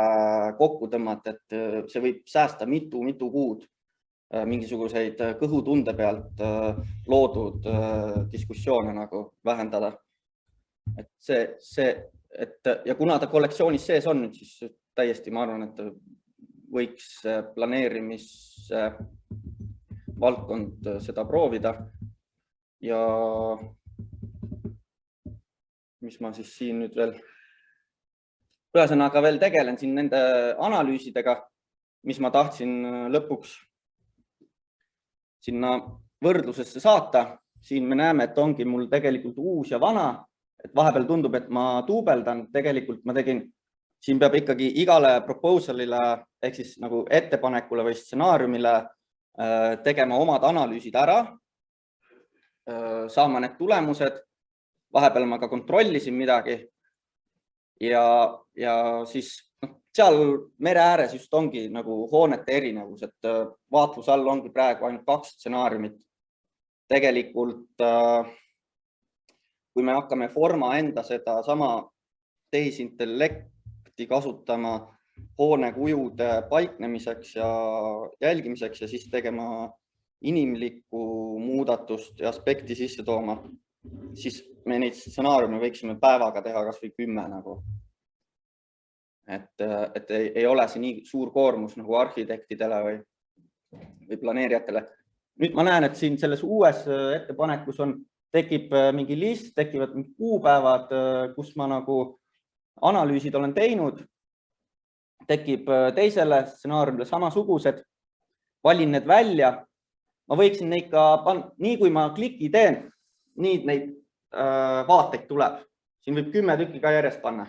kokku tõmmata, et see võib säästa mitu kuud mingisuguseid kõhutunde pealt loodud diskussioone nagu vähendada. Ja kuna ta kollektsioonis sees on nüüd, siis täiesti ma arvan, et võiks planeerimise valdkond seda proovida. Ja mis ma siis siin nüüd veel ühesõnaga veel tegelen siin nende analüüsidega, mis ma tahtsin lõpuks sinna võrdlusesse saata. Siin me näeme, et ongi mul tegelikult uus ja vana, et vahepeal tundub, et ma duubeldan. Tegelikult ma tegin, siin peab ikkagi igale proposalile ehk siis nagu ettepanekule või stsenaariumile tegema omad analüüsid ära, saama need tulemused. Vahepeal ma ka kontrollisin midagi ja siis seal mere ääres just ongi nagu hoonete erinevus, et vaatluse all ongi praegu ainult 2 stsenaariumit. Tegelikult, kui me hakkame Forma enda seda sama tehisintellekti kasutama hoonekujude paiknemiseks ja jälgimiseks ja siis tegema inimlikku muudatust ja aspekti sisse tooma, siis me neid stsenaariume võiksime päevaga teha kas või 10 nagu. Et ei ole see nii suur koormus nagu arhitektidele või planeerijatele. Nüüd ma näen, et siin selles uues ettepanekus tekib mingi list, tekivad mingi kuupäevad, kus ma nagu analüüsid olen teinud, tekib teisele stsenaariumile samasugused, valin need välja. Ma võiksin neid ka panna, nii kui ma kliki teen, nii neid vaateid tuleb. Siin võib 10 tükki ka järjest panna.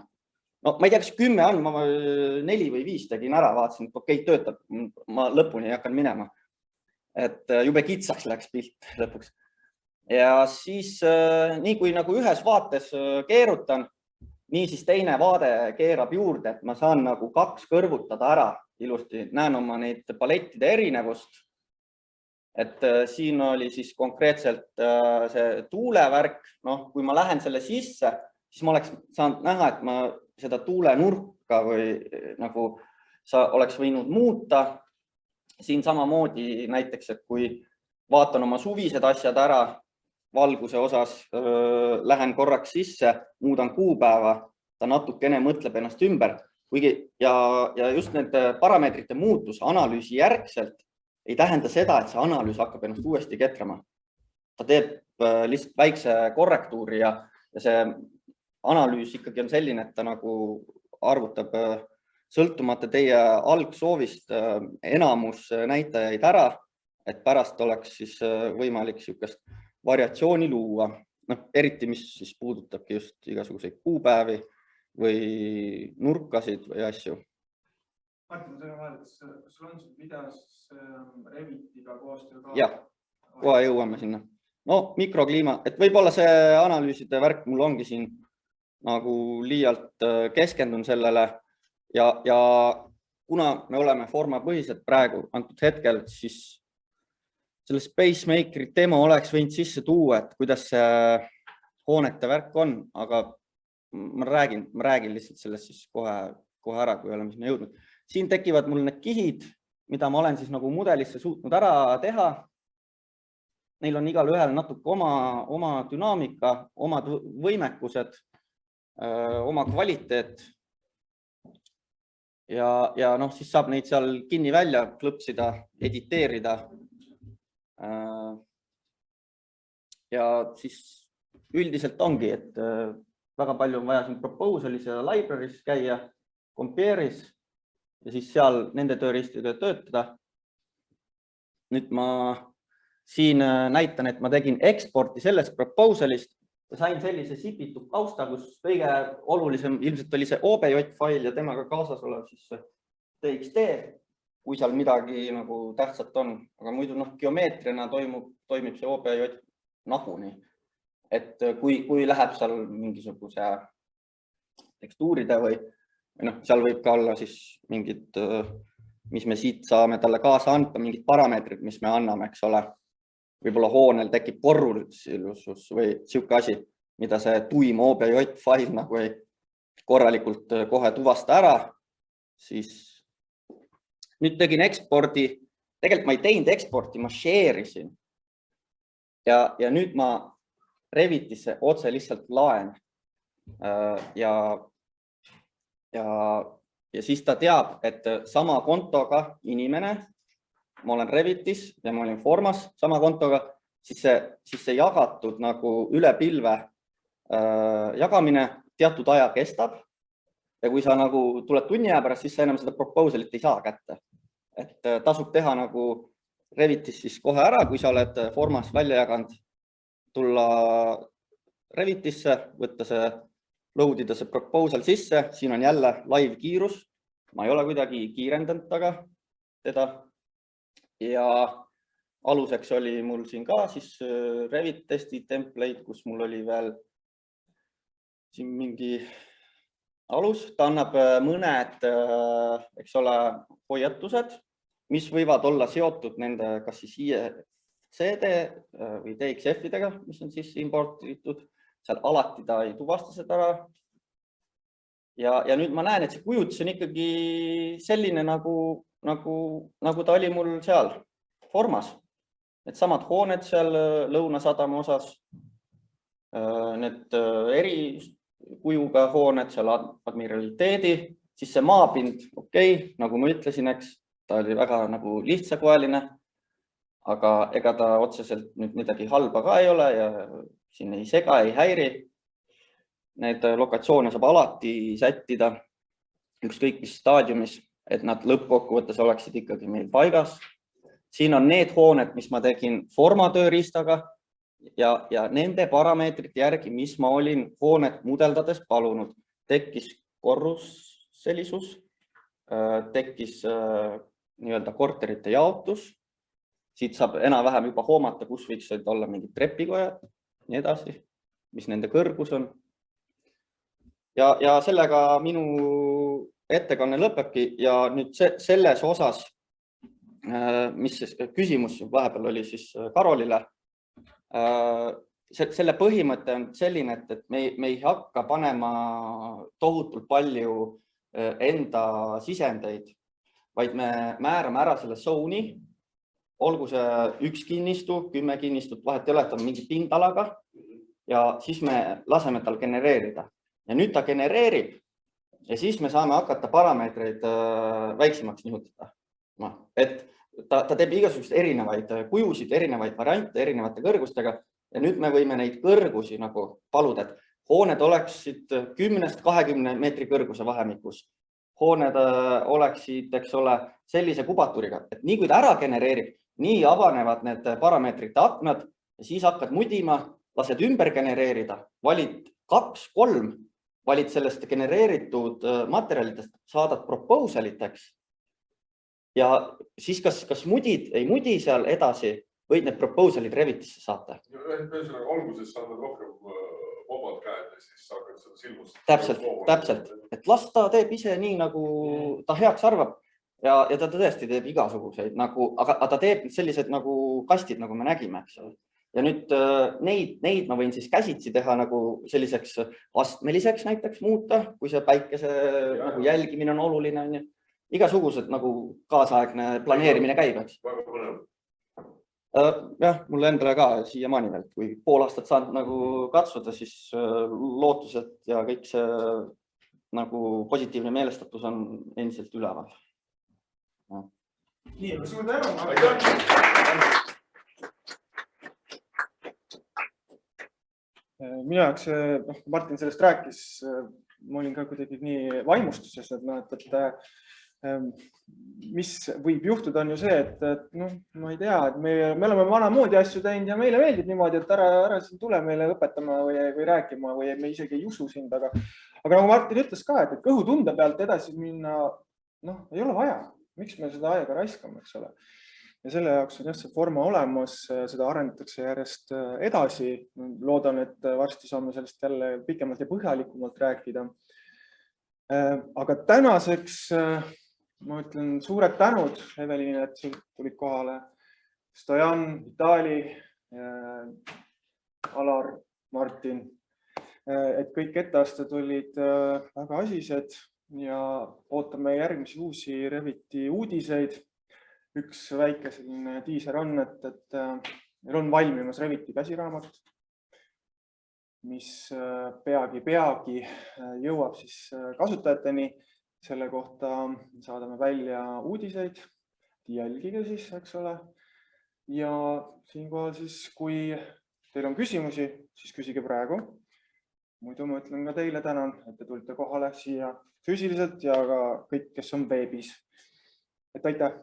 No ma ei tea, kas 10 on, ma 4 või 5 tegin ära, vaatasin, et okei, töötab, ma lõpuni ei hakkan minema. Et jube kitsaks läks pilt lõpuks. Ja siis nii kui nagu ühes vaates keerutan, nii siis teine vaade keerab juurde, et ma saan nagu 2 kõrvutada ära ilusti. Näen oma neid palettide erinevust. Et siin oli siis konkreetselt see tuulevärk. Noh, kui ma lähen selle sisse, siis ma oleks saanud näha, et ma seda tuulenurka või nagu oleks võinud muuta. Siin samamoodi näiteks, et kui vaatan oma suvised asjad ära valguse osas, lähen korraks sisse, muudan kuupäeva, ta natukene mõtleb ennast ümber. Ja just need parameetrite muutus analüüsi järgselt ei tähenda seda, et see analüüs hakkab ennast uuesti ketrama. Ta teeb lihtsalt väikse korrektuuri ja see analüüs ikkagi on selline, et ta nagu arvutab sõltumata teie algsoovist enamus näitajaid ära, et pärast oleks siis võimalik niisugust variatsiooni luua. Eriti, mis siis puudutabki just igasuguseid kuupäevi või nurkasid või asju. Martin, kas sul on siin videos Revitiga koostöö ka? Jah, kohe jõuame sinna. No mikrokliima, et võib-olla see analüüside värk mul ongi siin nagu liialt keskendun sellele ja kuna me oleme Forma põhised praegu antud hetkel, siis selle Spacemakeri demo oleks võinud sisse tuua, et kuidas see hoonete värk on, aga ma räägin lihtsalt sellest siis kohe ära, kui oleme sinna jõudnud. Siin tekivad mul need kihid, mida ma olen siis nagu mudelisse suutnud ära teha. Neil on igal ühel natuke oma dünaamika, omad võimekused, oma kvaliteet ja noh, siis saab neid seal kinni välja klõpsida, editeerida. Ja siis üldiselt ongi, et väga palju on vaja siin proposalis ja library's käia, compare'is ja siis seal nende tööriistidega töötada. Nüüd ma siin näitan, et ma tegin eksporti sellest proposalist ja sain sellise sipitud kausta, kus kõige olulisem ilmselt oli see OBJ-fail ja temaga kaasas olev siis TXT, kui seal midagi nagu tähtsat on. Aga muidu geomeetriana toimib see OBJ nahuni. et kui läheb seal mingisuguse tekstuuride või seal võib ka olla siis mingid, mis me siit saame talle kaasa anda, mingid parameetrid, mis me anname, eks ole. Võib-olla hoonel tekib korrulisus või sihuke asi, mida see tuim OBJ fail nagu ei korralikult kohe tuvasta ära, siis nüüd tegin ekspordi. Tegelikult ma ei teinud eksporti, ma share isin. Ja nüüd ma Revitisse otse lihtsalt laen. Ja siis ta teab, et sama kontoga inimene, ma olen Revitis ja ma olin Formas sama kontoga, siis see jagatud nagu üle pilve jagamine teatud aja kestab. Ja kui sa nagu tuled tunni aja pärast, siis sa enam seda proposalit ei saa kätte. Et tasub teha nagu Revitis siis kohe ära, kui sa oled Formas välja jaganud, tulla Revitisse, võtta see, loadida see proposal sisse, siin on jälle live kiirus, ma ei ole kuidagi kiirendanud teda. Ja aluseks oli mul siin ka siis Revit testi template, kus mul oli veel siin mingi alus, ta annab mõned, eks ole, hoiatused, mis võivad olla seotud nende kas siis CD või DXF-idega, mis on siis importitud, seal alati ta ei tuvasta seda ära. Ja nüüd ma näen, et see kujutis on ikkagi selline nagu ta oli mul seal Formas. Need samad hooned seal Lõunasadama osas, need eri kujuga hooned seal admiraliteedi, siis see maapind, okei, nagu ma ütlesin, eks, ta oli väga nagu lihtsakoeline, aga ega ta otseselt nüüd midagi halba ka ei ole ja siin ei sega, ei häiri. Need lokatsioone saab alati sättida ükskõik mis staadiumis, et nad lõppkokkuvõttes oleksid ikkagi meil paigas. Siin on need hooned, mis ma tegin Forma tööriistaga ja nende parameetrite järgi, mis ma olin hoonet mudeldades palunud. Tekkis korruselisus, tekkis nii-öelda korterite jaotus. Siit saab enam-vähem juba hoomata, kus võiks olla mingid trepikojad, nii edasi, mis nende kõrgus on. Ja sellega minu ettekanne lõpebki ja nüüd selles osas, mis küsimus vahepeal oli siis Karolile, selle põhimõte on selline, et me ei hakka panema tohutult palju enda sisendeid, vaid me määrame ära selle zone'i, olgu see üks kinnistu, 10 kinnistut, vahet ei ole, et on mingi pindalaga ja siis me laseme tal genereerida. Ja nüüd ta genereerib ja siis me saame hakata parameetreid väiksemaks nihutada. Et ta teeb igasugust erinevaid kujusid, erinevaid variante, erinevate kõrgustega ja nüüd me võime neid kõrgusi nagu paluda, et hooned oleksid 10–20 meetri kõrguse vahemikus. Hooned oleksid, eks ole, sellise kubaturiga, et nii kui ta ära genereerib, nii avanevad need parameetrite aknad ja siis hakkad mudima, lased ümber genereerida, valid 2-3, valid sellest genereeritud materjalidest, saadad proposaliteks ja siis kas mudid, ei mudi seal edasi, võid need proposalid Revitisse saata. Ühesõnaga alguses saad rohkem vabad käed ja siis hakkad seda silmust. Täpselt, et las ta teeb ise nii, nagu ta heaks arvab ja ta tõesti teeb igasuguseid, aga ta teeb sellised nagu kastid, nagu me nägime, eks ole. Ja nüüd neid ma võin siis käsitsi teha nagu selliseks astmeliseks näiteks muuta, kui see päikese jälgimine on oluline. Igasugused nagu kaasaegne planeerimine käib. Väga põnev. Jah, mulle endale ka siiamaani veel, kui pool aastat saanud nagu katsuda, siis lootused ja kõik see nagu positiivne meelestatus on endiselt üleval. Nii, suur tänu. Minu jaoks, Martin sellest rääkis, ma olin ka kuidagi nii vaimustuses, et mis võib juhtuda on ju see, et ma ei tea, et me oleme vanamoodi asju teinud ja meile meeldib niimoodi, et ära siin tule meile õpetama või rääkima või me isegi ei usu sind, aga nagu Martin ütles ka, et kõhutunde pealt edasi minna, ei ole vaja, miks me seda aega raiskame, eks ole. ja selle jaoks on jah see Forma olemas, seda arendatakse järjest edasi. Loodan, et varsti saame sellest jälle pikemalt ja põhjalikumalt rääkida. Aga tänaseks ma ütlen suured tänud, Eveline, et sa tulid kohale. Stojan, Vitali, Alar, Martin, et kõik etteasted olid väga asised ja ootame järgmisi uusi Reviti uudiseid. Üks väike selline tiiser on, et meil on valmimas Reviti käsiraamat, mis peagi jõuab siis kasutajateni. Selle kohta saadame välja uudiseid, jälgige siis, eks ole. Ja siinkohal siis, kui teil on küsimusi, siis küsige praegu. Muidu ma ütlen ka teile tänan, et te tulite kohale siia füüsiliselt ja ka kõik, kes on veebis. Et aitäh!